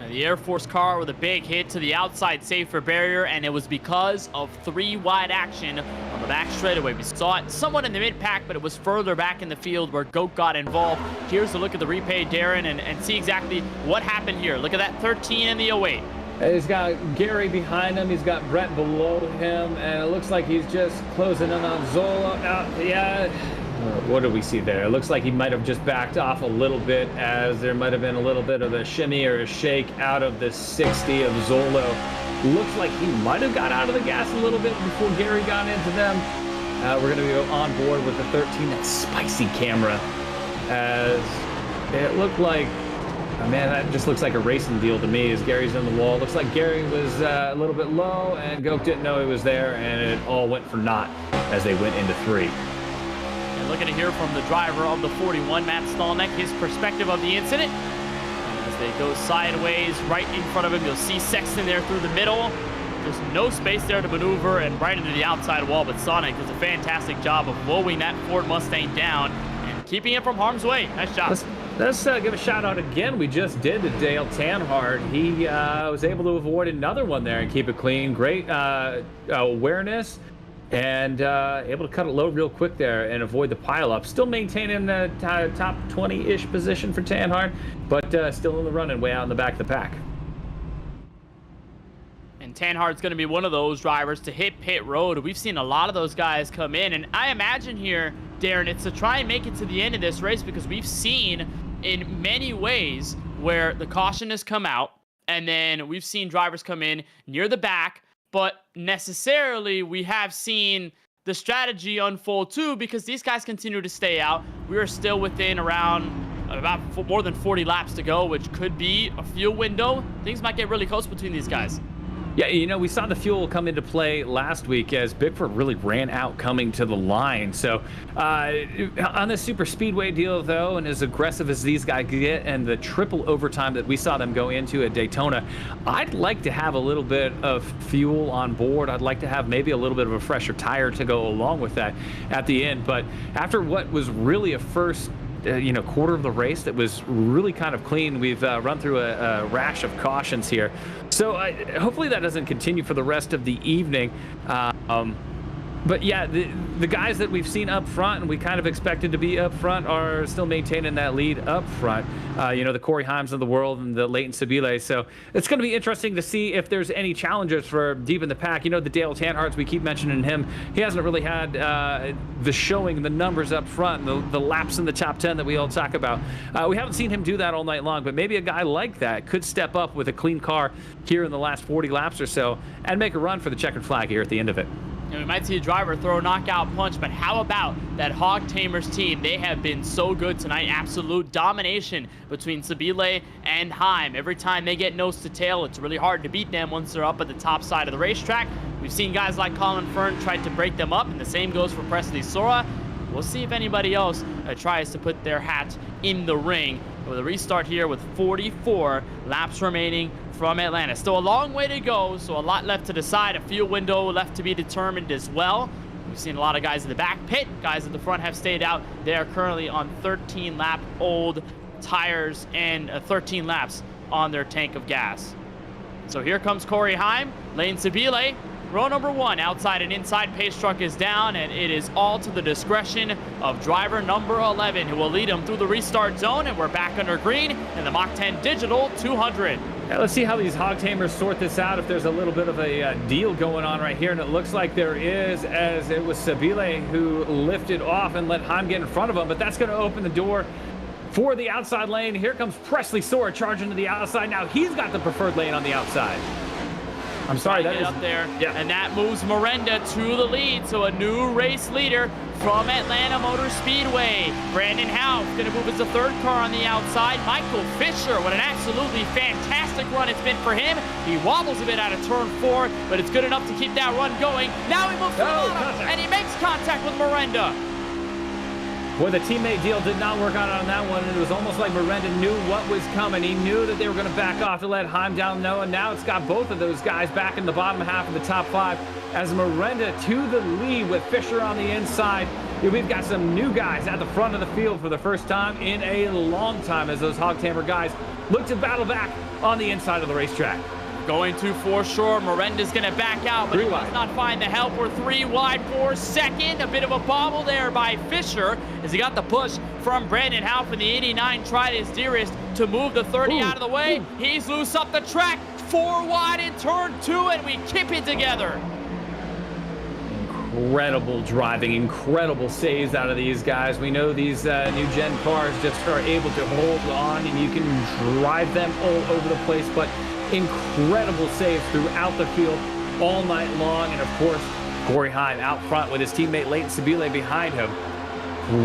The Air Force car with a big hit to the outside safer barrier, and it was because of 3 wide action on the back straightaway. We saw it somewhat in the mid-pack, but it was further back in the field where Goat got involved. Here's a look at the replay, Darren, and see exactly what happened here. Look at that 13 in the 08. He's got Gary behind him. He's got Brett below him, and it looks like he's just closing in on Zola. What do we see there? It looks like he might have just backed off a little bit, as there might have been a little bit of a shimmy or a shake out of the 60 of Zolo. Looks like he might have got out of the gas a little bit before Gary got into them. We're going to go on board with the 13, that spicy camera, as it looked like, oh man, that just looks like a racing deal to me as Gary's on the wall. Looks like Gary was a little bit low, and Goat didn't know he was there, and it all went for naught as they went into 3. And looking to hear from the driver of the 41, Matt Stolnick, his perspective of the incident. As they go sideways, right in front of him, you'll see Sexton there through the middle. Just no space there to maneuver and right into the outside wall, but Sonic does a fantastic job of blowing that Ford Mustang down and keeping it from harm's way. Nice job. Let's give a shout out again. We just did to Dale Tanhart. He was able to avoid another one there and keep it clean. Great awareness, and able to cut it low real quick there and avoid the pileup. Still maintaining the top 20-ish position for Tanhart, but still in the running way out in the back of the pack. And Tanhart's going to be one of those drivers to hit pit road. We've seen a lot of those guys come in, and I imagine here, Darren, it's to try and make it to the end of this race, because we've seen in many ways where the caution has come out, and then we've seen drivers come in near the back, but necessarily we have seen the strategy unfold too, because these guys continue to stay out. We are still within around about more than 40 laps to go, which could be a fuel window. Things might get really close between these guys. Yeah, you know, we saw the fuel come into play last week as Bickford really ran out coming to the line. So on the super speedway deal, though, and as aggressive as these guys get and the triple overtime that we saw them go into at Daytona, I'd like to have a little bit of fuel on board. I'd like to have maybe a little bit of a fresher tire to go along with that at the end. But after what was really a first quarter of the race that was really kind of clean, we've run through a rash of cautions here. So hopefully that doesn't continue for the rest of the evening. But yeah, the guys that we've seen up front and we kind of expected to be up front are still maintaining that lead up front. The Corey Himes of the world and the Leighton Sabile. So it's going to be interesting to see if there's any challengers for deep in the pack. The Dale Tanharts, we keep mentioning him. He hasn't really had the showing, the numbers up front, the laps in the top 10 that we all talk about. We haven't seen him do that all night long, but maybe a guy like that could step up with a clean car here in the last 40 laps or so and make a run for the checkered flag here at the end of it. And we might see a driver throw a knockout punch, but how about that Hog Tamers team? They have been so good tonight. Absolute domination between Sabile and Heim. Every time they get nose to tail, it's really hard to beat them once they're up at the top side of the racetrack. We've seen guys like Colin Fern try to break them up, and the same goes for Presley Sora. We'll see if anybody else tries to put their hat in the ring. With a restart here with 44 laps remaining from Atlanta. Still a long way to go, so a lot left to decide. A fuel window left to be determined as well. We've seen a lot of guys in the back pit. Guys at the front have stayed out. They are currently on 13-lap old tires and 13 laps on their tank of gas. So here comes Corey Heim, Lane Sabile. Row number 1, outside and inside pace truck is down, and it is all to the discretion of driver number 11, who will lead him through the restart zone, and we're back under green in the Mach10 Digital 200. Yeah, let's see how these Hog Tamers sort this out, if there's a little bit of a deal going on right here, and it looks like there is, as it was Sabile who lifted off and let Heim get in front of him, but that's going to open the door for the outside lane. Here comes Presley Sora charging to the outside. Now he's got the preferred lane on the outside. I'm sorry, that is up there. Yeah. And that moves Miranda to the lead. So a new race leader from Atlanta Motor Speedway. Brandon House going to move as the third car on the outside. Michael Fisher, what an absolutely fantastic run it's been for him. He wobbles a bit out of turn 4, but it's good enough to keep that run going. Now he moves to the bottom, and he makes contact with Miranda. Boy, the teammate deal did not work out on that one, and it was almost like Miranda knew what was coming. He knew that they were going to back off to let Heim down low, and now it's got both of those guys back in the bottom half of the top 5 as Miranda to the lead with Fisher on the inside. we've got some new guys at the front of the field for the first time in a long time as those Hogtamer guys look to battle back on the inside of the racetrack. Going to for sure. Miranda's going to back out, but he does not find the help. We're 3 wide for second. A bit of a bobble there by Fisher as he got the push from Brandon Howe from the 89. Tried his dearest to move the 30 out of the way. He's loose up the track. 4 wide in turn 2, and we keep it together. Incredible driving, incredible saves out of these guys. We know these new gen cars just are able to hold on, and you can drive them all over the place, but incredible saves throughout the field all night long. And of course, Corey Heim out front with his teammate Leighton Sabile behind him.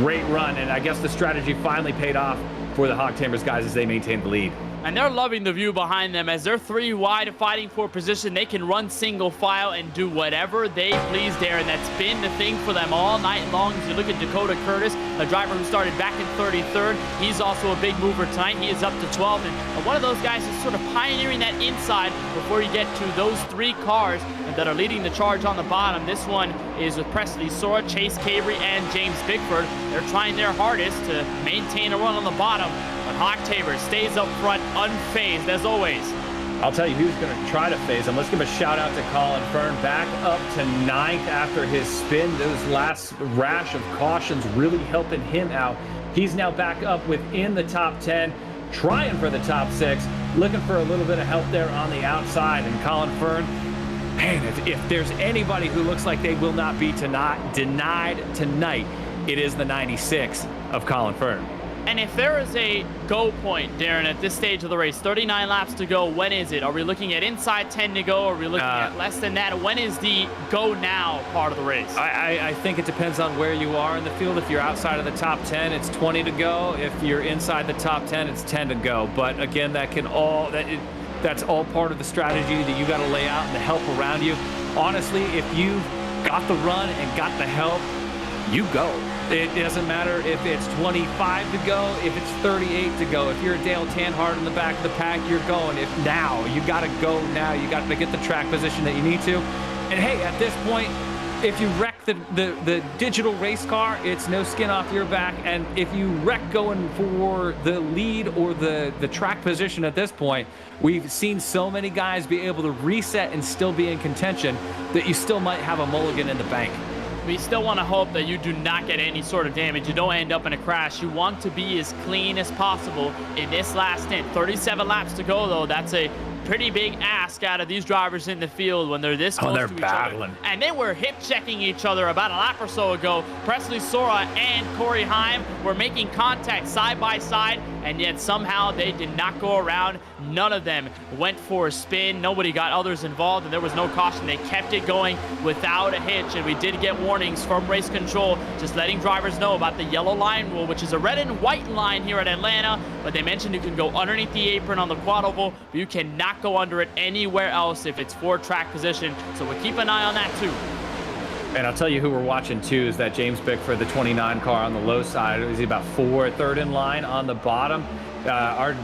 Great run, and I guess the strategy finally paid off for the Hogtamers guys as they maintain the lead. And they're loving the view behind them as they're 3 wide fighting for position. They can run single file and do whatever they please there, and that's been the thing for them all night long. As you look at Dakota Curtis, a driver who started back in 33rd, he's also a big mover tonight. He is up to 12th, and one of those guys is sort of pioneering that inside before you get to those 3 cars that are leading the charge on the bottom. This one is with Presley Sora, Chase Cabry, and James Bickford. They're trying their hardest to maintain a run on the bottom, but Hogtamer stays up front unfazed as always. I'll tell you who's going to try to phase him. Let's give a shout out to Colin Fern, back up to 9th after his spin. Those last rash of cautions really helping him out. He's now back up within the top 10, trying for the top 6, looking for a little bit of help there on the outside. And Colin Fern, man, if there's anybody who looks like they will not be denied tonight, it is the 96 of Colin Fern. And if there is a go point, Darren, at this stage of the race, 39 laps to go, when is it? Are we looking at inside 10 to go? Are we looking at less than that? When is the go now part of the race? I think it depends on where you are in the field. If you're outside of the top 10, it's 20 to go. If you're inside the top 10, it's 10 to go. But again, that's all part of the strategy that you got to lay out and the help around you. Honestly, if you got the run and got the help, you go. It doesn't matter if it's 25 to go, if it's 38 to go. If you're Dale Tanhart in the back of the pack, you're going. If now, you got to go now. You got to get the track position that you need to. And hey, at this point, if you wreck the digital race car, it's no skin off your back. And if you wreck going for the lead or the track position at this point, we've seen so many guys be able to reset and still be in contention that you still might have a mulligan in the bank. We still want to hope that you do not get any sort of damage. You don't end up in a crash. You want to be as clean as possible in this last stint. 37 laps to go, though. That's a pretty big ask out of these drivers in the field when they're this close to each other. And they were hip checking each other about a lap or so ago. Presley Sora and Corey Heim were making contact side by side, and yet somehow they did not go around. None of them went for a spin. Nobody got others involved, and there was no caution. They kept it going without a hitch, and we did get warnings from race control just letting drivers know about the yellow line rule, which is a red and white line here at Atlanta, but they mentioned you can go underneath the apron on the quad oval, but you cannot go under it anywhere else if it's for track position, so we'll keep an eye on that too. And I'll tell you who we're watching too is that James Bickford, the 29 car on the low side. Is he about third in line on the bottom? Our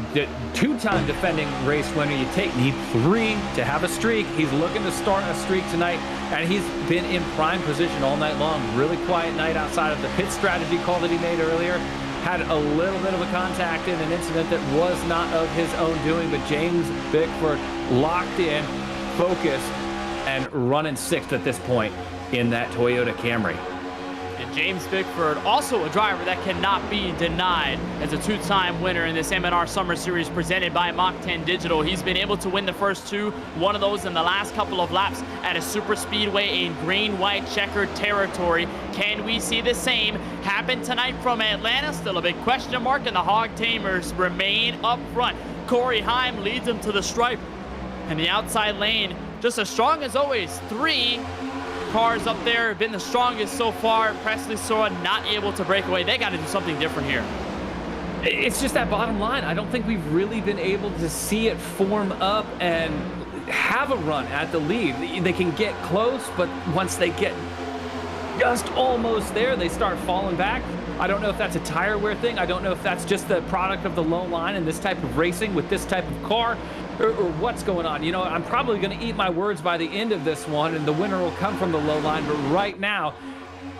two-time defending race winner, you need 3 to have a streak. He's looking to start a streak tonight, and he's been in prime position all night long. Really quiet night outside of the pit strategy call that he made earlier. Had a little bit of a contact in an incident that was not of his own doing, but James Bickford locked in, focused, and running 6th at this point in that Toyota Camry. And James Bickford, also a driver that cannot be denied as a 2-time winner in this MNR Summer Series presented by Mach10 Digital. He's been able to win the first 2, one of those in the last couple of laps at a super speedway in green-white checkered territory. Can we see the same happen tonight from Atlanta? Still a big question mark, and the Hogtamers remain up front. Corey Heim leads them to the stripe, and the outside lane just as strong as always. 3 cars up there have been the strongest so far. Presley Sora not able to break away. They got to do something different here. It's just that bottom line. I don't think we've really been able to see it form up and have a run at the lead. They can get close, but once they get just almost there, they start falling back. I don't know if that's a tire wear thing. I don't know if that's just the product of the low line and this type of racing with this type of car, or what's going on. You know, I'm probably going to eat my words by the end of this one, and the winner will come from the low line. But right now,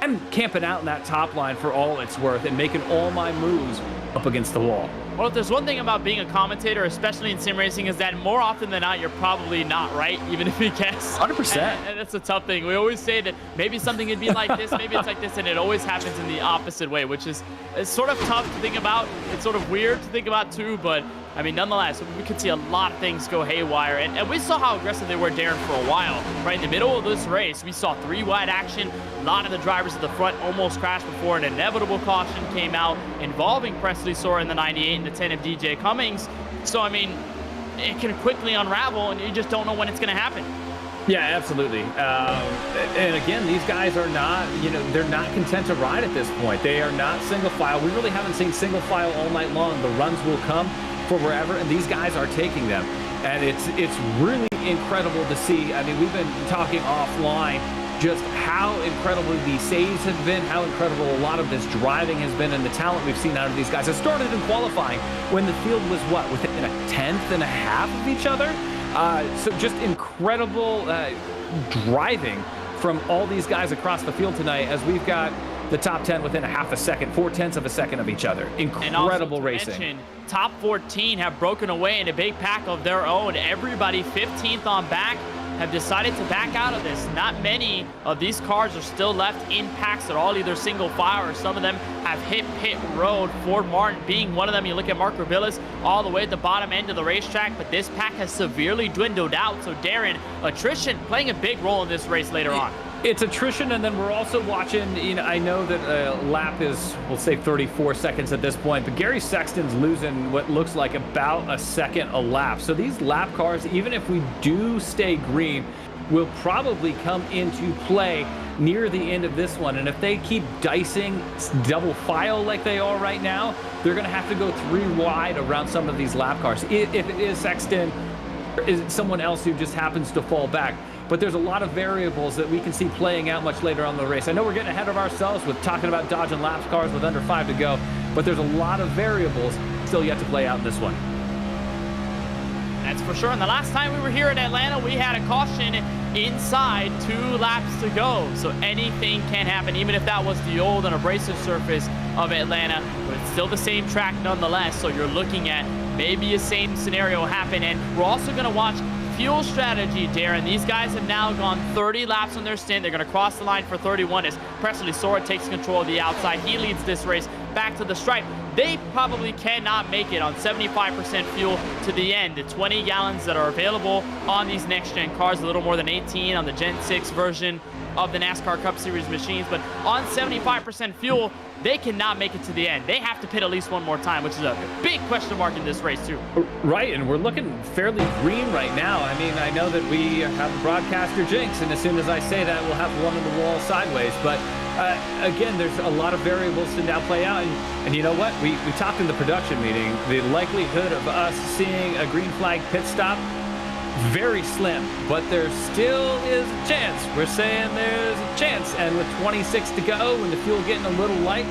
I'm camping out in that top line for all it's worth and making all my moves up against the wall. Well, if there's one thing about being a commentator, especially in sim racing, is that more often than not, you're probably not right, even if you guess. 100%. And that's a tough thing. We always say that maybe something would be like this, maybe it's like this, and it always happens in the opposite way, which is it's sort of tough to think about. It's sort of weird to think about too, but I mean, nonetheless, we could see a lot of things go haywire, and we saw how aggressive they were, Darren, for a while. Right in the middle of this race, we saw 3-wide action. A lot of the drivers at the front almost crashed before an inevitable caution came out involving Presley Sora in the 98 and the 10 of DJ Cummings. So, I mean, it can quickly unravel, and you just don't know when it's going to happen. Yeah, absolutely. And again, these guys are not, they're not content to ride at this point. They are not single file. We really haven't seen single file all night long. The runs will come for wherever, and these guys are taking them. And it's really incredible to see. I mean, we've been talking offline just how incredible these saves have been, how incredible a lot of this driving has been, and the talent we've seen out of these guys. It started in qualifying when the field was, within a tenth and a half of each other? So just incredible driving from all these guys across the field tonight, as we've got the top 10 within a half a second, 0.4 of a second of each other. Incredible racing. Mention, top 14 have broken away in a big pack of their own. Everybody 15th on back have decided to back out of this. Not many of these cars are still left in packs. They're all either single file, or some of them have hit pit road. Ford Martin being one of them. You look at Mark Ravillas all the way at the bottom end of the racetrack, but this pack has severely dwindled out. So Darren, attrition playing a big role in this race later on. It's attrition, and then we're also watching, I know that lap is, we'll say 34 seconds at this point, but Gary Sexton's losing what looks like about a second a lap. So these lap cars, even if we do stay green, will probably come into play near the end of this one. And if they keep dicing double file like they are right now, they're going to have to go 3 wide around some of these lap cars. If it is Sexton, or is it someone else who just happens to fall back? But there's a lot of variables that we can see playing out much later on in the race. I know we're getting ahead of ourselves with talking about dodging laps cars with under 5 to go, but there's a lot of variables still yet to play out in this one. That's for sure. And the last time we were here in Atlanta, we had a caution inside 2 laps to go. So anything can happen, even if that was the old and abrasive surface of Atlanta, but it's still the same track nonetheless. So you're looking at maybe a same scenario happen. And we're also going to watch fuel strategy, Darren. These guys have now gone 30 laps on their stint. They're going to cross the line for 31 as Presley Sora takes control of the outside. He leads this race back to the stripe. They probably cannot make it on 75% fuel to the end. The 20 gallons that are available on these next-gen cars, a little more than 18 on the Gen 6 version of the NASCAR Cup Series machines, but on 75% fuel, they cannot make it to the end. They have to pit at least one more time, which is a big question mark in this race too. Right, and we're looking fairly green right now. I mean, I know that we have a broadcaster jinx, and as soon as I say that, we'll have one in the wall sideways. But again, there's a lot of variables to now play out. And you know what? We talked in the production meeting, the likelihood of us seeing a green flag pit stop, very slim, but there still is a chance. We're saying there's a chance, and with 26 to go and the fuel getting a little light,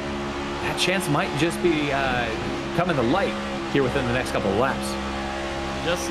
that chance might just be coming to light here within the next couple of laps. Just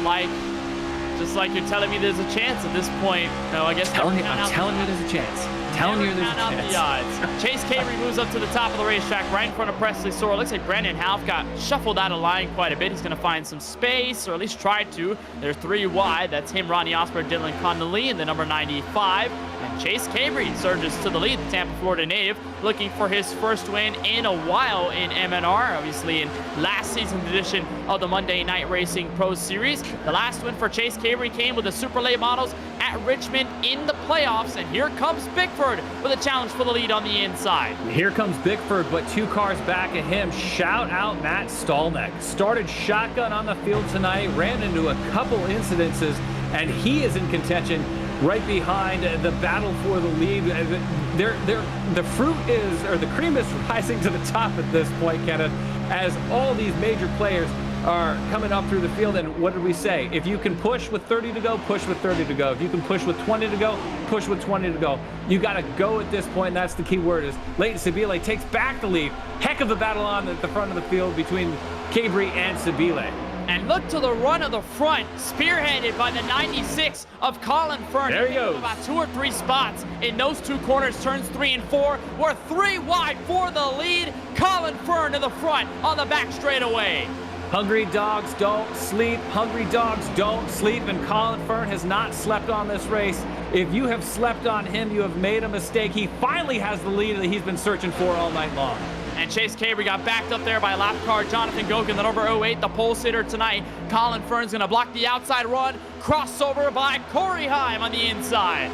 like you're telling me there's a chance at this point. No, I guess I'm telling you there's a chance. Telling you there's a chance. The odds. Chase Cabrey moves up to the top of the racetrack right in front of Presley Sora. Looks like Brandon Half got shuffled out of line quite a bit. He's going to find some space, or at least try to. They're 3 wide. That's him, Ronnie Osberg, Dylan Connolly, and the number 95. And Chase Cabrey surges to the lead, the Tampa, Florida native, looking for his first win in a while in MNR, obviously in last season's edition of the Monday Night Racing Pro Series. The last win for Chase Cabrey came with the Super Late Models at Richmond in the playoffs, and here comes Bickford with a challenge for the lead on the inside. Here comes Bickford, but 2 cars back at him. Shout out Matt Stallneck. Started shotgun on the field tonight, ran into a couple incidences, and he is in contention right behind the battle for the lead. The fruit is, or the cream is rising to the top at this point, Kenneth, as all these major players are coming up through the field. And what did we say? If you can push with 30 to go, push with 30 to go. If you can push with 20 to go, push with 20 to go. You got to go at this point, and that's the key word, is Leighton Sabile takes back the lead. Heck of a battle on at the front of the field between Cabrey and Sabile. And look to the run of the front, spearheaded by the 96 of Colin Fern. There he goes. About 2 or 3 spots in those 2 corners, turns 3 and 4. We're 3 wide for the lead. Colin Fern in the front on the back straightaway. Hungry dogs don't sleep. Hungry dogs don't sleep. And Colin Fern has not slept on this race. If you have slept on him, you have made a mistake. He finally has the lead that he's been searching for all night long. And Chase Cabre got backed up there by lap car Jonathan Gokin, the number 08, the pole sitter tonight. Colin Fern's going to block the outside run. Crossover by Corey Heim on the inside.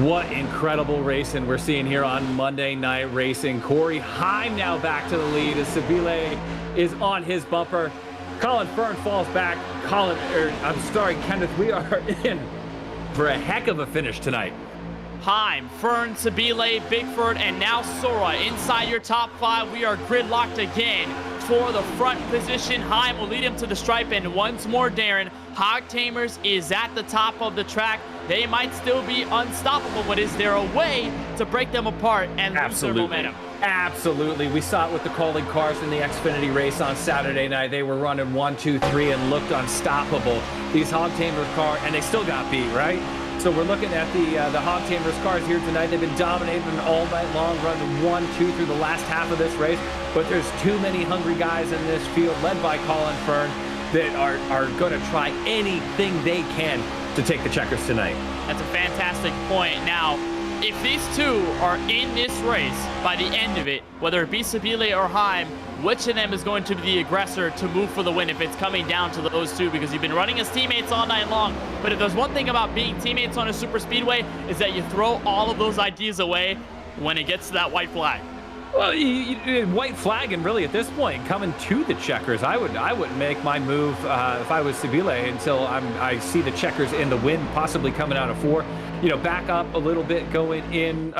What incredible racing we're seeing here on Monday Night Racing. Corey Heim now back to the lead as Sabile is on his bumper. Colin Fern falls back. Kenneth, we are in for a heck of a finish tonight. Heim, Fern, Sabile, Bigford, and now Sora inside your top 5. We are gridlocked again for the front position. Heim will lead him to the stripe, and once more, Darren, Hog Tamers is at the top of the track. They might still be unstoppable, but is there a way to break them apart and lose their momentum? Absolutely. We saw it with the Coley cars in the Xfinity race on Saturday night. They were running 1, 2, 3 and looked unstoppable. These Hog Tamer cars, and they still got beat, right? So we're looking at the Hog Tamers cars here tonight. They've been dominating all night long, running 1, 2 through the last half of this race. But there's too many hungry guys in this field, led by Colin Fern, that are going to try anything they can to take the checkers tonight. That's a fantastic point. Now, if these two are in this race by the end of it, whether it be Sabile or Heim, which of them is going to be the aggressor to move for the win if it's coming down to those two? Because you've been running as teammates all night long. But if there's one thing about being teammates on a super speedway, is that you throw all of those ideas away when it gets to that white flag. Well, white flag, and really at this point, coming to the checkers, I wouldn't make my move if I was Sabile until I see the checkers in the wind, possibly coming out of 4. Back up a little bit, going in,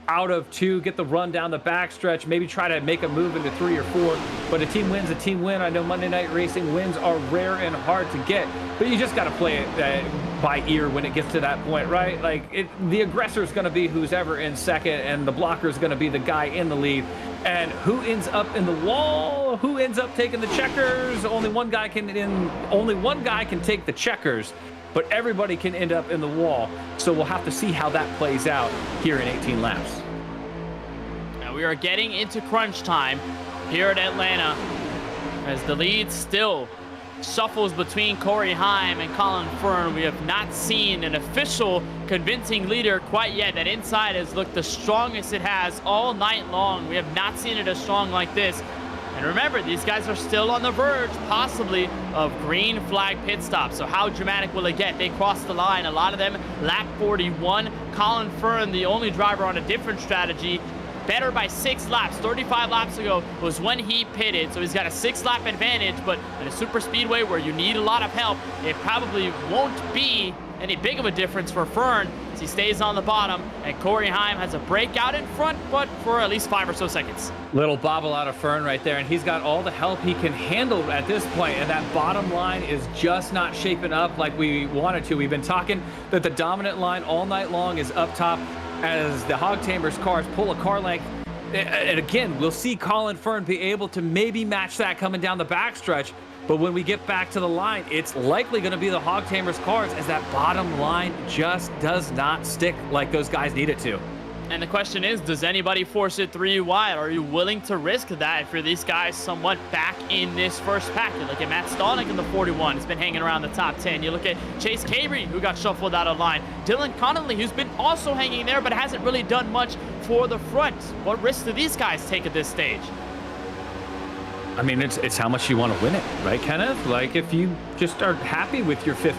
out of 2, get the run down the backstretch, maybe try to make a move into 3 or 4. But a team win's a team win. I know Monday Night Racing wins are rare and hard to get, but you just got to play it by ear when it gets to that point, right? Like, the aggressor is going to be who's ever in second, and the blocker is going to be the guy in the lead. And who ends up in the wall? Who ends up taking the checkers? Only one guy can take the checkers, but everybody can end up in the wall. So we'll have to see how that plays out here in 18 laps. Now we are getting into crunch time here at Atlanta as the lead still shuffles between Corey Heim and Colin Fern. We have not seen an official convincing leader quite yet. That inside has looked the strongest it has all night long. We have not seen it as strong like this. And remember, these guys are still on the verge, possibly, of green flag pit stops. So how dramatic will it get? They crossed the line, a lot of them lap 41. Colin Fern, the only driver on a different strategy, better by 6 laps. 35 laps ago was when he pitted, so he's got a 6-lap advantage. But in a super speedway where you need a lot of help, it probably won't be any big of a difference for Fern as he stays on the bottom, and Corey Heim has a breakout in front, but for at least 5 or so seconds. Little bobble out of Fern right there, and he's got all the help he can handle at this point, and that bottom line is just not shaping up like we wanted to. We've been talking that the dominant line all night long is up top as the Hog Tamers cars pull a car length. And again, we'll see Colin Fern be able to maybe match that coming down the backstretch. But when we get back to the line, it's likely going to be the Hog Tamers cars, as that bottom line just does not stick like those guys need it to. And the question is, does anybody force it 3 wide? Are you willing to risk that for these guys somewhat back in this first pack? You look at Matt Stallnick in the 41. He's been hanging around the top 10. You look at Chase Cabre, who got shuffled out of line. Dylan Connolly, who's been also hanging there, but hasn't really done much for the front. What risks do these guys take at this stage? I mean, it's how much you want to win it, right, Kenneth? Like, if you just are happy with your 5th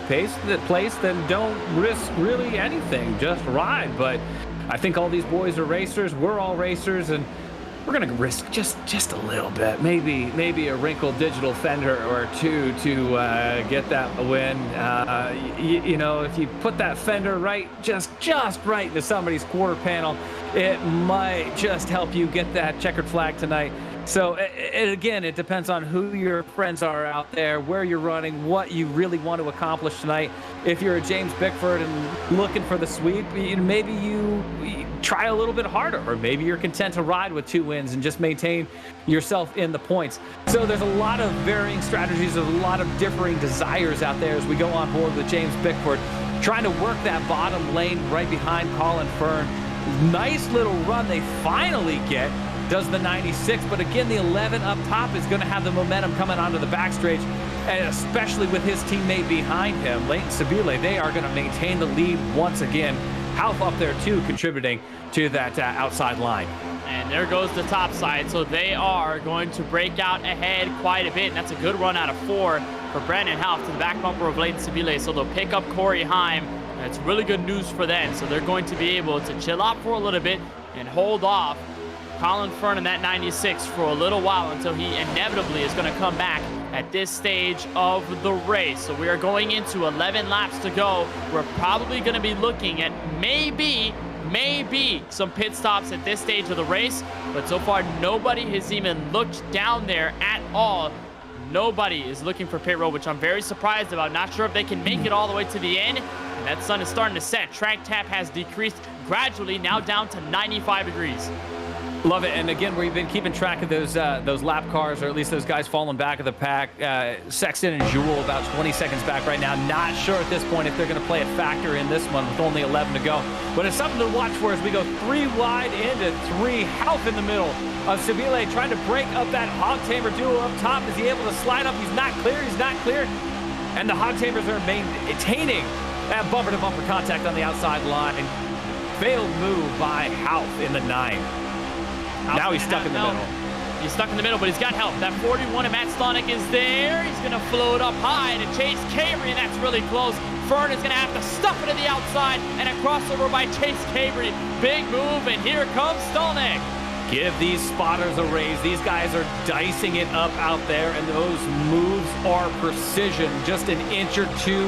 place, then don't risk really anything. Just ride. But I think all these boys are racers. We're all racers, and we're going to risk just a little bit. Maybe a wrinkled digital fender or 2 to get that win. If you put that fender right, just right into somebody's quarter panel, it might just help you get that checkered flag tonight. So again, it depends on who your friends are out there, where you're running, what you really want to accomplish tonight. If you're a James Bickford and looking for the sweep, maybe you try a little bit harder, or maybe you're content to ride with 2 wins and just maintain yourself in the points. So there's a lot of varying strategies, there's a lot of differing desires out there as we go on board with James Bickford, trying to work that bottom lane right behind Colin Fern. Nice little run they finally get. Does the 96, but again, the 11 up top is going to have the momentum coming onto the backstretch, and especially with his teammate behind him, Leighton Sabile, they are going to maintain the lead once again. Half up there too, contributing to that outside line. And there goes the top side, so they are going to break out ahead quite a bit, and that's a good run out of 4 for Brandon Half to the back bumper of Leighton Sabile, so they'll pick up Corey Heim. That's really good news for them, so they're going to be able to chill out for a little bit and hold off Colin Fern in that 96 for a little while until he inevitably is going to come back at this stage of the race. So we are going into 11 laps to go. We're probably going to be looking at maybe some pit stops at this stage of the race, but so far nobody has even looked down there at all. Nobody is looking for pit road, which I'm very surprised about. Not sure if they can make it all the way to the end. And that sun is starting to set. Track tap has decreased gradually, now down to 95 degrees. Love it. And again, we've been keeping track of those lap cars, or at least those guys falling back of the pack. Sexton and Jewel about 20 seconds back right now. Not sure at this point if they're going to play a factor in this one with only 11 to go. But it's something to watch for as we go 3 wide into 3. Half in the middle of Sabile trying to break up that Hog Tamer duo up top. Is he able to slide up? He's not clear. He's not clear. And the Hog Tamers are maintaining that bumper-to-bumper contact on the outside line. Failed move by Half in the 9. Now he's stuck in the middle. He's stuck in the middle, but he's got help. That 41 of Matt Stonick is there. He's going to float up high to Chase Cabry, and that's really close. Fern is going to have to stuff it to the outside, and a crossover by Chase Cabry. Big move, and here comes Stonick. Give these spotters a raise. These guys are dicing it up out there, and those moves are precision. Just an inch or 2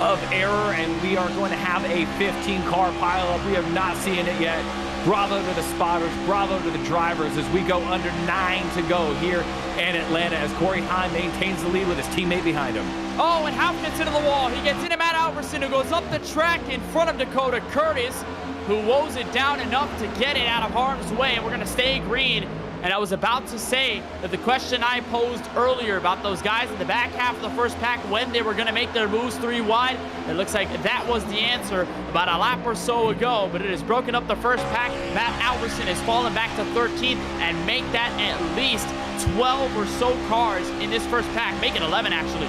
of error, and we are going to have a 15-car pileup. We have not seen it yet. Bravo to the spotters, bravo to the drivers as we go under 9 to go here in Atlanta as Corey Heim maintains the lead with his teammate behind him. Oh, and Half gets into the wall. He gets into Matt Alverson, who goes up the track in front of Dakota Curtis, who woes it down enough to get it out of harm's way, and we're going to stay green. And I was about to say that the question I posed earlier about those guys in the back half of the first pack, when they were going to make their moves 3 wide, it looks like that was the answer about a lap or so ago, but it has broken up the first pack. Matt Alverson has fallen back to 13th and make that at least 12 or so cars in this first pack, make it 11 actually.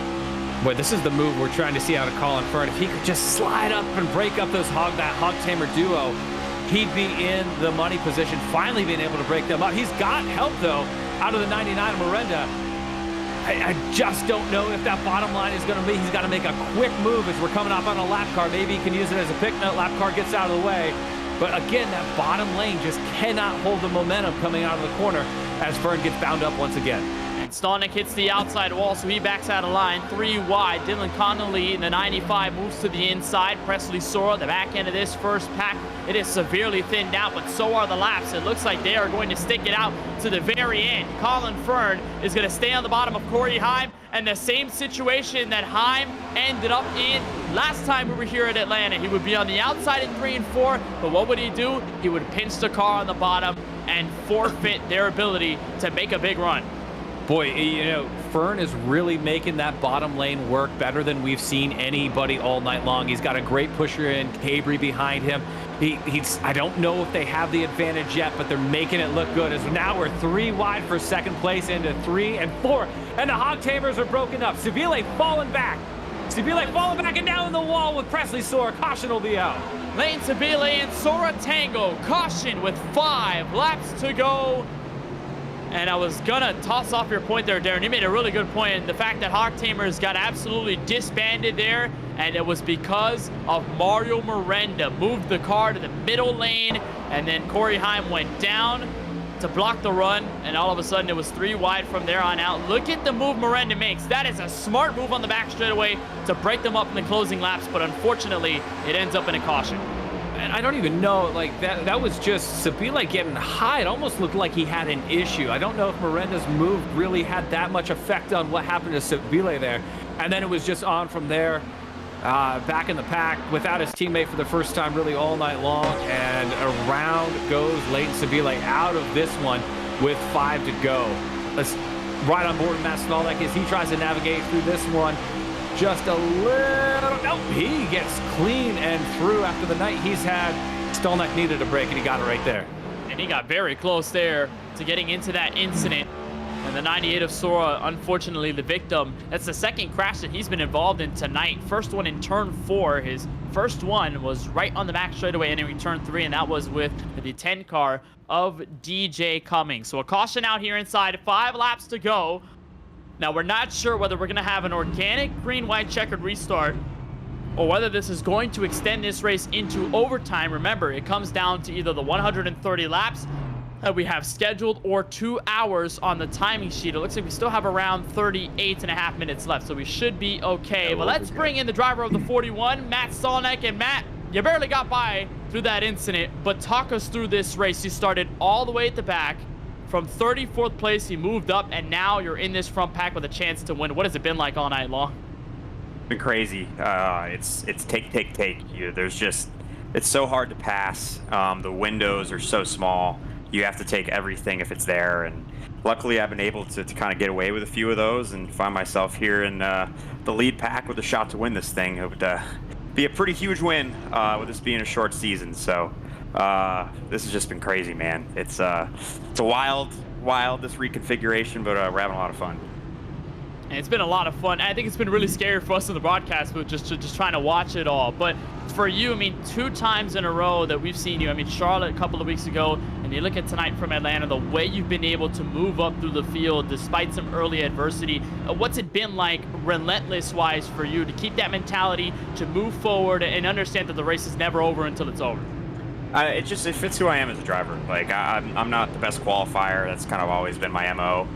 Boy, this is the move we're trying to see out of Colin Fern. If he could just slide up and break up that Hog Tamer duo, he'd be in the money position, finally being able to break them up. He's got help, though, out of the 99 of Miranda. I just don't know if that bottom line is going to be. He's got to make a quick move as we're coming up on a lap car. Maybe he can use it as a pick nut. Lap car gets out of the way. But again, that bottom lane just cannot hold the momentum coming out of the corner as Fern gets bound up once again. And Stonick hits the outside wall, so he backs out of line. 3 wide. Dylan Connolly in the 95 moves to the inside. Presley Sora, the back end of this first pack, it is severely thinned out, but so are the laps. It looks like they are going to stick it out to the very end. Colin Fern is going to stay on the bottom of Corey Heim, and the same situation that Heim ended up in last time we were here at Atlanta. He would be on the outside in 3 and 4, but what would he do? He would pinch the car on the bottom and forfeit their ability to make a big run. Boy, you know, Fern is really making that bottom lane work better than we've seen anybody all night long. He's got a great pusher in Cabry behind him. I don't know if they have the advantage yet, but they're making it look good as now we're 3 wide for second place into 3 and 4. And the Hog Tamers are broken up. Sabile falling back. Sabile falling back and down the wall with Presley Sora. Caution will be out. Leighton Sabile and Sora Tango. Caution with 5 laps to go. And I was gonna toss off your point there, Darren. You made a really good point. The fact that Hog Tamers got absolutely disbanded there, and it was because of Mario Miranda moved the car to the middle lane, and then Corey Heim went down to block the run, and all of a sudden it was 3 wide from there on out. Look at the move Miranda makes. That is a smart move on the back straightaway to break them up in the closing laps, but unfortunately, it ends up in a caution. and I don't even know, like, that was just Sabile getting high. It almost looked like he had an issue. I don't know if Miranda's move really had that much effect on what happened to Sabile there. And then it was just on from there, back in the pack without his teammate for the first time really all night long. And around goes Leighton Sabile out of this one with 5 to go. Let's ride on board Matt Stolnick as he tries to navigate through this one. Just a little, nope, he gets clean and through after the night he's had. Stolnick needed a break, and he got it right there. And he got very close there to getting into that incident. And the 98 of Sora, unfortunately, the victim. That's the second crash that he's been involved in tonight. First one in turn 4. His first one was right on the back straightaway entering turn 3, and that was with the 10 car of DJ Cummings. So a caution out here inside. 5 laps to go. Now, we're not sure whether we're going to have an organic green-white checkered restart or whether this is going to extend this race into overtime. Remember, it comes down to either the 130 laps that we have scheduled or 2 hours on the timing sheet. It looks like we still have around 38.5 minutes left, so we should be okay. But let's bring in the driver of the 41, Matt Stolnick. And Matt, you barely got by through that incident, but talk us through this race. You started all the way at the back. From 34th place, he moved up, and now you're in this front pack with a chance to win. What has it been like all night long? Been crazy. It's take. There's just, it's so hard to pass. The windows are so small. You have to take everything if it's there, and luckily I've been able to kind of get away with a few of those and find myself here in the lead pack with a shot to win this thing. It would be a pretty huge win with this being a short season. So this has just been crazy, man. It's a wild this reconfiguration, but we're having a lot of fun. And it's been a lot of fun. I think it's been really scary for us in the broadcast, but just trying to watch it all. But for you, I mean, 2 times in a row that we've seen you. I mean, Charlotte a couple of weeks ago, and you look at tonight from Atlanta, the way you've been able to move up through the field despite some early adversity. What's it been like relentless-wise for you to keep that mentality, to move forward and understand that the race is never over until it's over? It fits who I am as a driver. Like, I'm not the best qualifier. That's kind of always been my MO.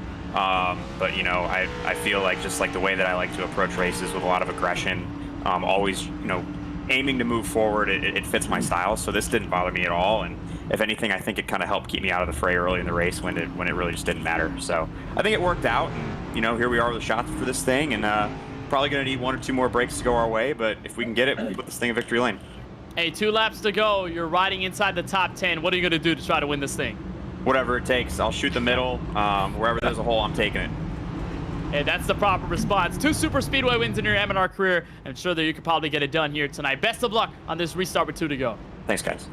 But, you know, I feel like just like the way that I like to approach races with a lot of aggression, always, you know, aiming to move forward, it fits my style. So this didn't bother me at all. And if anything, I think it kind of helped keep me out of the fray early in the race when it really just didn't matter. So I think it worked out. And, you know, here we are with a shot for this thing, and probably going to need 1 or 2 more breaks to go our way. But if we can get it, we'll put this thing in victory lane. Hey, 2 laps to go. You're riding inside the top 10. What are you going to do to try to win this thing? Whatever it takes. I'll shoot the middle. Wherever there's a hole, I'm taking it. Hey, that's the proper response. 2 super speedway wins in your MNR career. I'm sure that you could probably get it done here tonight. Best of luck on this restart with 2 to go. Thanks, guys.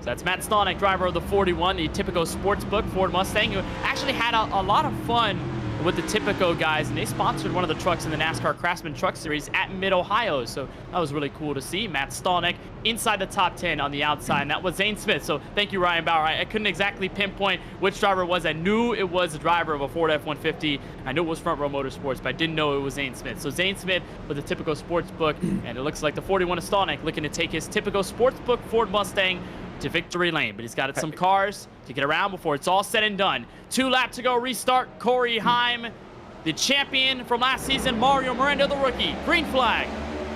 So that's Matt Stolnick, driver of the 41, the Typico Sportsbook Ford Mustang, who actually had a lot of fun with the Typico guys, and they sponsored one of the trucks in the NASCAR Craftsman Truck Series at Mid-Ohio, so that was really cool to see. Matt Stolnick inside the top 10 on the outside, and that was Zane Smith. So thank you, Ryan Bauer. I couldn't exactly pinpoint which driver it was. I knew it was a driver of a Ford F-150. I knew it was Front Row Motorsports, but I didn't know it was Zane Smith. So Zane Smith with the Typico Sportsbook, and it looks like the 41 of Stolnick looking to take his Typico Sportsbook Ford Mustang to victory lane, but he's got some cars to get around before it's all said and done. 2 laps to go, restart. Corey Heim, the champion from last season, Mario Miranda, the rookie. Green flag.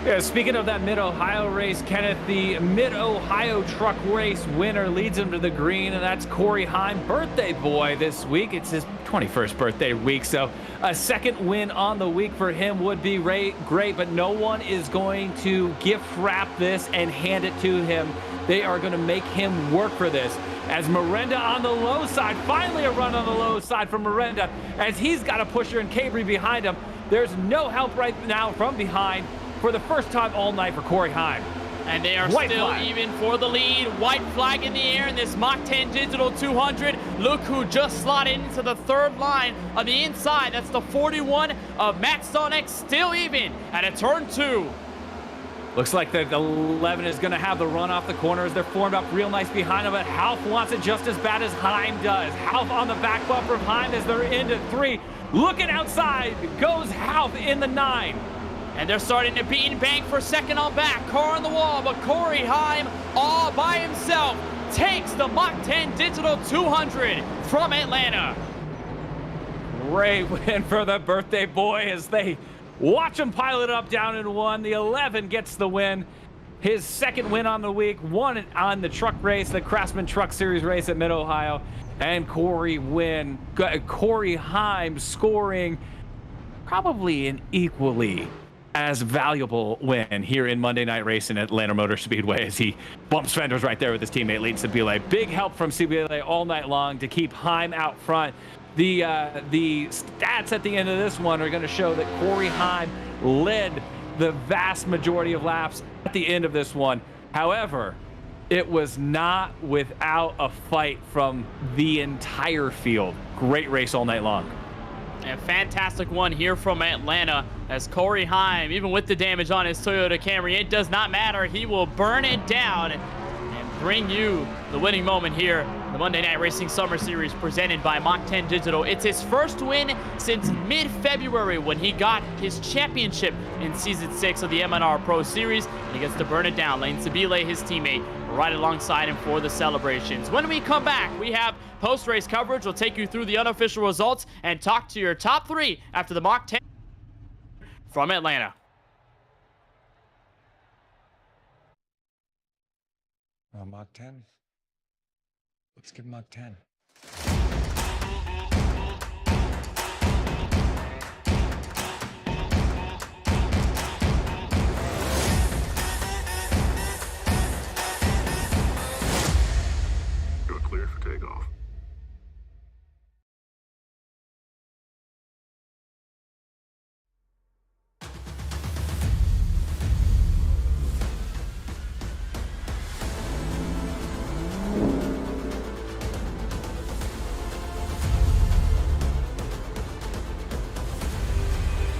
Yeah, speaking of that Mid-Ohio race, Kenneth, the Mid-Ohio truck race winner leads him to the green, and that's Corey Heim, birthday boy this week. It's his 21st birthday week, so a second win on the week for him would be great, but no one is going to gift wrap this and hand it to him. They are going to make him work for this. As Miranda on the low side, finally a run on the low side from Miranda, as he's got a pusher and Cabry behind him. There's no help right now from behind for the first time all night for Corey Heim. And they are still even for the lead. White flag in the air in this Mach10 Digital 200. Look who just slotted into the 3rd line on the inside. That's the 41 of Matt Stolnick, still even at a turn 2. Looks like the 11 is going to have the run off the corners. They're formed up real nice behind him, but Half wants it just as bad as Heim does. Half on the back bumper of Heim as they're into 3. Looking outside goes Half in the 9. And they're starting to beat and bang for second on back. Car on the wall, but Corey Heim all by himself takes the Mach10 Digital 200 from Atlanta. Great win for the birthday boy as they watch him pile it up down in 1. The 11 gets the win. his second win on the week, one on the truck race, the Craftsman Truck Series race at Mid-Ohio, and Corey Heim scoring probably an equally as valuable win here in Monday Night Racing at Atlanta Motor Speedway as he bumps fenders right there with his teammate Leighton Sabile. Big help from Sabile all night long to keep Heim out front. The stats at the end of this one are going to show that Corey Heim led the vast majority of laps at the end of this one. However, it was not without a fight from the entire field. Great race all night long. A fantastic one here from Atlanta as Corey Heim, even with the damage on his Toyota Camry, it does not matter. He will burn it down and bring you the winning moment here. The Monday Night Racing Summer Series presented by Mach10 Digital. It's his first win since mid-February when he got his championship in Season 6 of the MNR Pro Series. And he gets to burn it down. Leighton Sabile, his teammate, right alongside him for the celebrations. When we come back, we have post-race coverage. We'll take you through the unofficial results and talk to your top 3 after the Mach10 from Atlanta. Mach 10. Let's give Mach 10. You're cleared for takeoff.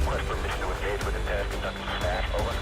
Request permission to engage with impact conducting smash. Over.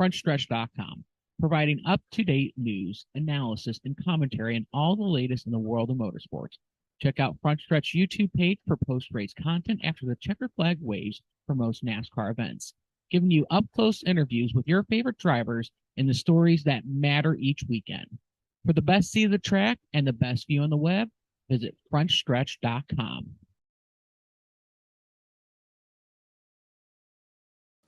FrontStretch.com, providing up-to-date news, analysis, and commentary on all the latest in the world of motorsports. Check out Front Stretch YouTube page for post-race content after the checkered flag waves for most NASCAR events, giving you up-close interviews with your favorite drivers and the stories that matter each weekend. For the best seat of the track and the best view on the web, visit FrontStretch.com.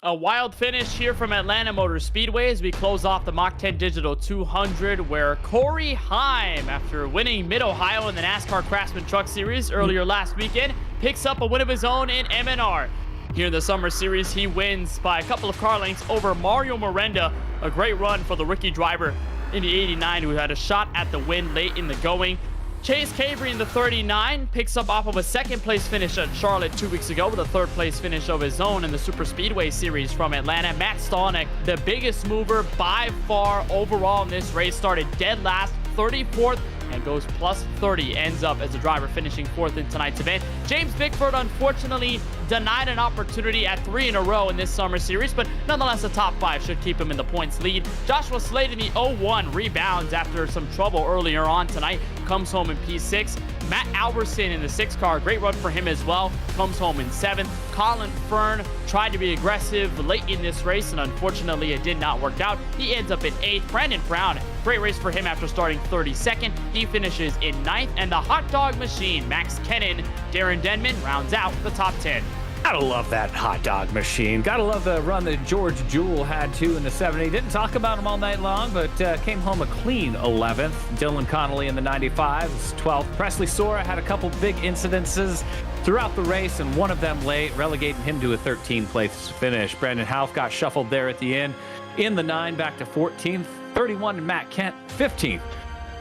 A wild finish here from Atlanta Motor Speedway as we close off the Mach10 Digital 200, where Corey Heim, after winning Mid-Ohio in the NASCAR Craftsman Truck Series earlier last weekend, picks up a win of his own in MNR. Here in the Summer Series, he wins by a couple of car lengths over Mario Miranda. A great run for the rookie driver in the 89 who had a shot at the win late in the going. Chase Cavery in the 39 picks up off of a second-place finish at Charlotte 2 weeks ago with a third-place finish of his own in the Super Speedway Series from Atlanta. Matt Stallnick, the biggest mover by far overall in this race, started dead last, 34th and goes plus 30, ends up as a driver finishing 4th in tonight's event. James Bickford unfortunately denied an opportunity at 3 in a row in this summer series, but nonetheless a top 5 should keep him in the points lead. Joshua Slade in the 0-1 rebounds after some trouble earlier on tonight, comes home in P6. Matt Alberson in the 6 car, great run for him as well, comes home in 7th. Colin Fern tried to be aggressive late in this race, and unfortunately it did not work out. He ends up in 8th. Brandon Brown, great race for him after starting 32nd. He finishes in 9th, and the hot dog machine, Max Kennan, Darren Denman, rounds out the top 10. Gotta love that hot dog machine. Gotta love the run that George Jewell had too in the 70. Didn't talk about him all night long, but came home a clean 11th. Dylan Connolly in the 95 was 12th. Presley Sora had a couple big incidences throughout the race, and one of them late, relegating him to a 13th place finish. Brandon Houff got shuffled there at the end. In the 9, back to 14th. 31, Matt Kent, 15th.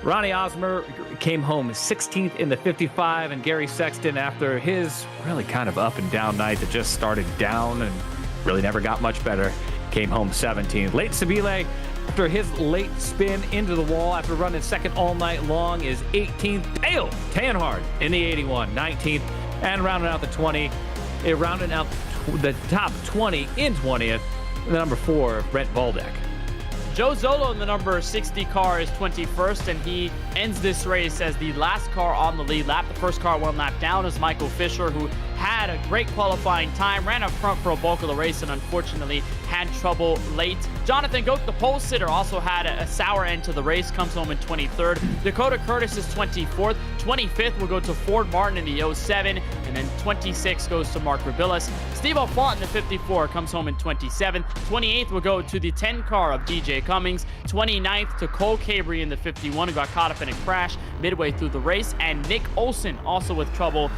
Ronnie Osmer came home 16th in the 55, and Gary Sexton, after his really kind of up and down night that just started down and really never got much better, came home 17th. Leighton Sabile, after his late spin into the wall after running second all night long, is 18th. Dale Tanhard in the 81, 19th, and rounding out the 20, rounding out the top 20 in 20th, the number 4, Brent Baldeck. Joe Zolo in the number 60 car is 21st, and he ends this race as the last car on the lead lap. The first car 1 lap down is Michael Fisher, who had a great qualifying time, ran up front for a bulk of the race, and unfortunately had trouble late. Jonathan Goat, the pole sitter, also had a sour end to the race, comes home in 23rd. Dakota Curtis is 24th. 25th will go to Ford Martin in the 07, and then 26 goes to Mark Rabillas. Steve O'Font in the 54 comes home in 27th. 28th will go to the 10 car of DJ Cummings. 29th to Cole Cabry in the 51, who got caught up in a crash midway through the race. And Nick Olson, also with trouble,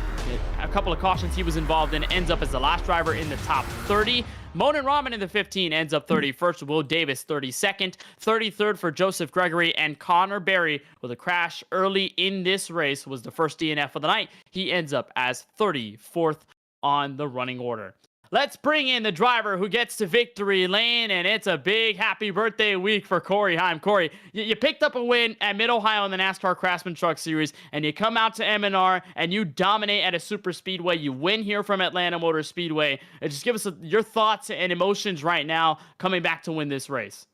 a couple of cautions he was involved in, ends up as the last driver in the top 30. Monin Rahman in the 15 ends up 31st. Will Davis 32nd. 33rd for Joseph Gregory, and Connor Berry with a crash early in this race was the first DNF of the night. He ends up as 34th on the running order. Let's bring in the driver who gets to victory lane, and it's a big happy birthday week for Corey Heim. Corey, you picked up a win at Mid-Ohio in the NASCAR Craftsman Truck Series, and you come out to MNR, and you dominate at a super speedway. You win here from Atlanta Motor Speedway. Just give us your thoughts and emotions right now coming back to win this race.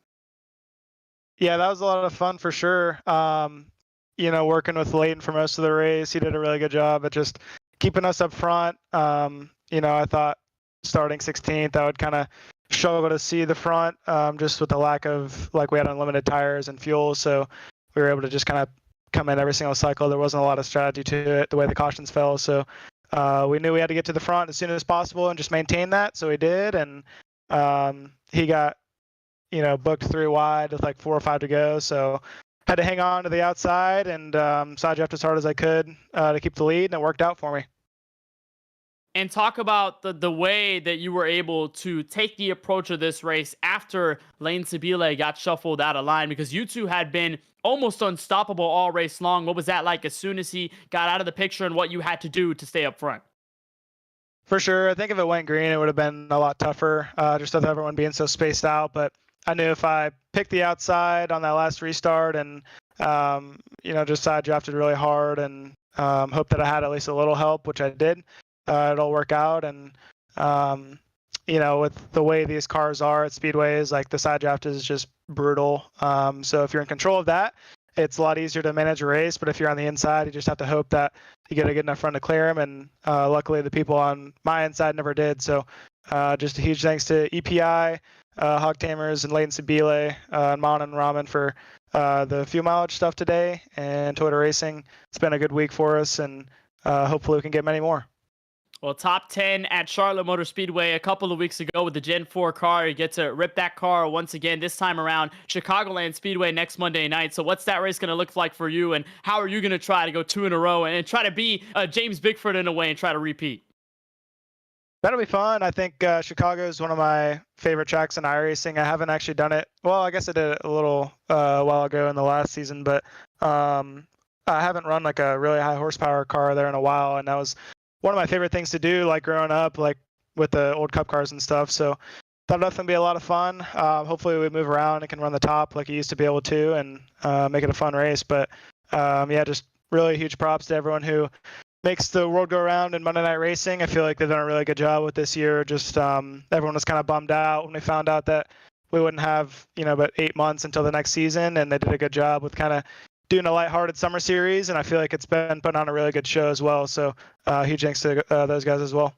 Yeah, that was a lot of fun for sure. Working with Leighton for most of the race, he did a really good job at just keeping us up front. I thought starting 16th, I would kind of struggle to see the front just with the lack of, we had unlimited tires and fuel. So we were able to just kind of come in every single cycle. There wasn't a lot of strategy to it, the way the cautions fell. So we knew we had to get to the front as soon as possible and just maintain that. So we did. And he got, booked 3 wide with 4 or 5 to go. So had to hang on to the outside and side draft as hard as I could to keep the lead, and it worked out for me. And talk about the way that you were able to take the approach of this race after Lane Sabile got shuffled out of line, because you two had been almost unstoppable all race long. What was that like as soon as he got out of the picture, and what you had to do to stay up front? For sure. I think if it went green, it would have been a lot tougher, just with everyone being so spaced out. But I knew if I picked the outside on that last restart and, just side drafted really hard and hoped that I had at least a little help, which I did, it'll work out. And, with the way these cars are at speedways, the side draft is just brutal. So if you're in control of that, it's a lot easier to manage a race. But if you're on the inside, you just have to hope that you get a good enough run to clear them. And luckily, the people on my inside never did. So just a huge thanks to EPI, Hog Tamers, and Leighton Sabile, and Mon and Ramen for the fuel mileage stuff today, and Toyota Racing. It's been a good week for us, and hopefully we can get many more. Well, top 10 at Charlotte Motor Speedway a couple of weeks ago with the Gen 4 car. You get to rip that car once again, this time around Chicagoland Speedway next Monday night. So what's that race going to look like for you, and how are you going to try to go 2 in a row and try to be James Bickford in a way and try to repeat? That'll be fun. I think Chicago is one of my favorite tracks in iRacing. I haven't actually done it. Well, I guess I did it a little while ago in the last season, but I haven't run a really high horsepower car there in a while, and that was one of my favorite things to do, growing up, with the old cup cars and stuff. So that'll definitely be a lot of fun. Hopefully we move around and can run the top like you used to be able to, and make it a fun race. But yeah, just really huge props to everyone who makes the world go round in Monday Night Racing. I feel like they've done a really good job with this year. Just everyone was kind of bummed out when we found out that we wouldn't have, about 8 months until the next season, and they did a good job with kind of doing a lighthearted summer series, and I feel like it's been putting on a really good show as well. So huge thanks to those guys as well.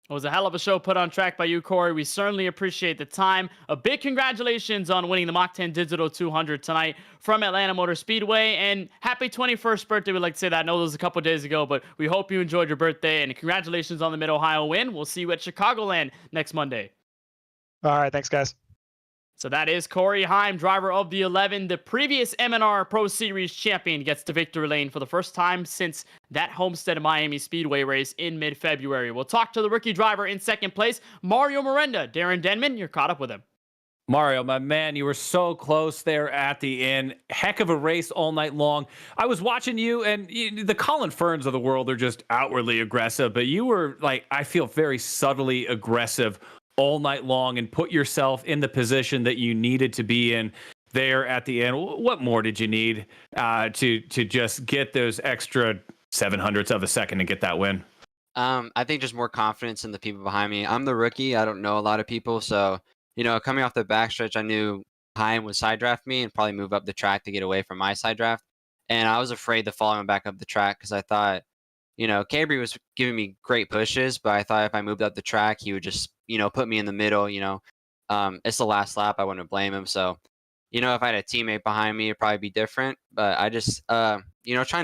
It was a hell of a show put on track by you, Corey. We certainly appreciate the time. A big congratulations on winning the Mach10 Digital 200 tonight from Atlanta Motor Speedway. And happy 21st birthday. We'd like to say that. I know it was a couple days ago, but we hope you enjoyed your birthday. And congratulations on the Mid-Ohio win. We'll see you at Chicagoland next Monday. All right. Thanks, guys. So that is Corey Heim, driver of the 11. The previous MNR Pro Series champion gets to victory lane for the first time since that Homestead Miami Speedway race in mid-February. We'll talk to the rookie driver in second place, Mario Miranda. Darren Denman, you're caught up with him. Mario, my man, you were so close there at the end. Heck of a race all night long. I was watching you, and the Colin Ferns of the world are just outwardly aggressive, but you were, I feel very subtly aggressive all night long and put yourself in the position that you needed to be in there at the end. What more did you need to just get those extra 700ths of a second and get that win? I think just more confidence in the people behind me. I'm the rookie. I don't know a lot of people. So, coming off the backstretch, I knew Heim would side draft me and probably move up the track to get away from my side draft. And I was afraid to follow him back up the track because I thought, Cabry was giving me great pushes, but I thought if I moved up the track, he would just, put me in the middle. It's the last lap. I wouldn't blame him. So, if I had a teammate behind me, it'd probably be different. But I just, trying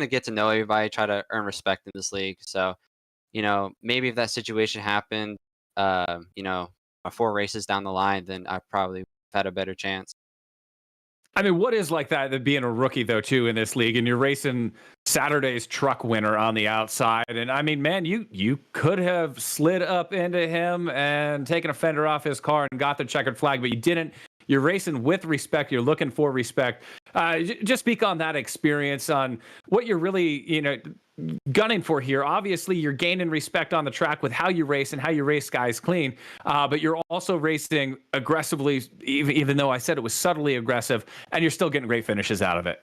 to get to know everybody, try to earn respect in this league. So, maybe if that situation happened, 4 races down the line, then I probably had a better chance. I mean, what is like that being a rookie, though, too, in this league? And you're racing Saturday's truck winner on the outside. And I mean, man, you could have slid up into him and taken a fender off his car and got the checkered flag, but you didn't. You're racing with respect. You're looking for respect. Just speak on that experience, on what you're really, gunning for here. Obviously, you're gaining respect on the track with how you race and how you race guys clean, but you're also racing aggressively, even though I said it was subtly aggressive, and you're still getting great finishes out of it.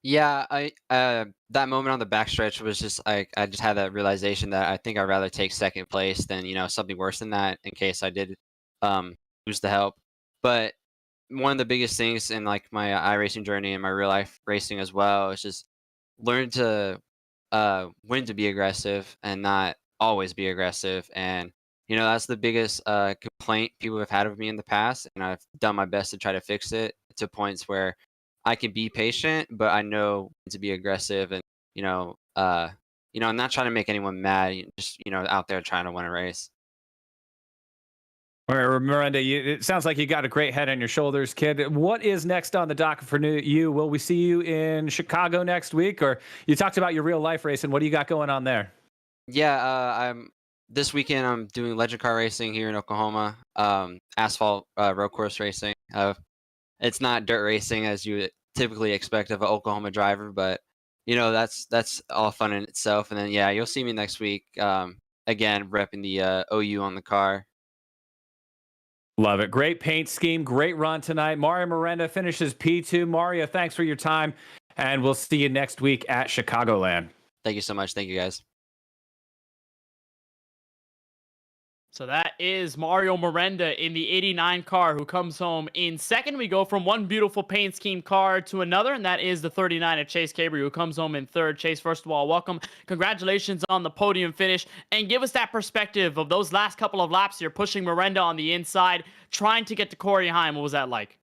Yeah, that moment on the backstretch was just I just had that realization that I think I'd rather take second place than something worse than that in case I did lose the help. But one of the biggest things in my iRacing journey and my real life racing as well is just learn to when to be aggressive and not always be aggressive. And that's the biggest complaint people have had of me in the past, and I've done my best to try to fix it to points where I can be patient, but I know when to be aggressive, and I'm not trying to make anyone mad, just out there trying to win a race. All right, Miranda, it sounds like you got a great head on your shoulders, kid. What is next on the docket for you? Will we see you in Chicago next week? Or you talked about your real life racing. What do you got going on there? Yeah, this weekend I'm doing legend car racing here in Oklahoma, asphalt road course racing. It's not dirt racing as you would typically expect of an Oklahoma driver, but that's all fun in itself. And then you'll see me next week again repping the OU on the car. Love it. Great paint scheme. Great run tonight. Mario Miranda finishes P2. Mario, thanks for your time, and we'll see you next week at Chicagoland. Thank you so much. Thank you, guys. So that is Mario Miranda in the 89 car who comes home in second. We go from one beautiful paint scheme car to another, and that is the 39 at Chase Cabry who comes home in third. Chase, first of all, welcome. Congratulations on the podium finish, and give us that perspective of those last couple of laps. You're pushing Miranda on the inside, trying to get to Corey Heim. What was that like?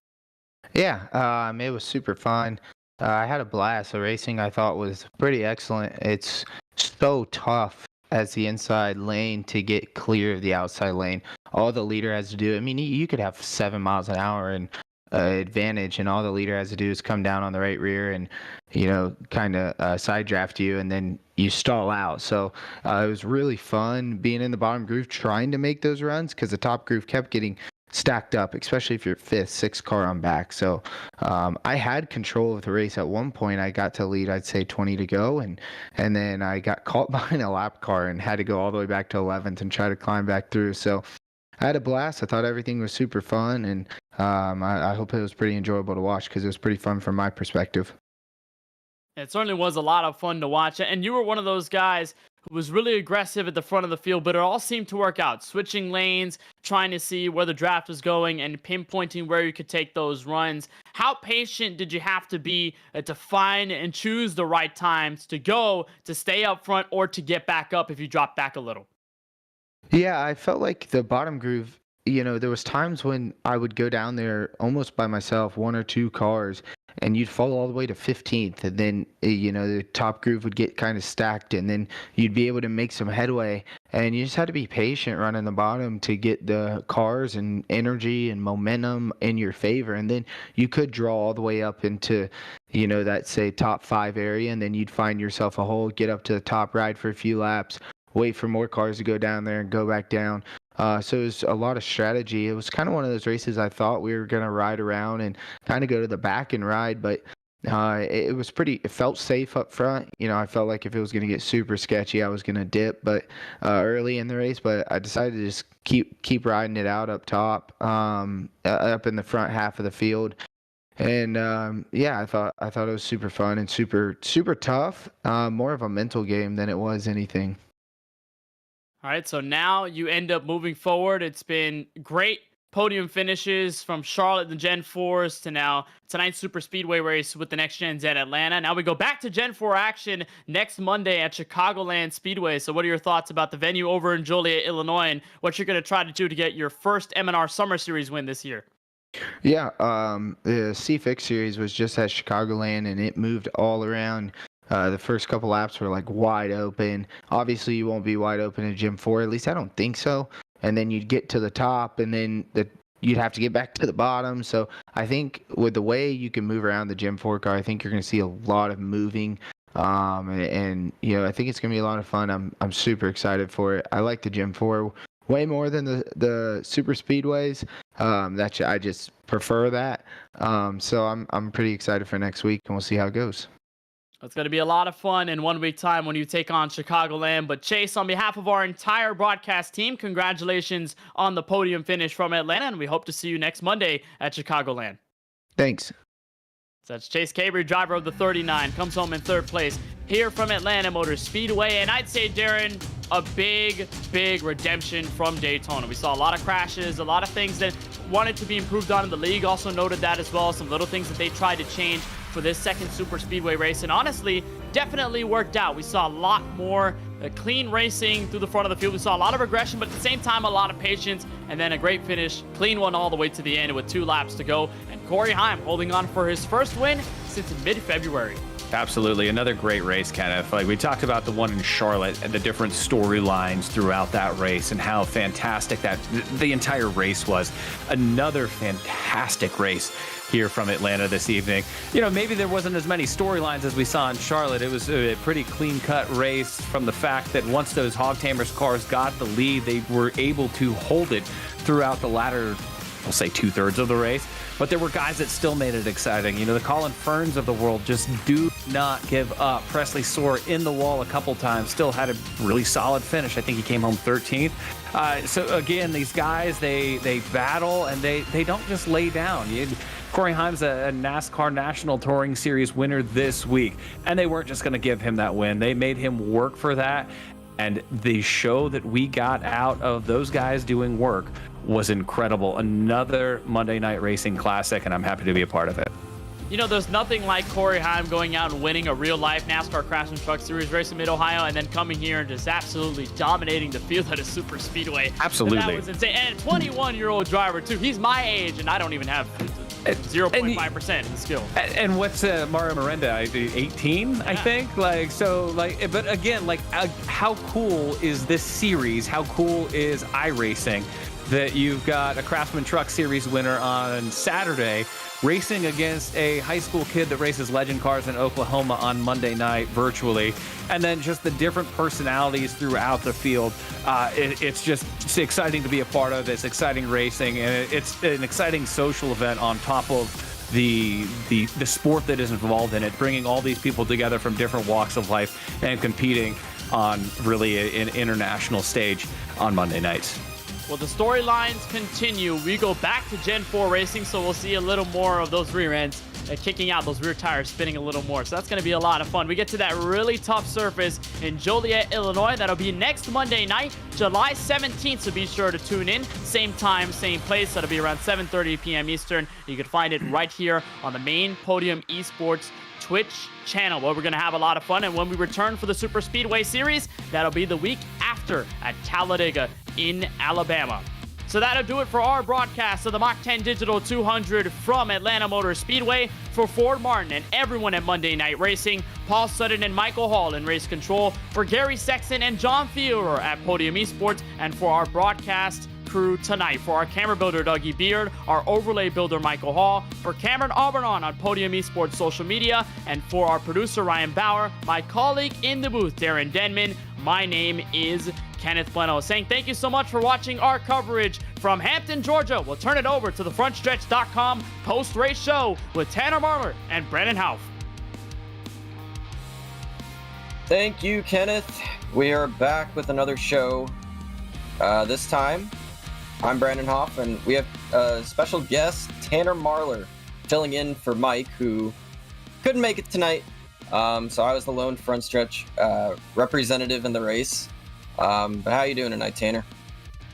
Yeah, it was super fun. I had a blast. The racing I thought was pretty excellent. It's so tough as the inside lane to get clear of the outside lane. All the leader has to do, I mean, you could have 7 miles an hour and advantage, and all the leader has to do is come down on the right rear and kind of side draft you, and then you stall out. So it was really fun being in the bottom groove trying to make those runs, because the top groove kept getting stacked up, especially if you're 5th, 6th car on back. So I had control of the race. At one point I got to lead, I'd say 20 to go, and then I got caught behind a lap car and had to go all the way back to 11th and try to climb back through. So I had a blast. I thought everything was super fun, and I hope it was pretty enjoyable to watch, because it was pretty fun from my perspective. It certainly was a lot of fun to watch. And you were one of those guys who was really aggressive at the front of the field, but it all seemed to work out. Switching lanes, trying to see where the draft was going, and pinpointing where you could take those runs. How patient did you have to be to find and choose the right times to go, to stay up front, or to get back up if you drop back a little? Yeah, I felt like the bottom groove, there was times when I would go down there almost by myself, one or two cars, and you'd fall all the way to 15th, and then the top groove would get kind of stacked, and then you'd be able to make some headway, and you just had to be patient running the bottom to get the cars and energy and momentum in your favor, and then you could draw all the way up into that, say, top 5 area, and then you'd find yourself a hole, get up to the top, ride for a few laps, wait for more cars to go down there and go back down. So it was a lot of strategy. It was kind of one of those races I thought we were going to ride around and kind of go to the back and ride, but it was it felt safe up front. I felt like if it was going to get super sketchy, I was going to dip, but early in the race, but I decided to just keep riding it out up top, up in the front half of the field. And I thought it was super fun and super tough. More of a mental game than it was anything. All right, so now you end up moving forward. It's been great podium finishes from Charlotte, the Gen 4s, to now tonight's Super Speedway race with the Next Gens at Atlanta. Now we go back to Gen 4 action next Monday at Chicagoland Speedway. So what are your thoughts about the venue over in Joliet, Illinois, and what you're going to try to do to get your first MNR Summer Series win this year? Yeah, the C-Fix Series was just at Chicagoland, and it moved all around. The first couple laps were like wide open. Obviously, you won't be wide open in Gym 4. At least I don't think so. And then you'd get to the top, and then you'd have to get back to the bottom. So I think with the way you can move around the Gym 4 car, I think you're going to see a lot of moving. And I think it's going to be a lot of fun. I'm super excited for it. I like the Gym 4 way more than the super speedways. I just prefer that. So I'm pretty excited for next week, and we'll see how it goes. It's going to be a lot of fun in 1 week time when you take on Chicagoland. But Chase, on behalf of our entire broadcast team, congratulations on the podium finish from Atlanta, and we hope to see you next Monday at Chicagoland. Thanks. So that's Chase Cabry, driver of the 39, comes home in third place here from Atlanta Motor Speedway. And I'd say, Darren, a big redemption from Daytona. We saw a lot of crashes, a lot of things that wanted to be improved on in the league. Also noted that as well, some little things that they tried to change for this second Super Speedway race, and honestly, definitely worked out. We saw a lot more clean racing through the front of the field. We saw a lot of aggression, but at the same time, a lot of patience, and then a great finish, clean one all the way to the end with 2 laps to go. And Corey Heim holding on for his first win since mid-February. Absolutely. Another great race, Kenneth. Like we talked about the one in Charlotte and the different storylines throughout that race and how fantastic that the entire race was. Another fantastic race here from Atlanta this evening. Maybe there wasn't as many storylines as we saw in Charlotte. It was a pretty clean-cut race from the fact that once those Hog Tamers cars got the lead, they were able to hold it throughout the latter, we'll say, 2/3 of the race. But there were guys that still made it exciting. The Colin Ferns of the world just do not give up. Presley Soar in the wall a couple times, still had a really solid finish. I think he came home 13th. So again, these guys, they battle and they don't just lay down. Corey Heim's a NASCAR National Touring Series winner this week, and they weren't just going to give him that win. They made him work for that, and the show that we got out of those guys doing work was incredible. Another Monday Night Racing classic, and I'm happy to be a part of it. There's nothing like Corey Heim going out and winning a real-life NASCAR Crash and Truck Series race in Mid-Ohio and then coming here and just absolutely dominating the field at a super speedway. Absolutely. And that was insane. And a 21-year-old driver, too. He's my age, and I don't even have 0.5% in skill. And what's Mario Miranda? 18, I think. But again, how cool is this series? How cool is iRacing that you've got a Craftsman Truck Series winner on Saturday racing against a high school kid that races legend cars in Oklahoma on Monday night virtually, and then just the different personalities throughout the field. It's exciting to be a part of. It's exciting racing, and it's an exciting social event on top of the sport that is involved in it, bringing all these people together from different walks of life and competing on really an international stage on Monday nights. Well, the storylines continue. We go back to Gen 4 racing, so we'll see a little more of those rear ends kicking out, those rear tires spinning a little more. So that's going to be a lot of fun. We get to that really tough surface in Joliet, Illinois. That'll be next Monday night, July 17th. So be sure to tune in. Same time, same place. That'll be around 7:30 p.m. Eastern. You can find it right here on the main Podium Esports Twitch channel, where we're going to have a lot of fun. And when we return for the Super Speedway Series, that'll be the week after at Talladega in Alabama. So that'll do it for our broadcast of the Mach10 Digital 200 from Atlanta Motor Speedway. For Ford Martin and everyone at Monday Night Racing, Paul Sutton and Michael Hall in Race Control, for Gary Sexton and John Fiore at Podium Esports, and for our broadcast crew tonight, for our camera builder Dougie Beard, our overlay builder Michael Hall, for Cameron Aubernon on Podium Esports social media, and for our producer Ryan Bauer, my colleague in the booth Darren Denman, my name is Kenneth Bueno, saying thank you so much for watching our coverage from Hampton, Georgia. We'll turn it over to the frontstretch.com post-race show with Tanner Marler and Brandon Houff. Thank you, Kenneth. We are back with another show. This time, I'm Brandon Houff, and we have a special guest, Tanner Marler, filling in for Mike, who couldn't make it tonight. So I was the lone front stretch representative in the race. But how you doing tonight, Tanner?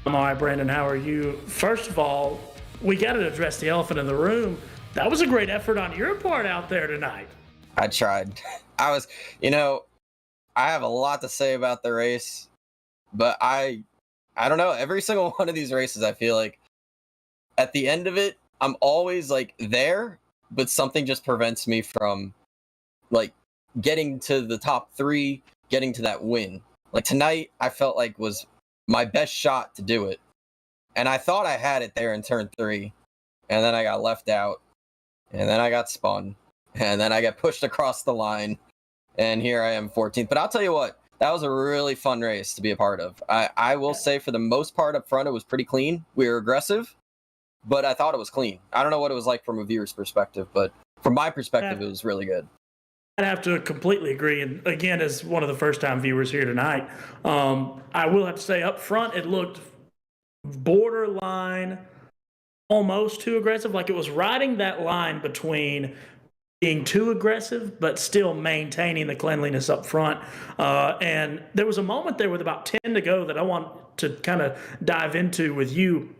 I'm all right, Brandon. How are you? First of all, we got to address the elephant in the room. That was a great effort on your part out there tonight. I tried. I have a lot to say about the race, but I don't know. Every single one of these races, I feel like at the end of it, I'm always like there, but something just prevents me from like getting to the top 3, getting to that win. Like tonight, I felt like was my best shot to do it. And I thought I had it there in turn 3. And then I got left out. And then I got spun. And then I got pushed across the line. And here I am 14th. But I'll tell you what, that was a really fun race to be a part of. I will say for the most part up front, it was pretty clean. We were aggressive, but I thought it was clean. I don't know what it was like from a viewer's perspective, but from my perspective, it was really good. I'd have to completely agree. And again, as one of the first-time viewers here tonight, I will have to say up front, it looked borderline, almost too aggressive. Like it was riding that line between being too aggressive, but still maintaining the cleanliness up front. And there was a moment there with about 10 to go that I want to kind of dive into with you.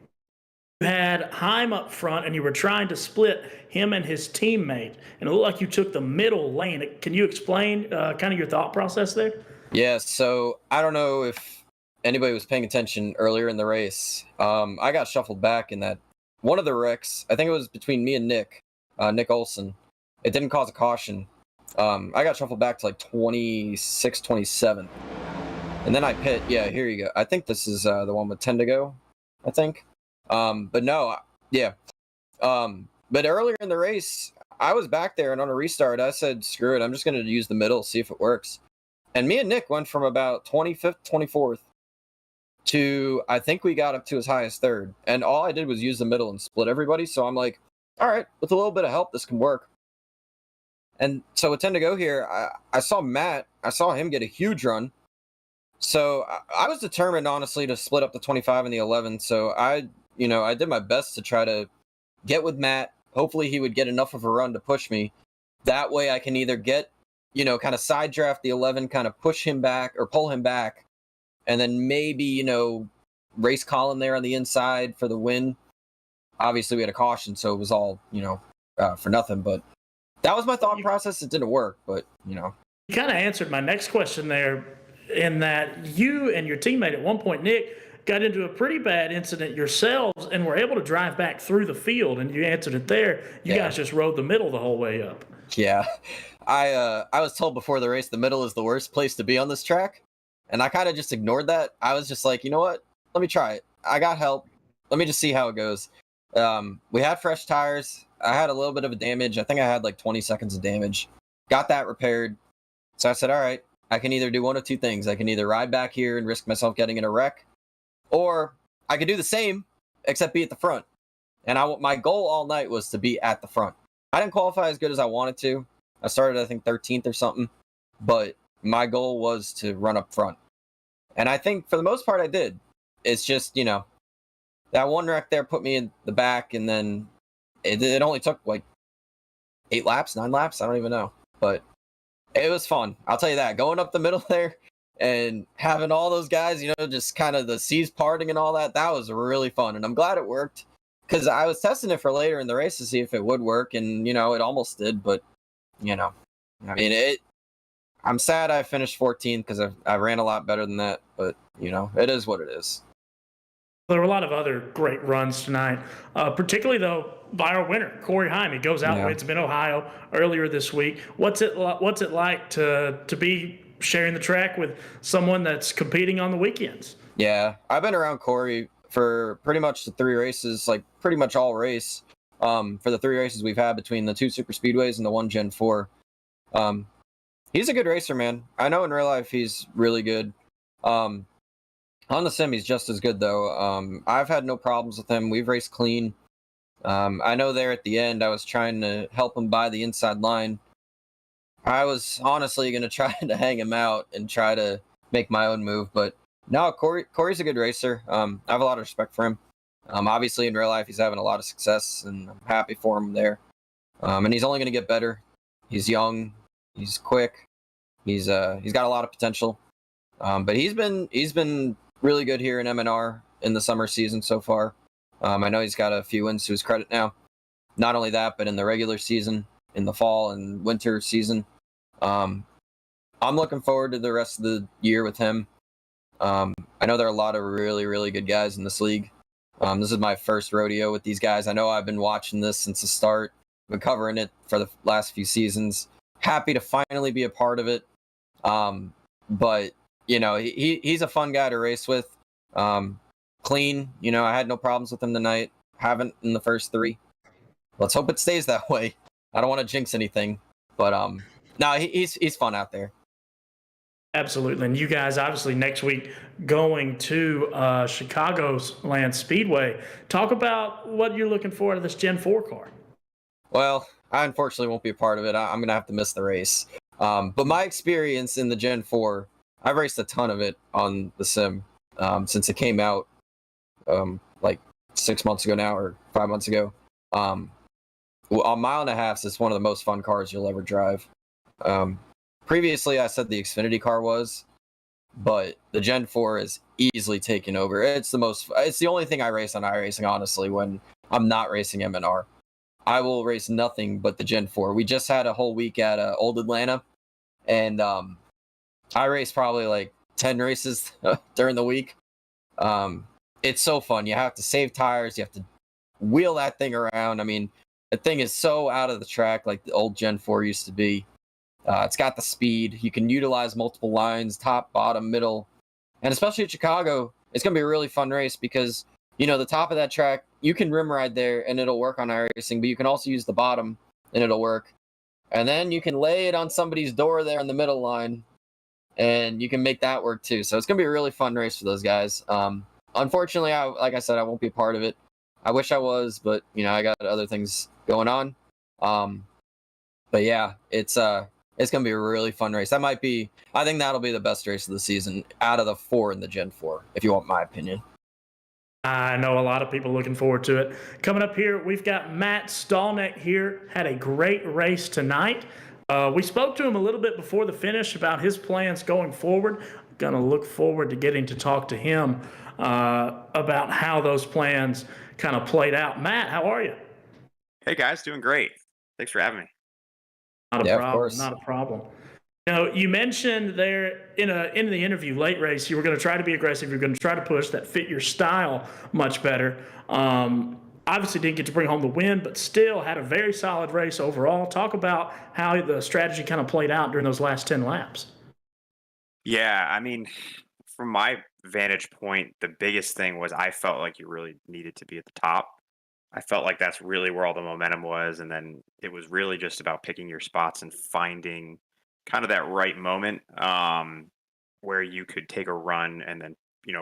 You had Heim up front, and you were trying to split him and his teammate, and it looked like you took the middle lane. Can you explain kind of your thought process there? Yeah, so I don't know if anybody was paying attention earlier in the race. I got shuffled back in that one of the wrecks. I think it was between me and Nick Olson. It didn't cause a caution. I got shuffled back to like 26, 27. And then I pit. Yeah, here you go. I think this is the one with 10 to go, I think. But no, yeah. But earlier in the race, I was back there, and on a restart, I said, screw it, I'm just going to use the middle, see if it works. And me and Nick went from about 25th, 24th to, I think we got up to as high as 3rd. And all I did was use the middle and split everybody. So I'm like, all right, with a little bit of help, this can work. And so with 10 to go here, I saw Matt, I saw him get a huge run. So I was determined, honestly, to split up the 25 and the 11. So I did my best to try to get with Matt. Hopefully he would get enough of a run to push me. That way I can either get, kind of side draft the 11, kind of push him back or pull him back. And then maybe, race Colin there on the inside for the win. Obviously we had a caution, so it was all, for nothing. But that was my thought process. It didn't work, but, You kind of answered my next question there, in that you and your teammate at one point, Nick, got into a pretty bad incident yourselves and were able to drive back through the field, and you answered it there. You guys just rode the middle the whole way up. Yeah. I was told before the race the middle is the worst place to be on this track, and I kind of just ignored that. I was just like, you know what? Let me try it. I got help. Let me just see how it goes. We had fresh tires. I had a little bit of a damage. I think I had like 20 seconds of damage. Got that repaired. So I said, all right, I can either do one of two things. I can either ride back here and risk myself getting in a wreck, or I could do the same, except be at the front. And my goal all night was to be at the front. I didn't qualify as good as I wanted to. I started, I think, 13th or something. But my goal was to run up front. And I think for the most part I did. It's just, that one wreck there put me in the back, and then it only took like 8 laps, 9 laps. I don't even know, but it was fun. I'll tell you that. Going up the middle there and having all those guys, just kind of the seas parting and all that. That was really fun, and I'm glad it worked because I was testing it for later in the race to see if it would work, and it almost did. But I mean, I'm sad I finished 14th because I ran a lot better than that. But it is what it is. There were a lot of other great runs tonight, particularly though by our winner, Corey Heim. He goes out, wins Mid-Ohio earlier this week. What's it like to be sharing the track with someone that's competing on the weekends? Yeah, I've been around Corey for pretty much the 3 races, like pretty much all race. For the 3 races we've had between the 2 super speedways and the 1 Gen 4. He's a good racer, man. I know in real life he's really good. On the sim, he's just as good, though. I've had no problems with him. We've raced clean. I know there at the end, I was trying to help him buy the inside line. I was honestly going to try to hang him out and try to make my own move. But no, Corey's a good racer. I have a lot of respect for him. Obviously, in real life, he's having a lot of success, and I'm happy for him there. And he's only going to get better. He's young. He's quick. He's got a lot of potential. But he's been really good here in MNR in the summer season so far. I know he's got a few wins to his credit now. Not only that, but in the regular season, in the fall and winter season. I'm looking forward to the rest of the year with him. I know there are a lot of really, really good guys in this league. This is my first rodeo with these guys. I know I've been watching this since the start. Been covering it for the last few seasons. Happy to finally be a part of it. But he's a fun guy to race with. Clean. I had no problems with him tonight. Haven't in the first 3. Let's hope it stays that way. I don't want to jinx anything, but no, he's fun out there. Absolutely. And you guys, obviously, next week going to Chicago's Land Speedway. Talk about what you're looking for out of this Gen 4 car. Well, I unfortunately won't be a part of it. I'm going to have to miss the race. But my experience in the Gen 4, I've raced a ton of it on the sim since it came out like 6 months ago now or 5 months ago. A mile and a half is one of the most fun cars you'll ever drive. Previously, I said the Xfinity car was, but the Gen 4 is easily taken over. It's the only thing I race on iRacing, honestly, when I'm not racing MNR. I will race nothing but the Gen 4. We just had a whole week at Old Atlanta, and I raced probably like 10 races during the week. It's so fun. You have to save tires. You have to wheel that thing around. I mean, the thing is so out of the track like the old Gen 4 used to be. It's got the speed. You can utilize multiple lines, top, bottom, middle. And especially at Chicago, it's going to be a really fun race because, the top of that track, you can rim ride there and it'll work on iRacing, but you can also use the bottom and it'll work. And then you can lay it on somebody's door there in the middle line and you can make that work too. So it's going to be a really fun race for those guys. Unfortunately, like I said, I won't be a part of it. I wish I was, but, I got other things going on. But yeah, it's going to be a really fun race. I think that'll be the best race of the season out of the 4 in the Gen 4, if you want my opinion. I know a lot of people looking forward to it. Coming up here, we've got Matt Stallneck here. Had a great race tonight. We spoke to him a little bit before the finish about his plans going forward. Going to look forward to getting to talk to him about how those plans kind of played out. Matt, how are you? Hey, guys. Doing great. Thanks for having me. Not a problem. Not a problem. You mentioned there in the interview, late race, you were going to try to be aggressive. You're going to try to push that fit your style much better. Obviously didn't get to bring home the win, but still had a very solid race overall. Talk about how the strategy kind of played out during those last 10 laps. Yeah, I mean, from my vantage point, the biggest thing was I felt like you really needed to be at the top. I felt like that's really where all the momentum was. And then it was really just about picking your spots and finding kind of that right moment where you could take a run and then,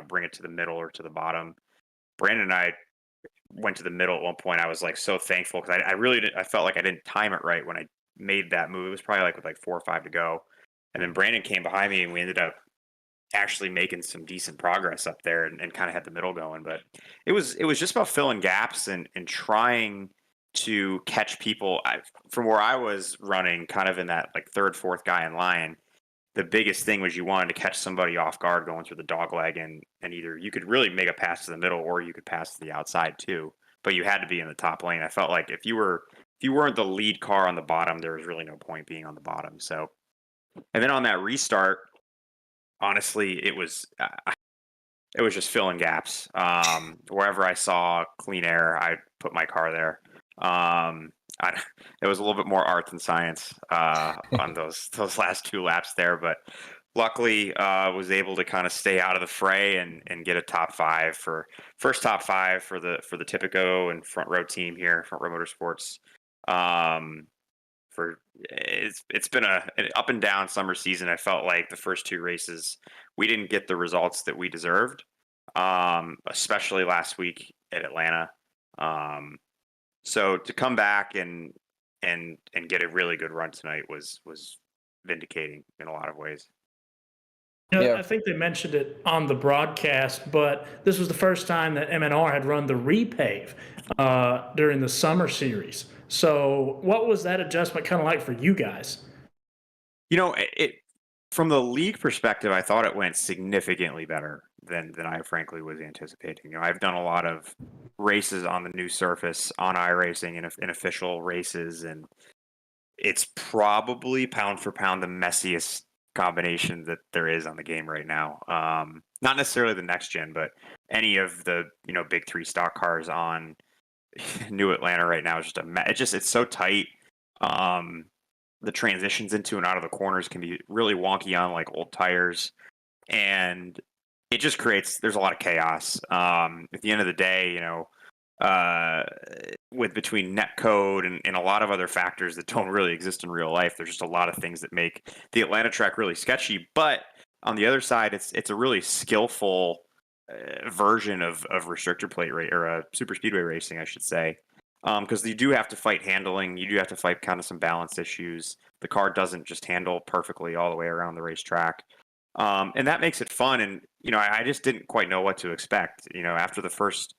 bring it to the middle or to the bottom. Brandon and I went to the middle at one point. I was like so thankful because I felt like I didn't time it right when I made that move. It was probably like with like 4 or 5 to go. And then Brandon came behind me and we ended up actually making some decent progress up there and kind of had the middle going. But it was just about filling gaps and trying to catch people. From where I was running, kind of in that like third, fourth guy in line, the biggest thing was you wanted to catch somebody off guard going through the dog leg, and either you could really make a pass to the middle or you could pass to the outside too. But you had to be in the top lane. I felt like if you weren't the lead car on the bottom, there was really no point being on the bottom. So, and then on that restart, honestly, it was just filling gaps. Wherever I saw clean air, I put my car there. It was a little bit more art than science on those last 2 laps there, but luckily was able to kind of stay out of the fray and get a top 5 for first top 5 for the Tipico and front row team here, Front Row Motorsports. It's been an up and down summer season. I felt like the first 2 races we didn't get the results that we deserved, especially last week at Atlanta. So to come back and get a really good run tonight was vindicating in a lot of ways. I think they mentioned it on the broadcast, but this was the first time that MNR had run the repave during the summer series. So what was that adjustment kind of like for you guys? It from the league perspective, I thought it went significantly better than I frankly was anticipating. I've done a lot of races on the new surface on iRacing and in official races, and it's probably pound for pound the messiest combination that there is on the game right now. Not necessarily the next gen, but any of the big 3 stock cars on New Atlanta right now is just it's so tight. The transitions into and out of the corners can be really wonky on like old tires, and it just there's a lot of chaos. At the end of the day, with between net code and a lot of other factors that don't really exist in real life, there's just a lot of things that make the Atlanta track really sketchy. But on the other side, it's a really skillful version of restrictor plate or a super speedway racing, I should say. Because you do have to fight handling, you do have to fight kind of some balance issues. The car doesn't just handle perfectly all the way around the racetrack. And that makes it fun. And, I just didn't quite know what to expect. After the first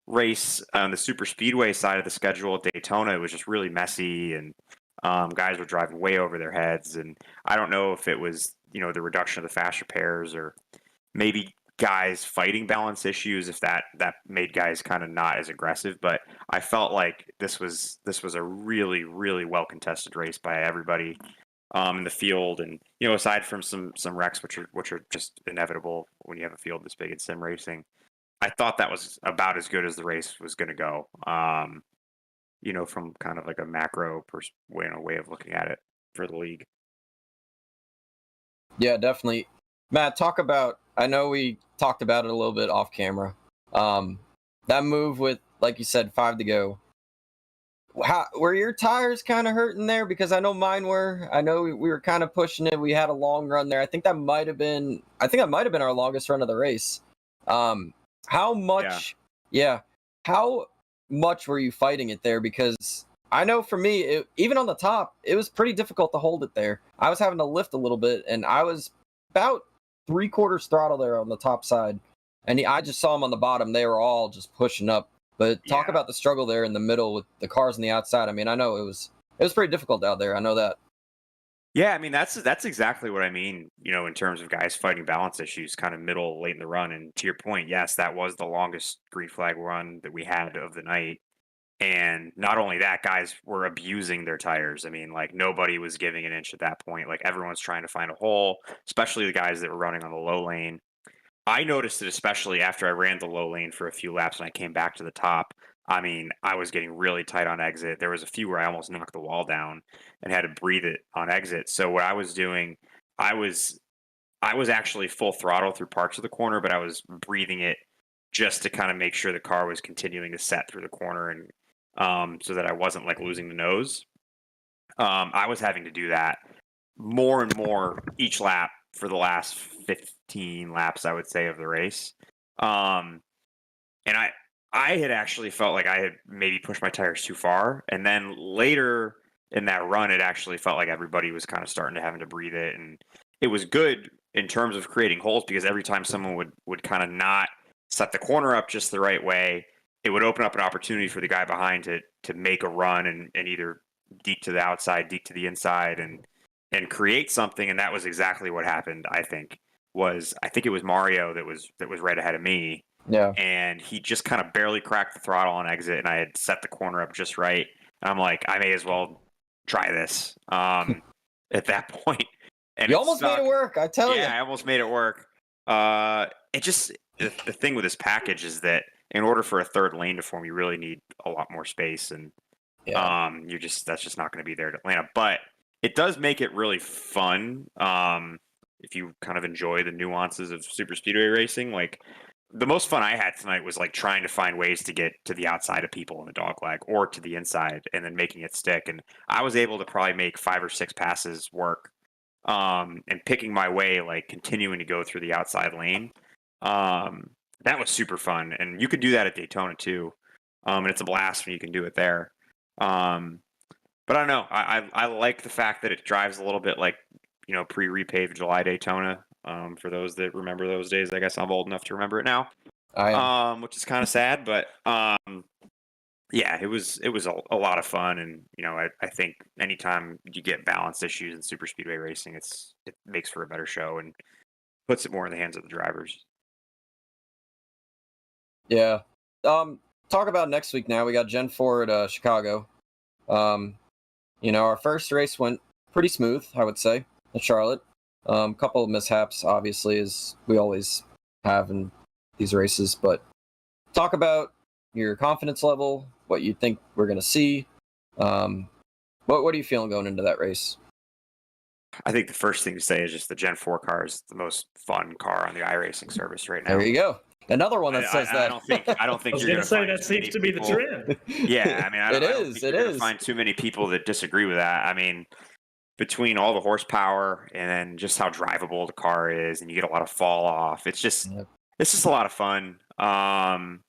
race on the super speedway side of the schedule at Daytona, it was just really messy, and guys were driving way over their heads. And I don't know if it was, the reduction of the fast repairs or maybe guys fighting balance issues, if that made guys kind of not as aggressive. But I felt like this was a really, really well contested race by everybody in the field. And aside from some wrecks which are just inevitable when you have a field this big in sim racing, I thought that was about as good as the race was going to go. From kind of like a macro way of looking at it for the league. Yeah, definitely. Matt, talk about, I know we talked about it a little bit off camera. That move with, like you said, 5 to go. Were your tires kind of hurting there? Because I know mine were. I know we were kind of pushing it. We had a long run there. I think that might have been our longest run of the race. How much? Yeah. How much were you fighting it there? Because I know for me, even on the top, it was pretty difficult to hold it there. I was having to lift a little bit, and I was about 3/4 throttle there on the top side. And I just saw them on the bottom. They were all just pushing up. But talk about the struggle there in the middle with the cars on the outside. I mean, I know it was pretty difficult out there. I know that. Yeah, I mean, that's exactly what I mean, in terms of guys fighting balance issues kind of middle, late in the run. And to your point, yes, that was the longest green flag run that we had of the night. And not only that, guys were abusing their tires. I mean, like, nobody was giving an inch at that point. Like, everyone's trying to find a hole, especially the guys that were running on the low lane. I noticed it especially after I ran the low lane for a few laps and I came back to the top. I mean, I was getting really tight on exit. There was a few where I almost knocked the wall down and had to breathe it on exit. So what I was doing, I was actually full throttle through parts of the corner, but I was breathing it just to kind of make sure the car was continuing to set through the corner, and so that I wasn't like losing the nose. I was having to do that more and more each lap for the last 15 laps, I would say, of the race. And I had actually felt like I had maybe pushed my tires too far. And then later in that run, it actually felt like everybody was kind of starting to having to breathe it. And it was good in terms of creating holes, because every time someone would kind of not set the corner up just the right way, it would open up an opportunity for the guy behind to make a run and either deke to the outside, deke to the inside, and create something. And that was exactly what happened. I think it was Mario that was right ahead of me. Yeah. And he just kind of barely cracked the throttle on exit, and I had set the corner up just right. And I'm like, I may as well try this at that point. And You almost made it work, I tell you. Yeah, I almost made it work. It just the thing with this package is that in order for a third lane to form, you really need a lot more space, and that's just not going to be there at Atlanta. But it does make it really fun if you kind of enjoy the nuances of super speedway racing. Like, the most fun I had tonight was like trying to find ways to get to the outside of people in the dogleg or to the inside and then making it stick. And I was able to probably make 5 or 6 passes work, and picking my way, like continuing to go through the outside lane. That was super fun. And you could do that at Daytona too. And it's a blast when you can do it there. But I don't know. I like the fact that it drives a little bit like, pre-repaved July Daytona. For those that remember those days, I guess I'm old enough to remember it now. Which is kind of sad, but yeah, it was a lot of fun, and I think anytime you get balance issues in super speedway racing, it makes for a better show and puts it more in the hands of the drivers. Yeah. Talk about next week now. We got Gen 4 at Chicago. Our first race went pretty smooth, I would say, at Charlotte. Couple of mishaps, obviously, as we always have in these races. But talk about your confidence level, what you think we're going to see. What are you feeling going into that race? I think the first thing to say is just the Gen 4 car is the most fun car on the iRacing service right now. There you go. Another one that says that. I don't think I was you're going to say that seems to be the trend. Yeah, I mean, I don't think you're going to find too many people that disagree with that. I mean, between all the horsepower and then just how drivable the car is, and you get a lot of fall off, it's just a lot of fun. And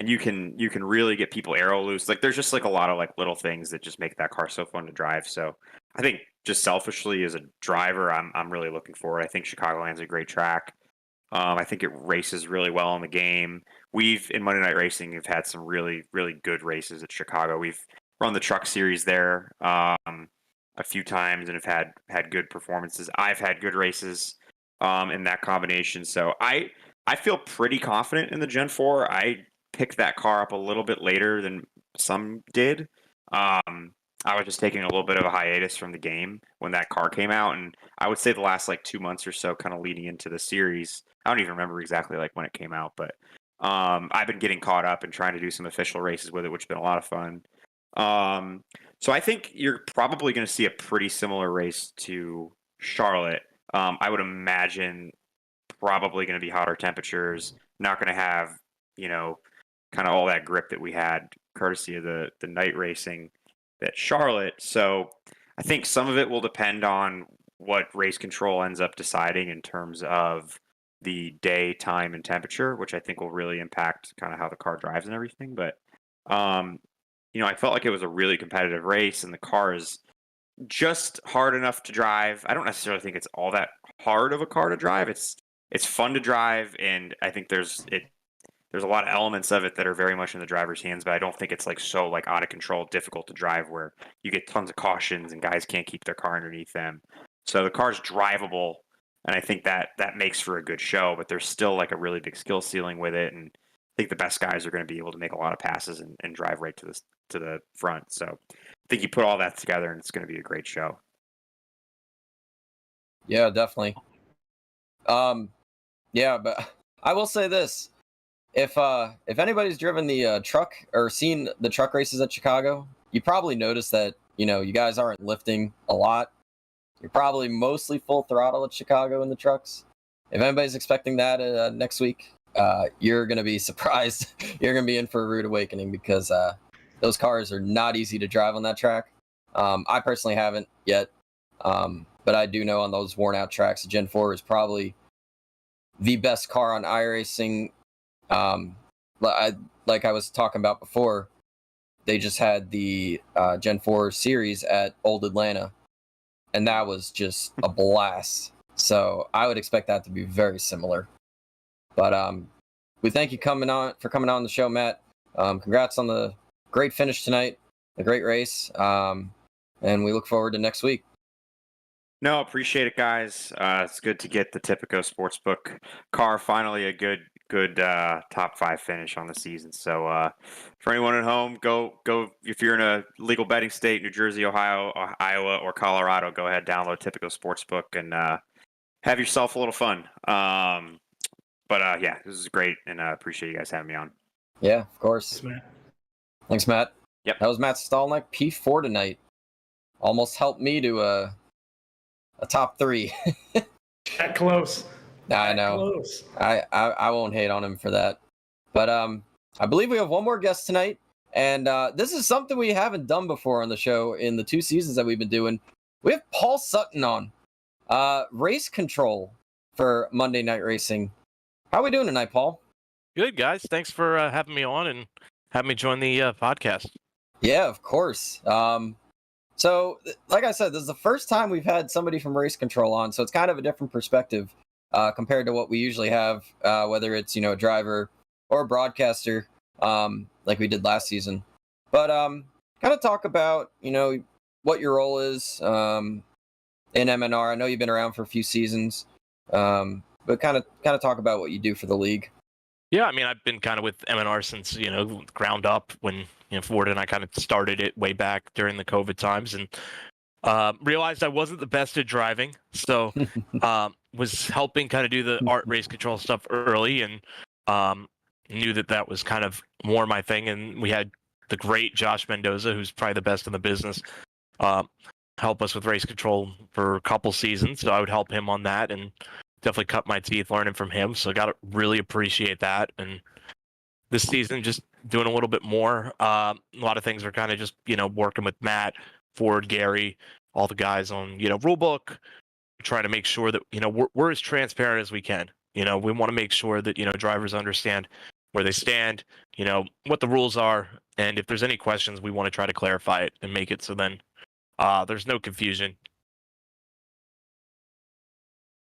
you can really get people aero loose. Like, there's just like a lot of like little things that just make that car so fun to drive. So I think just selfishly as a driver, I'm really looking forward. I think Chicagoland's a great track. I think it races really well in the game. We've in Monday Night Racing, we've had some really, really good races at Chicago. We've run the truck series there a few times and have had good performances. I've had good races in that combination. So I feel pretty confident in the Gen 4. I picked that car up a little bit later than some did. I was just taking a little bit of a hiatus from the game when that car came out, and I would say the last like 2 months or so, kind of leading into the series. I don't even remember exactly like when it came out, but I've been getting caught up and trying to do some official races with it, which has been a lot of fun. So I think you're probably going to see a pretty similar race to Charlotte. I would imagine probably going to be hotter temperatures, not going to have, kind of all that grip that we had courtesy of the night racing at Charlotte. So I think some of it will depend on what race control ends up deciding in terms of the day, time, and temperature, which I think will really impact kind of how the car drives and everything. But, I felt like it was a really competitive race, and the car is just hard enough to drive. I don't necessarily think it's all that hard of a car to drive. It's fun to drive, and I think there's a lot of elements of it that are very much in the driver's hands, but I don't think it's like so like out of control, difficult to drive where you get tons of cautions and guys can't keep their car underneath them. So the car's drivable, and I think that makes for a good show, but there's still like a really big skill ceiling with it, and I think the best guys are going to be able to make a lot of passes and drive right to the front. So I think you put all that together, and it's going to be a great show. Yeah, definitely. Yeah, but I will say this. If anybody's driven the truck or seen the truck races at Chicago, you probably noticed that, you guys aren't lifting a lot. You're probably mostly full throttle at Chicago in the trucks. If anybody's expecting that next week, you're going to be surprised. You're going to be in for a rude awakening because those cars are not easy to drive on that track. I personally haven't yet, but I do know on those worn out tracks, the Gen 4 is probably the best car on iRacing. Like I was talking about before, they just had the Gen 4 series at Old Atlanta, and that was just a blast. So I would expect that to be very similar. But we thank you for coming on the show, Matt. Congrats on the great finish tonight, a great race, and we look forward to next week. No, appreciate it, guys. It's good to get the Tipico Sportsbook car finally a good top 5 finish on the season. So for anyone at home, go if you're in a legal betting state, New Jersey, Ohio, Iowa, or Colorado, go ahead, download Tipico Sportsbook and have yourself a little fun. But yeah, this is great, and I appreciate you guys having me on. Yeah, of course. Thanks, Matt. Yep. That was Matt Stolnick, P4 tonight. Almost helped me to a top 3. That close. I know. Close. I won't hate on him for that. But I believe we have one more guest tonight, and this is something we haven't done before on the show in the 2 seasons that we've been doing. We have Paul Sutton on, race control for Monday Night Racing. How are we doing tonight, Paul? Good, guys. Thanks for having me on and having me join the podcast. Yeah, of course. So, like I said, this is the first time we've had somebody from race control on, so it's kind of a different perspective compared to what we usually have, whether it's, a driver or a broadcaster, like we did last season. But kind of talk about, what your role is in MNR. I know you've been around for a few seasons, but kind of talk about what you do for the league. Yeah, I mean, I've been kind of with MNR since, ground up when, Ford and I kind of started it way back during the COVID times, and realized I wasn't the best at driving. So was helping kind of do the art race control stuff early, and knew that was kind of more my thing. And we had the great Josh Mendoza, who's probably the best in the business, help us with race control for a couple seasons. So I would help him on that, and definitely cut my teeth learning from him. So I got to really appreciate that. And this season, just doing a little bit more. A lot of things are kind of just, working with Matt, Ford, Gary, all the guys on, rulebook, trying to make sure that, we're as transparent as we can. We want to make sure that, drivers understand where they stand, what the rules are. And if there's any questions, we want to try to clarify it and make it so then there's no confusion.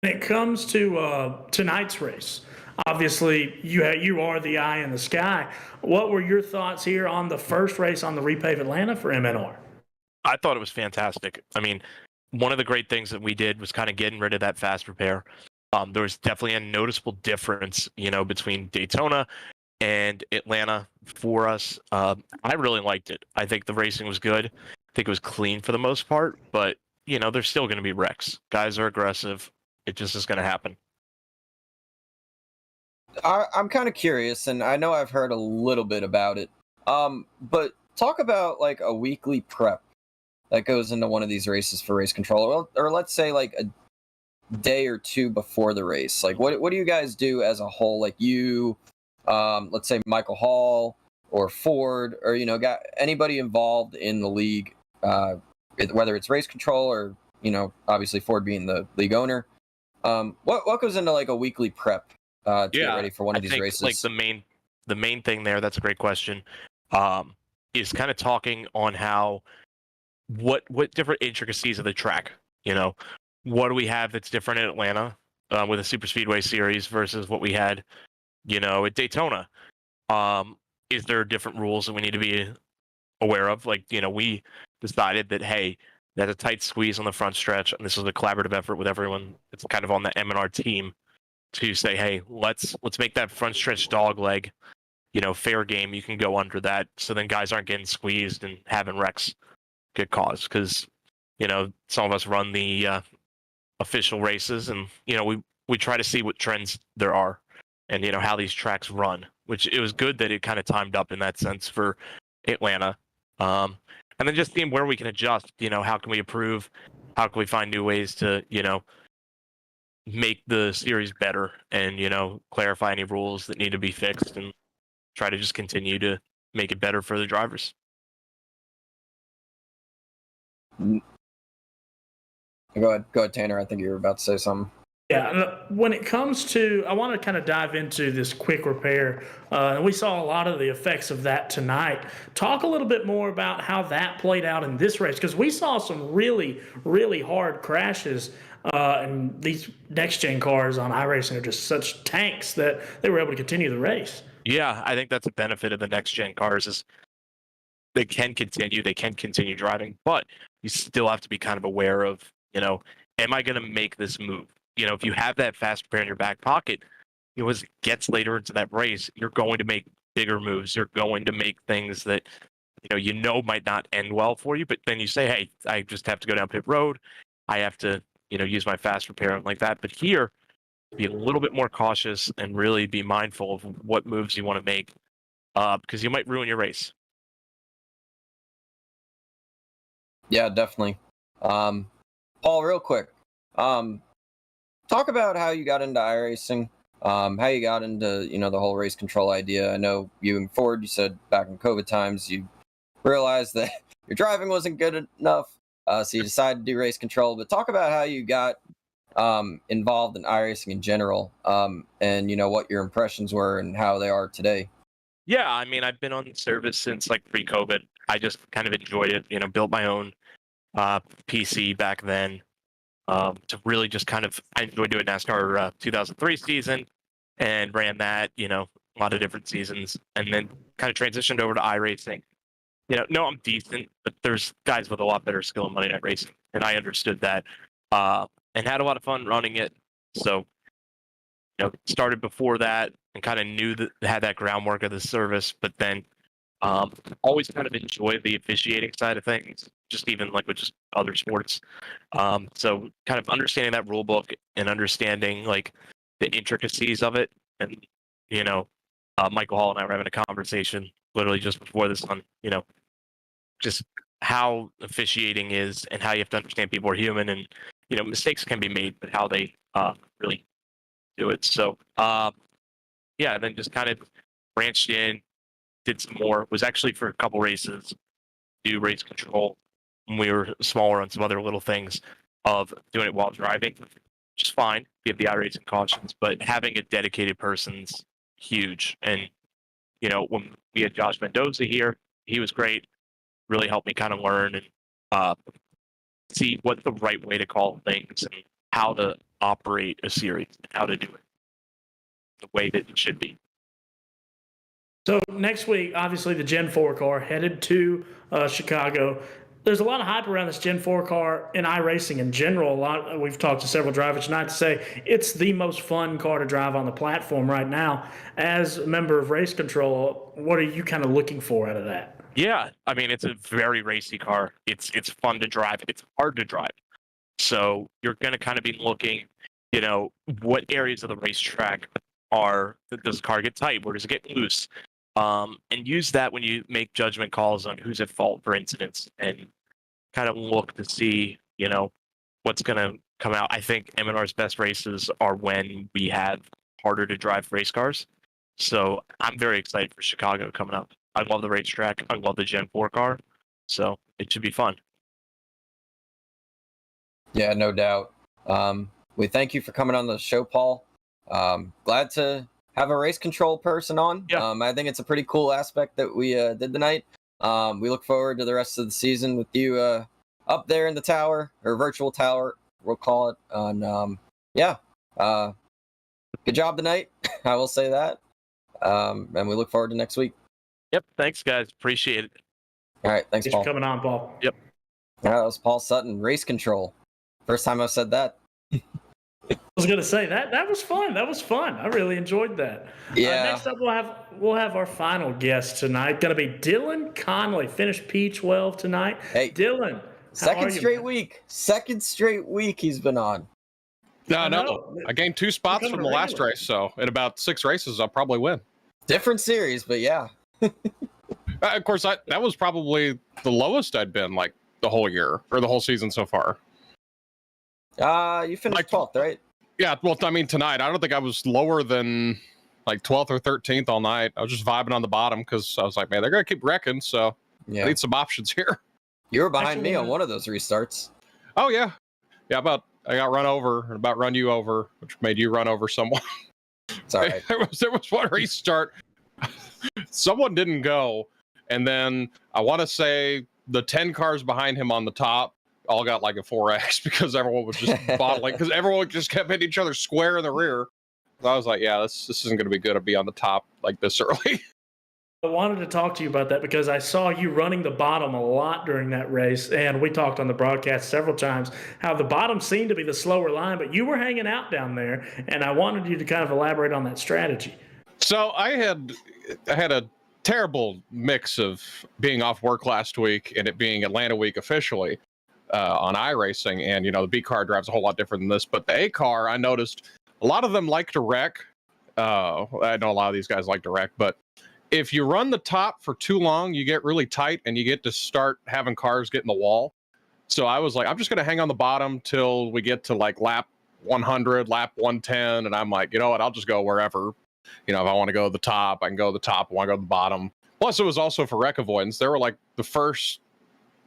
When it comes to tonight's race, obviously you are the eye in the sky. What were your thoughts here on the first race on the Repave Atlanta for MNR? I thought it was fantastic. I mean, one of the great things that we did was kind of getting rid of that fast repair. There was definitely a noticeable difference, between Daytona and Atlanta for us. I really liked it. I think the racing was good. I think it was clean for the most part, but there's still going to be wrecks. Guys are aggressive. It just is going to happen. I'm kind of curious, and I know I've heard a little bit about it. But talk about like a weekly prep that goes into one of these races for race control, or let's say like a day or two before the race. Like, what do you guys do as a whole? Like you, let's say Michael Hall or Ford, or got anybody involved in the league, whether it's race control or obviously Ford being the league owner. What goes into like a weekly prep to get ready for one of these races? Like the main thing there, that's a great question, is kind of talking on how what different intricacies of the track. What do we have that's different in Atlanta with a super speedway series versus what we had, at Daytona? Is there different rules that we need to be aware of? Like, we decided that, hey, that's a tight squeeze on the front stretch, and this is a collaborative effort with everyone. It's kind of on the MNR team to say, hey, let's make that front stretch dog leg, fair game. You can go under that, so then guys aren't getting squeezed and having wrecks get caused. Because some of us run the official races, and we try to see what trends there are, and how these tracks run. Which it was good that it kind of timed up in that sense for Atlanta. And then just seeing where we can adjust, how can we improve? How can we find new ways to, make the series better and, clarify any rules that need to be fixed and try to just continue to make it better for the drivers. Go ahead, Tanner. I think you were about to say something. Yeah, when it comes to, I want to kind of dive into this quick repair. And we saw a lot of the effects of that tonight. Talk a little bit more about how that played out in this race, because we saw some really, really hard crashes. And these next-gen cars on iRacing are just such tanks that they were able to continue the race. Yeah, I think that's a benefit of the next gen cars is they can continue driving, but you still have to be kind of aware of, am I going to make this move? If you have that fast repair in your back pocket, as it gets later into that race, you're going to make bigger moves. You're going to make things that, might not end well for you, but then you say, hey, I just have to go down pit road. I have to, use my fast repair like that. But here, be a little bit more cautious and really be mindful of what moves you want to make, because you might ruin your race. Yeah, definitely. Paul, real quick, talk about how you got into iRacing, how you got into, the whole race control idea. I know you and Ford, you said back in COVID times, you realized that your driving wasn't good enough, so you decided to do race control. But talk about how you got involved in iRacing in general, and, what your impressions were and how they are today. Yeah, I mean, I've been on service since like pre-COVID. I just kind of enjoyed it, built my own PC back then. To really just I enjoyed doing NASCAR 2003 season and ran that, a lot of different seasons, and then kind of transitioned over to iRacing. No, I'm decent, but there's guys with a lot better skill in Monday Night Racing, and I understood that, and had a lot of fun running it. So, started before that and kind of knew that had that groundwork of the service, but then always kind of enjoy the officiating side of things, just even like with just other sports. So kind of understanding that rule book and understanding like the intricacies of it. And, Michael Hall and I were having a conversation literally just before this on, just how officiating is and how you have to understand people are human and, mistakes can be made, but how they really do it. So, yeah, then just kind of branched in, did some more, was actually for a couple races, do race control when we were smaller on some other little things of doing it while driving, which is fine. We have the iRacing cautions, but having a dedicated person's huge. And, when we had Josh Mendoza here, he was great, really helped me kind of learn and see what's the right way to call things and how to operate a series and how to do it the way that it should be. So next week, obviously, the Gen 4 car headed to Chicago. There's a lot of hype around this Gen 4 car in iRacing in general. We've talked to several drivers tonight to say it's the most fun car to drive on the platform right now. As a member of Race Control, what are you kind of looking for out of that? Yeah, I mean, it's a very racy car. It's fun to drive. It's hard to drive. So you're going to kind of be looking, what areas of the racetrack does the car get tight? Where does it get loose? And use that when you make judgment calls on who's at fault for incidents and kind of look to see, what's going to come out. I think MNR's best races are when we have harder to drive race cars. So I'm very excited for Chicago coming up. I love the racetrack. I love the Gen 4 car. So it should be fun. Yeah, no doubt. We thank you for coming on the show, Paul. Glad to have a race control person on. Yeah. I think it's a pretty cool aspect that we did tonight. We look forward to the rest of the season with you up there in the tower, or virtual tower, we'll call it. And good job tonight. I will say that. And we look forward to next week. Yep. Thanks, guys. Appreciate it. All right. Thanks, Paul. For coming on, Paul. Yep. That was Paul Sutton, race control. First time I've said that. I was gonna say that was fun. That was fun. I really enjoyed that. Yeah. Next up, we'll have our final guest tonight. Gonna be Dylan Conley. Finished P12 tonight. Hey, Dylan. Second straight week he's been on. No. I gained 2 spots from the last race, so in about 6 races, I'll probably win. Different series, but yeah. Of course, that was probably the lowest I'd been like the whole year or the whole season so far. You finished 12th, right? Yeah, well, I mean, tonight, I don't think I was lower than like 12th or 13th all night. I was just vibing on the bottom because I was like, man, they're going to keep wrecking, so I need some options here. You were behind me on one of those restarts. Oh, yeah. Yeah, I got run over and about run you over, which made you run over someone. It's all right. There was one restart. Someone didn't go, and then I want to say the 10 cars behind him on the top all got like a 4X because everyone was just bottling, because everyone just kept hitting each other square in the rear. I was like, yeah, this isn't going to be good to be on the top like this early. I wanted to talk to you about that because I saw you running the bottom a lot during that race, and we talked on the broadcast several times how the bottom seemed to be the slower line, but you were hanging out down there, and I wanted you to kind of elaborate on that strategy. So I had a terrible mix of being off work last week and it being Atlanta week officially on iRacing, and the B car drives a whole lot different than this, but the A car, I noticed a lot of them like to wreck. I know a lot of these guys like to wreck, but if you run the top for too long, you get really tight and you get to start having cars get in the wall. So I was like, I'm just going to hang on the bottom till we get to like lap 100, lap 110. And I'm like, you know what? I'll just go wherever. If I want to go to the top, I can go to the top. I want to go to the bottom. Plus, it was also for wreck avoidance. There were like the first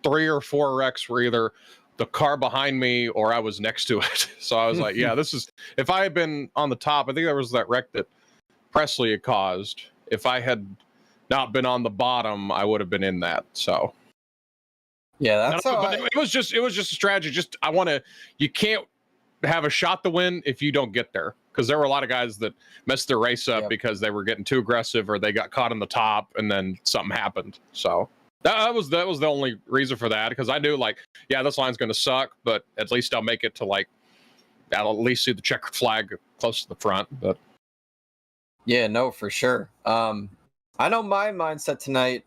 3 or 4 wrecks were either the car behind me or I was next to it. So I was like, yeah, this is, if I had been on the top, I think there was that wreck that Presley had caused. If I had not been on the bottom, I would have been in that. So yeah, that's but it was just a strategy. You can't have a shot to win if you don't get there, because there were a lot of guys that messed their race up because they were getting too aggressive or they got caught in the top and then something happened. So that was the only reason for that, because I knew like, yeah, this line's going to suck, but at least I'll make it to like, I'll at least see the checkered flag close to the front. But yeah, no, for sure. I know my mindset tonight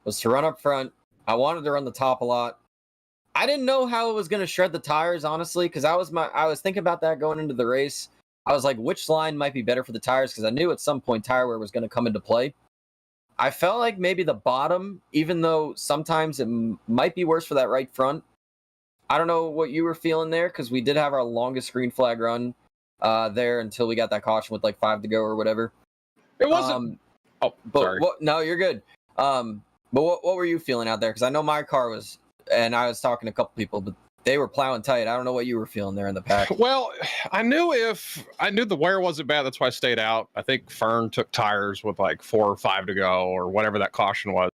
was to run up front. I wanted to run the top a lot. I didn't know how it was going to shred the tires, honestly, because I was thinking about that going into the race. I was like, which line might be better for the tires? Because I knew at some point tire wear was going to come into play. I felt like maybe the bottom, even though sometimes it might be worse for that right front. I don't know what you were feeling there, because we did have our longest green flag run there until we got that caution with like 5 to go or whatever. It wasn't. Sorry. No, you're good. But what were you feeling out there? Because I know my car was, and I was talking to a couple people, but they were plowing tight. I don't know what you were feeling there in the pack. Well, I knew the wear wasn't bad, that's why I stayed out. I think Fern took tires with like 4 or 5 to go or whatever that caution was.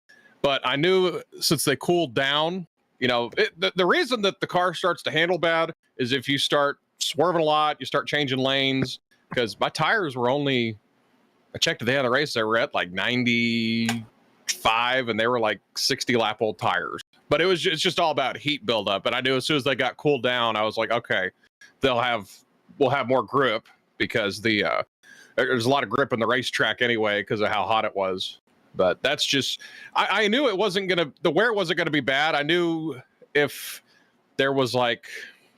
But I knew since they cooled down, the reason that the car starts to handle bad is if you start swerving a lot, you start changing lanes, because my tires were only, I checked at the end of the race, they were at like 95 and they were like 60 lap old tires. But it's just all about heat buildup. And I knew as soon as they got cooled down, I was like, okay, we'll have more grip, because there's a lot of grip in the racetrack anyway because of how hot it was. But that's just, I knew the wear wasn't gonna be bad. I knew if there was like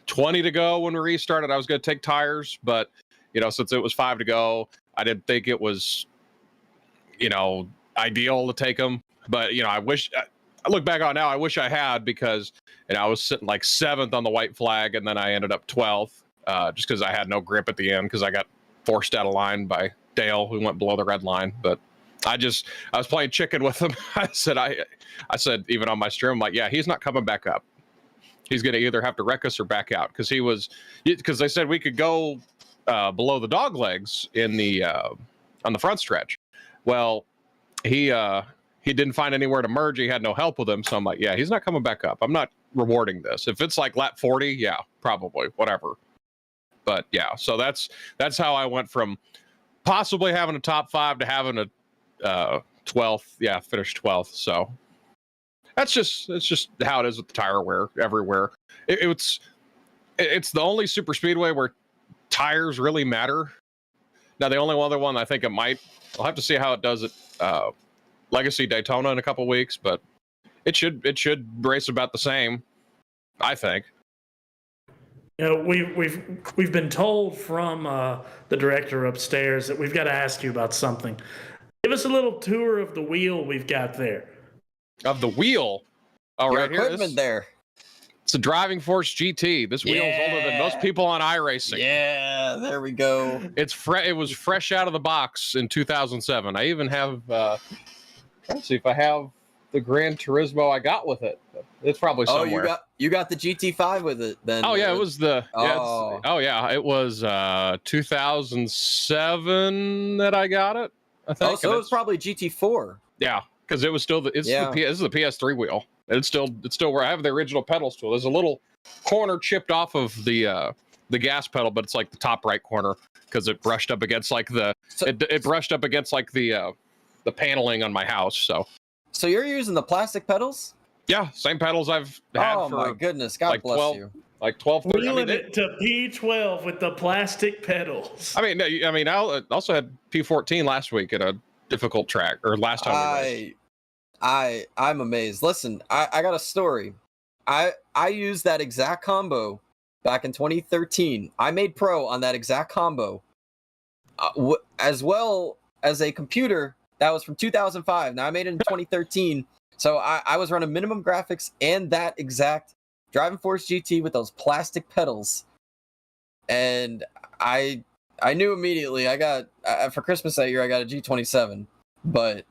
20 to go when we restarted, I was gonna take tires. But since it was 5 to go, I didn't think it was, ideal to take them. But I look back on it now, I wish I had, because I was sitting like 7th on the white flag, and then I ended up 12th just because I had no grip at the end, because I got forced out of line by Dale, who went below the red line. But I was playing chicken with him. I said even on my stream, I'm like, yeah, he's not coming back up. He's going to either have to wreck us or back out, because they said we could go below the dog legs in the on the front stretch. Well, he didn't find anywhere to merge. He had no help with him. So I'm like, yeah, he's not coming back up. I'm not rewarding this. If it's like lap 40, yeah, probably, whatever. But yeah, so that's how I went from possibly having a top 5 to having a 12th. Yeah, finished 12th. So it's just how it is with the tire wear everywhere. It's the only super speedway where tires really matter. Now, the only other one I think I'll have to see how it does at Legacy Daytona in a couple weeks, but it should race about the same, I think. We've been told from the director upstairs that we've got to ask you about something. Give us a little tour of the wheel we've got there. Of the wheel? Oh, right here. Equipment there. It's a Driving Force GT. This wheel is older than most people on iRacing. Yeah, there we go. It was fresh out of the box in 2007. I even have. Let's see if I have the Gran Turismo I got with it. It's probably somewhere. Oh, you got the GT5 with it then? Oh yeah, it was the. Oh. It was 2007 that I got it. I think. Oh, so it was probably GT4. Yeah, because it was still this is the PS3 wheel. It's still where I have the original pedal stool. There's a little corner chipped off of the the gas pedal, but it's like the top right corner because it brushed up against like it brushed up against like the paneling on my house. So you're using the plastic pedals? Yeah, same pedals I've had Oh for my goodness, God like bless 12, you. like 12, 13. Wheeling it to P12 with the plastic pedals. I also had P14 last week at a difficult track, or last time we raced. I'm amazed. Listen, I got a story. I used that exact combo back in 2013. I made pro on that exact combo, as well as a computer that was from 2005. Now I made it in 2013, so I was running minimum graphics and that exact Driving Force GT with those plastic pedals, and I knew immediately. I got for Christmas that year I got a G27, but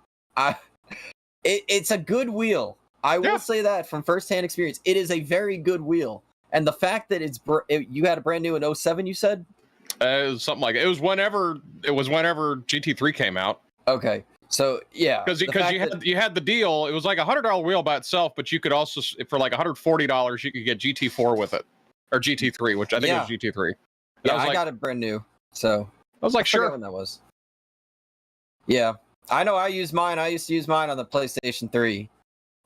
it's a good wheel. I will say that from firsthand experience. It is a very good wheel. And the fact that you had a brand new in 07, you said? It was something like it was whenever GT3 came out. Okay. So yeah. Because you had the deal, it was like $100 wheel by itself, but you could also, for like $140, you could get GT4 with it. Or GT3, which I think was GT3. And Yeah, I I got it brand new. So I was like, forget sure. when that was. Yeah. I know I used mine. I used to use mine on the PlayStation 3.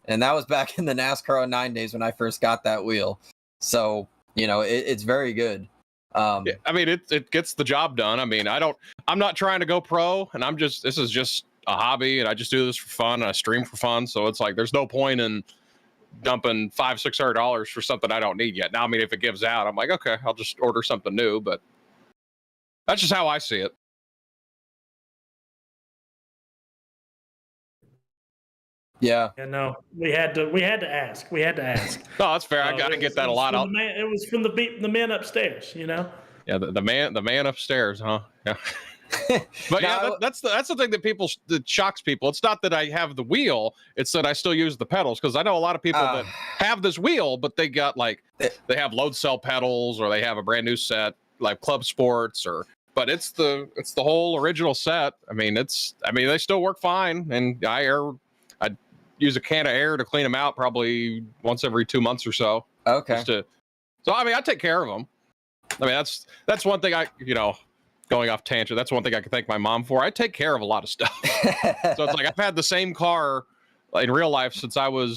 And that was back in the NASCAR 09 days when I first got that wheel. So, it's very good. I mean, it gets the job done. I mean, I'm not trying to go pro, and this is just a hobby, and I just do this for fun, and I stream for fun. So it's like, there's no point in dumping $500-$600 for something I don't need yet. Now, I mean, if it gives out, I'm like, okay, I'll just order something new, but that's just how I see it. Yeah. Yeah, no, we had to ask. We had to ask. No, that's fair. I gotta get that a lot. It was from the man upstairs, Yeah, the man upstairs, huh? Yeah. But yeah, that's the thing that shocks people. It's not that I have the wheel; it's that I still use the pedals. Because I know a lot of people that have this wheel, but they got they have load cell pedals, or they have a brand new set like Club Sports, but it's the whole original set. I mean, they still work fine, and I use a can of air to clean them out probably once every 2 months or so. Okay. So I mean, I take care of them. I mean, that's one thing going off tangent. That's one thing I can thank my mom for. I take care of a lot of stuff. So it's like I've had the same car in real life since I've had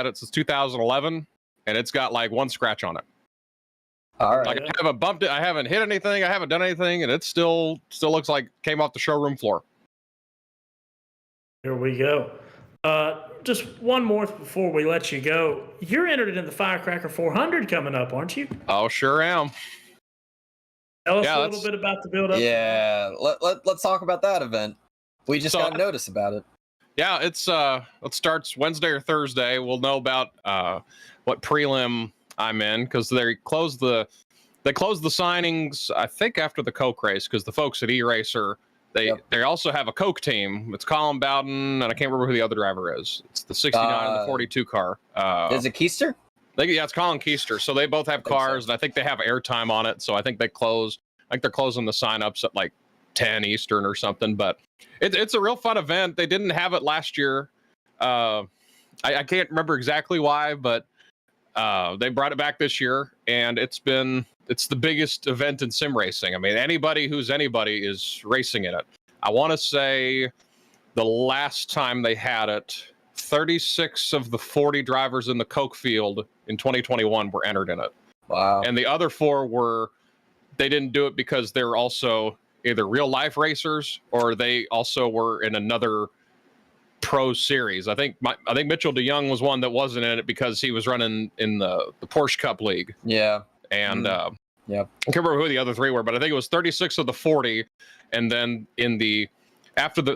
it since 2011, and it's got like one scratch on it. All right. Like I haven't bumped it. I haven't hit anything. I haven't done anything, and it still looks like it came off the showroom floor. Here we go. Just one more before we let you go. You're entered in the Firecracker 400 coming up, aren't you? Oh, sure am. Tell us a little bit about the build-up. Yeah, let's talk about that event. We just got notice about it. Yeah, it starts Wednesday or Thursday. We'll know about what prelim I'm in, because they closed the signings, I think, after the Coke race, because the folks at E-Racer, they also have a Coke team. It's Colin Bowden, and I can't remember who the other driver is. It's the 69 and the 42 car. Is it Keister? It's Colin Keister. So they both have cars, and I think they have airtime on it. So I think they're closing the signups at like 10 Eastern or something. But it's a real fun event. They didn't have it last year. I can't remember exactly why, but they brought it back this year, and it's the biggest event in sim racing. I mean, anybody who's anybody is racing in it. I want to say the last time they had it, 36 of the 40 drivers in the Coke field in 2021 were entered in it. Wow. And the other 4 they didn't do it because they're also either real life racers, or they also were in another pro series. I think Mitchell DeYoung was one that wasn't in it because he was running in the Porsche Cup League. Yeah. And yeah, I can't remember who the other 3 were, but I think it was 36 of the 40. And then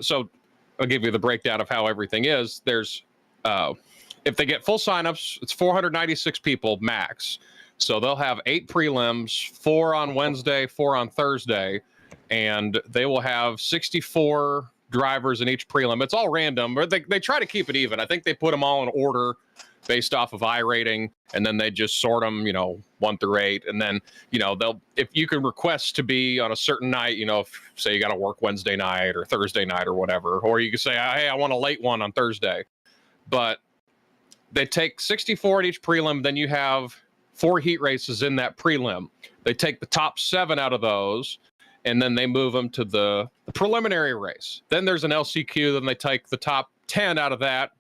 so I'll give you the breakdown of how everything is. There's if they get full signups, it's 496 people max. So they'll have 8 prelims, 4 on Wednesday, 4 on Thursday, and they will have 64 drivers in each prelim. It's all random, but they try to keep it even. I think they put them all in order based off of I rating, and then they just sort them, 1 through 8, and then if you can request to be on a certain night, if say you got to work Wednesday night or Thursday night or whatever, or you can say, hey, I want a late one on Thursday. But they take 64 at each prelim, then you have 4 heat races in that prelim. They take the top 7 out of those, and then they move them to the preliminary race. Then there's an LCQ, then they take the top 10 out of that,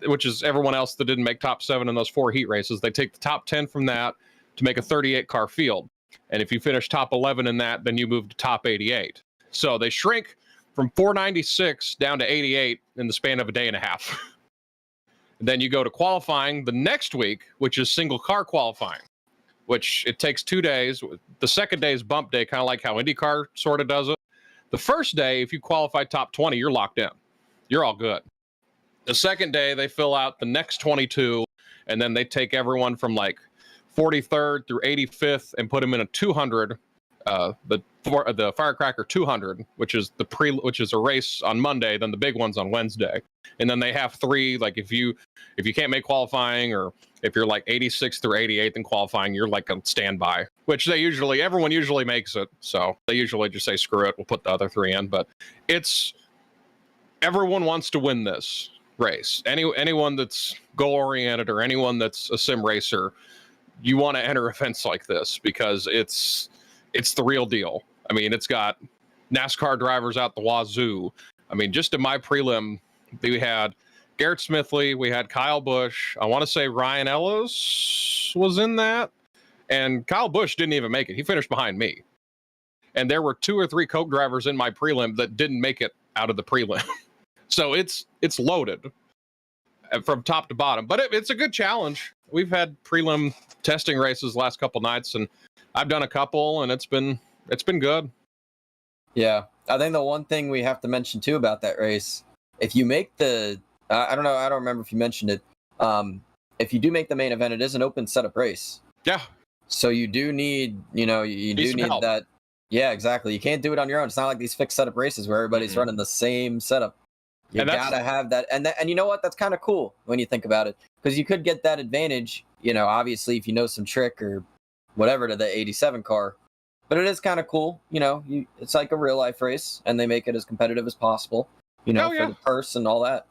which is everyone else that didn't make top 7 in those 4 heat races. They take the top 10 from that to make a 38 car field. And if you finish top 11 in that, then you move to top 88. So they shrink from 496 down to 88 in the span of a day and a half. Then you go to qualifying the next week, which is single car qualifying, which it takes 2 days. The second day is bump day, kind of like how IndyCar sort of does it. The first day, if you qualify top 20, you're locked in. You're all good. The second day, they fill out the next 22, and then they take everyone from like 43rd through 85th and put them in a 200, the Firecracker 200, which is a race on Monday, then the big one's on Wednesday. And then they have 3, like if you can't make qualifying, or if you're like 86th through 88th in qualifying, you're like on standby, which everyone usually makes it. So they usually just say, screw it, we'll put the other 3 in. But everyone wants to win this race. Anyone that's goal oriented or anyone that's a sim racer, you want to enter events like this because it's the real deal. I mean, it's got NASCAR drivers out the wazoo. I mean, just in my prelim, we had Garrett Smithley, we had Kyle Busch. I want to say Ryan Ellis was in that, and Kyle Busch didn't even make it. He finished behind me. And there were 2 or 3 Coke drivers in my prelim that didn't make it out of the prelim. So it's loaded from top to bottom, but it's a good challenge. We've had prelim testing races last couple nights, and I've done a couple, and it's been good. Yeah, I think the one thing we have to mention too about that race, if you make the, I don't remember if you mentioned it. If you do make the main event, it is an open setup race. Yeah. So you do need, you do need help. that. Yeah, exactly. You can't do it on your own. It's not like these fixed setup races where everybody's running the same setup. You gotta have that, and you know what? That's kind of cool when you think about it, because you could get that advantage. Obviously, if you know some trick or whatever to the 87 car, but it is kind of cool. It's like a real life race, and they make it as competitive as possible. For the purse and all that.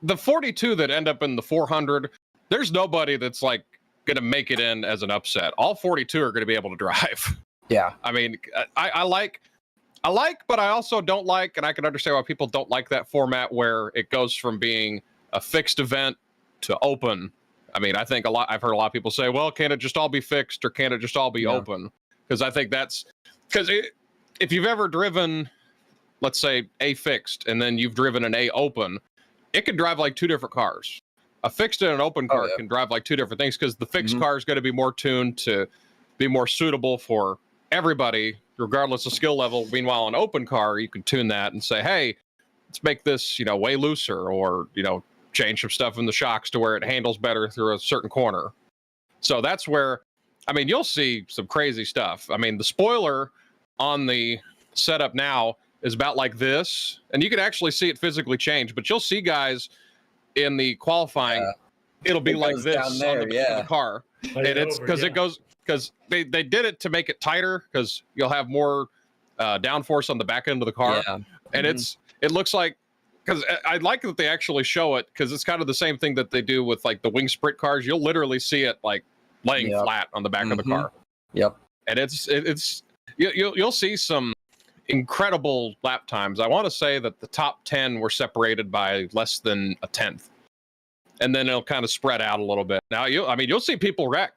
The 42 that end up in the 400, there's nobody that's like gonna make it in as an upset. All 42 are gonna be able to drive. Yeah. I mean, I like, but I also don't like, and I can understand why people don't like that format where it goes from being a fixed event to open. I mean, I've heard a lot of people say, well, can't it just all be fixed, or can't it just all be open? Because I think because if you've ever driven, let's say, a fixed, and then you've driven an A open, it can drive like 2 different cars. A fixed and an open car can drive like 2 different things, because the fixed car is going to be more tuned to be more suitable for everybody, regardless of skill level. Meanwhile, an open car, you can tune that and say, hey, let's make this, way looser, or, change some stuff in the shocks to where it handles better through a certain corner. So that's where, I mean, you'll see some crazy stuff. I mean, the spoiler on the setup now is about like this, and you can actually see it physically change, but you'll see guys in the qualifying, it'll be like this on the back of the car. And it's because they did it to make it tighter, because you'll have more downforce on the back end of the car. Yeah. And it looks like, because I like that they actually show it, because it's kind of the same thing that they do with like the wing sprint cars. You'll literally see it like laying flat on the back of the car. Yep. And you'll see some incredible lap times. I want to say that the top 10 were separated by less than a tenth, and then it'll kind of spread out a little bit. Now you'll see people wreck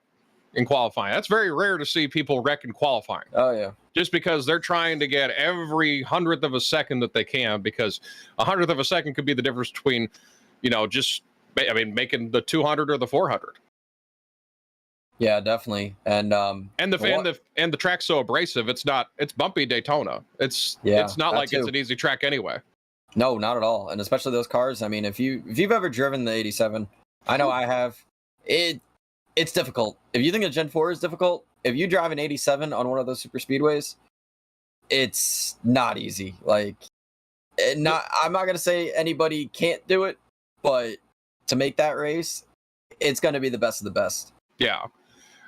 in qualifying. That's very rare to see people wreck in qualifying. Oh yeah. Just because they're trying to get every 100th of a second that they can, because 100th of a second could be the difference between, making the 200 or the 400. Yeah, definitely. And the track's so abrasive. It's bumpy Daytona. It's not like it's an easy track anyway. No, not at all. And especially those cars. I mean, if you've ever driven the 87, I know I have. It's difficult. If you think a Gen 4 is difficult, if you drive an 87 on one of those super speedways, it's not easy. Like, I'm not gonna say anybody can't do it, but to make that race, it's gonna be the best of the best. Yeah.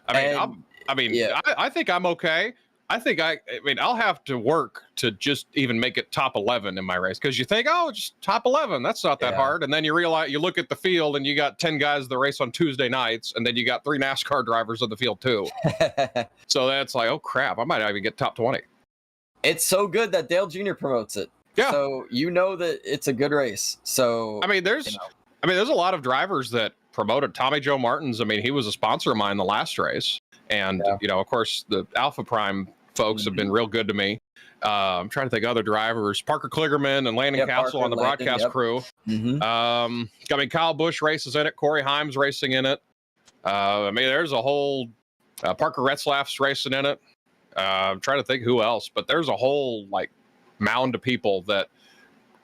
I think I'm okay. I mean, I'll have to work to just even make it top 11 in my race, because you think, oh, just top 11, that's not that hard, and then you realize, you look at the field and you got 10 guys that race on Tuesday nights, and then you got 3 NASCAR drivers on the field too. So that's like, oh crap, I might not even get top 20. It's so good that Dale Jr. promotes it. Yeah. So you know that it's a good race. So I mean, there's a lot of drivers that promoted. Tommy Joe Martins, I mean, he was a sponsor of mine the last race, and of course the Alpha Prime folks have been real good to me. I'm trying to think of other drivers. Parker Kligerman and Landon Castle on the broadcast crew. I mean, Kyle Busch races in it. Corey Himes racing in it. I mean, there's a whole Parker Retzlaff's racing in it. I'm trying to think who else, but there's a whole like mound of people that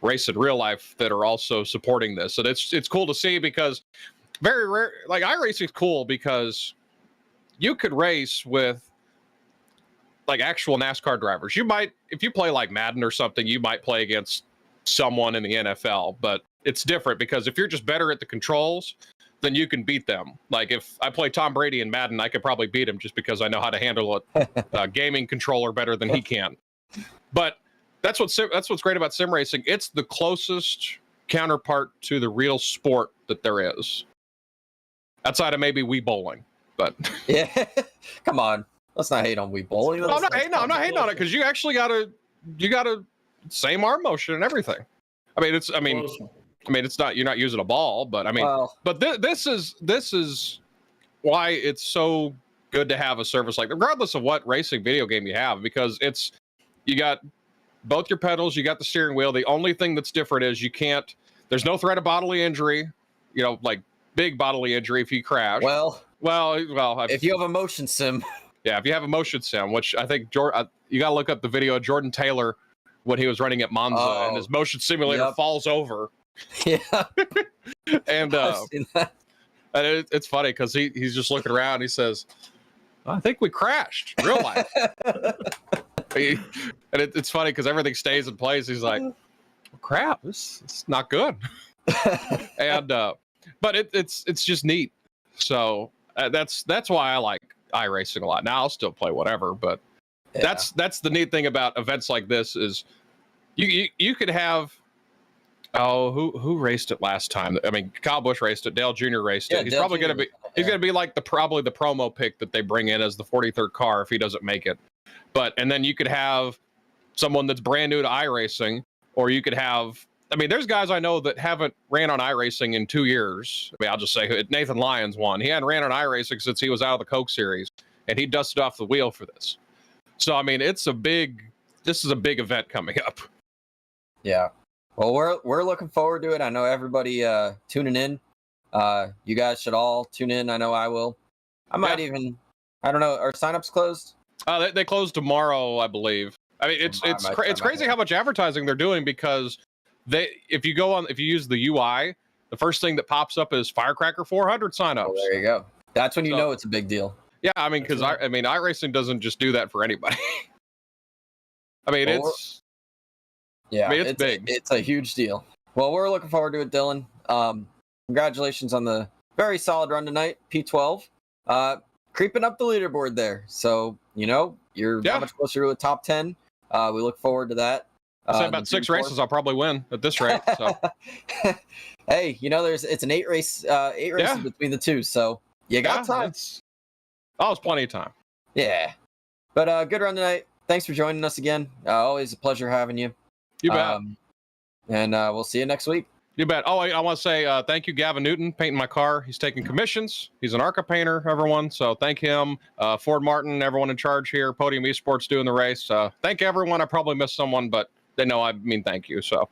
race in real life that are also supporting this, and it's cool to see, because very rare. Like, iRacing's cool because you could race with like actual NASCAR drivers. You might, if you play like Madden or something, you might play against someone in the NFL, but it's different because if you're just better at the controls, then you can beat them. Like, if I play Tom Brady in Madden, I could probably beat him just because I know how to handle a gaming controller better than he can. But that's what's great about sim racing. It's the closest counterpart to the real sport that there is, outside of maybe Wii bowling. But yeah, come on. Let's not hate on Wii bowling. I'm not hating on it, because you actually got a same arm motion and everything. I mean, it's not, you're not using a ball, but I mean, but this is why it's so good to have a service like, regardless of what racing video game you have, because you got both your pedals, you got the steering wheel. The only thing that's different is there's no threat of bodily injury, like big bodily injury if you crash. Well, if you have a motion sim. Yeah, if you have a motion sim, which I think you got to look up the video of Jordan Taylor when he was running at Monza, and his motion simulator falls over. Yeah. And I've seen that. And it's funny because he's just looking around. He says, "I think we crashed in real life." And it's funny because everything stays in place. He's like, "Crap, it's not good." And but it's just neat. So that's why I like iRacing a lot. Now I'll still play whatever, but that's the neat thing about events like this is you could have who raced it last time? I mean, Kyle Busch raced it. Dale Jr. raced it. He's Dale probably Jr. he's gonna be like probably the promo pick that they bring in as the 43rd car if he doesn't make it. And then you could have someone that's brand new to iRacing, or you could have. I mean, there's guys I know that haven't ran on iRacing in 2 years. I mean, I'll just say Nathan Lyons won. He hadn't ran on iRacing since he was out of the Coke Series, and he dusted off the wheel for this. So I mean, this is a big event coming up. Yeah. Well, we're looking forward to it. I know everybody tuning in. You guys should all tune in. I know I will. I might even. I don't know. Are signups closed? They close tomorrow, I believe. I mean, it's crazy how much advertising they're doing, because if you use the UI, the first thing that pops up is Firecracker 400 signups. Well, there you go. That's when you know it's a big deal. Yeah, I mean, because iRacing doesn't just do that for anybody. I mean, it's big. It's a huge deal. Well, we're looking forward to it, Dylan. Congratulations on the very solid run tonight, P12. Creeping up the leaderboard there. So, you're that much closer to a top 10. We look forward to that. I said about 6 races I'll probably win at this rate. So. Hey, it's an 8 races between the two, so you got time. It's plenty of time. Yeah. But good run tonight. Thanks for joining us again. Always a pleasure having you. You bet. And we'll see you next week. You bet. Oh, I want to say thank you, Gavin Newton, painting my car. He's taking commissions. He's an ARCA painter, everyone. So thank him. Ford Martin, everyone in charge here. Podium Esports doing the race. Thank everyone. I probably missed someone, but they know I mean thank you. So.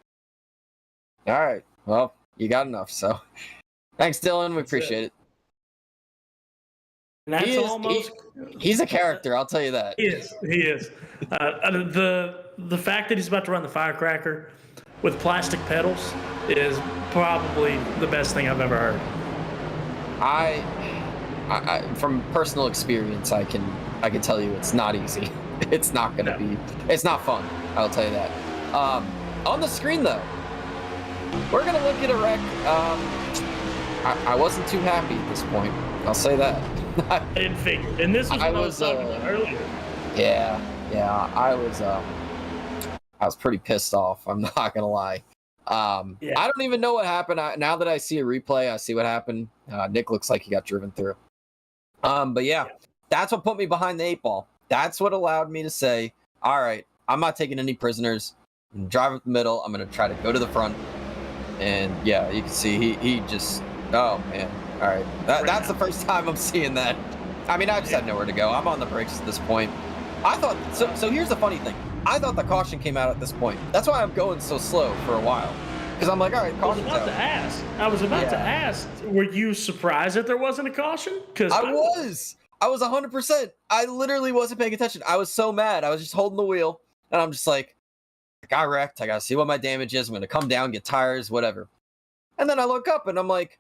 All right. Well, you got enough. So thanks, Dylan. We appreciate it. And that's he's a character, I'll tell you that. He is. The fact that he's about to run the Firecracker with plastic pedals is probably the best thing I've ever heard. I from personal experience, I can tell you it's not easy. It's not gonna be. It's not fun. I'll tell you that. On the screen though, we're gonna look at a wreck. I wasn't too happy at this point. I'll say that. I didn't figure. And this was what I was talking about earlier. Yeah. Yeah, I was pretty pissed off. I'm not gonna lie. I don't even know what happened. Now that I see a replay, I see what happened. Nick looks like he got driven through. But yeah, that's what put me behind the 8 ball. That's what allowed me to say, all right, I'm not taking any prisoners. I'm gonna drive up the middle. I'm gonna try to go to the front. And yeah, you can see he just, oh man. All right, that's the first time I'm seeing that. I mean, I just had nowhere to go. I'm on the brakes at this point. I thought, so here's the funny thing. I thought the caution came out at this point. That's why I'm going so slow for a while. Because I'm like, all right, caution's out. I was about to ask, were you surprised that there wasn't a caution? Because I was 100%. I literally wasn't paying attention. I was so mad. I was just holding the wheel, and I'm just like, I got wrecked. I got to see what my damage is. I'm going to come down, get tires, whatever. And then I look up, and I'm like,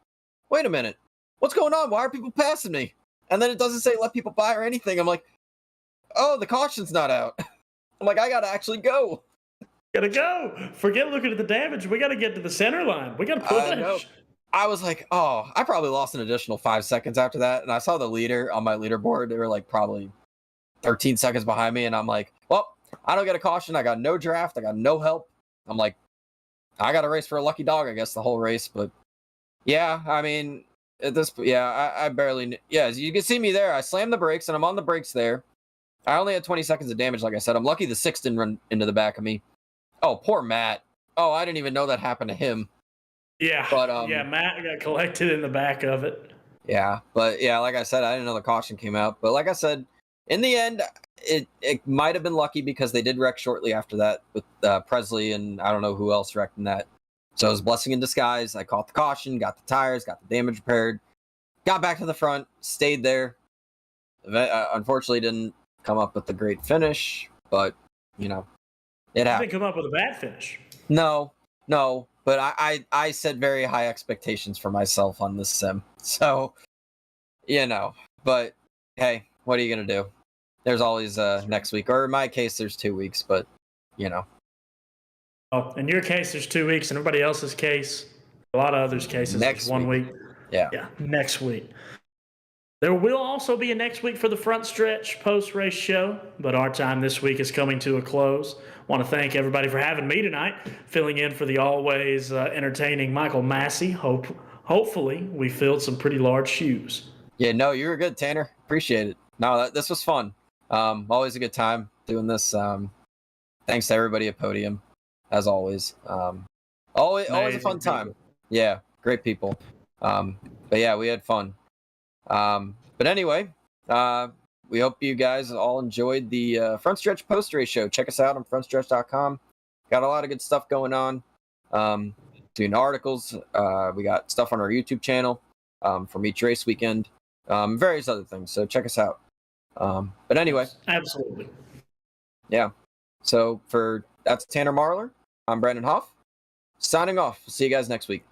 wait a minute. What's going on? Why are people passing me? And then it doesn't say let people by or anything. I'm like, oh, the caution's not out. I'm like, I got to actually go. Gotta go. Forget looking at the damage. We got to get to the center line. We got to push. I was like, oh, I probably lost an additional 5 seconds after that. And I saw the leader on my leaderboard. They were like probably 13 seconds behind me. And I'm like, well, I don't get a caution. I got no draft. I got no help. I'm like, I got a race for a lucky dog, I guess, the whole race. But yeah, I mean, at this, I barely, as you can see me there. I slammed the brakes and I'm on the brakes there. I only had 20 seconds of damage, like I said. I'm lucky the 6 didn't run into the back of me. Oh, poor Matt. Oh, I didn't even know that happened to him. Yeah, but Matt got collected in the back of it. Yeah, but yeah, like I said, I didn't know the caution came out. But like I said, in the end, it might have been lucky because they did wreck shortly after that with Presley and I don't know who else wrecked in that. So it was a blessing in disguise. I caught the caution, got the tires, got the damage repaired, got back to the front, stayed there. Unfortunately, didn't come up with a great finish, but it happened. Didn't come up with a bad finish. No, but I set very high expectations for myself on this sim. So, but hey, what are you going to do? There's always next week, or in my case, there's 2 weeks, but Oh, in your case, there's 2 weeks. In everybody else's case, a lot of others' cases, next it's 1 week. Yeah, next week. There will also be a next week for the front stretch post-race show, but our time this week is coming to a close. Want to thank everybody for having me tonight, filling in for the always entertaining Michael Massey. Hopefully, we filled some pretty large shoes. Yeah, no, you were good, Tanner. Appreciate it. No, this was fun. Always a good time doing this. Thanks to everybody at Podium, as always. Always a fun time. Yeah, great people. But yeah, we had fun. But anyway, we hope you guys all enjoyed the Front Stretch post-race show. Check us out on frontstretch.com. Got a lot of good stuff going on. Doing articles. We got stuff on our YouTube channel from each race weekend. Various other things. So check us out. But anyway. Absolutely. Yeah. So that's Tanner Marlar. I'm Brandon Hoff. Signing off. See you guys next week.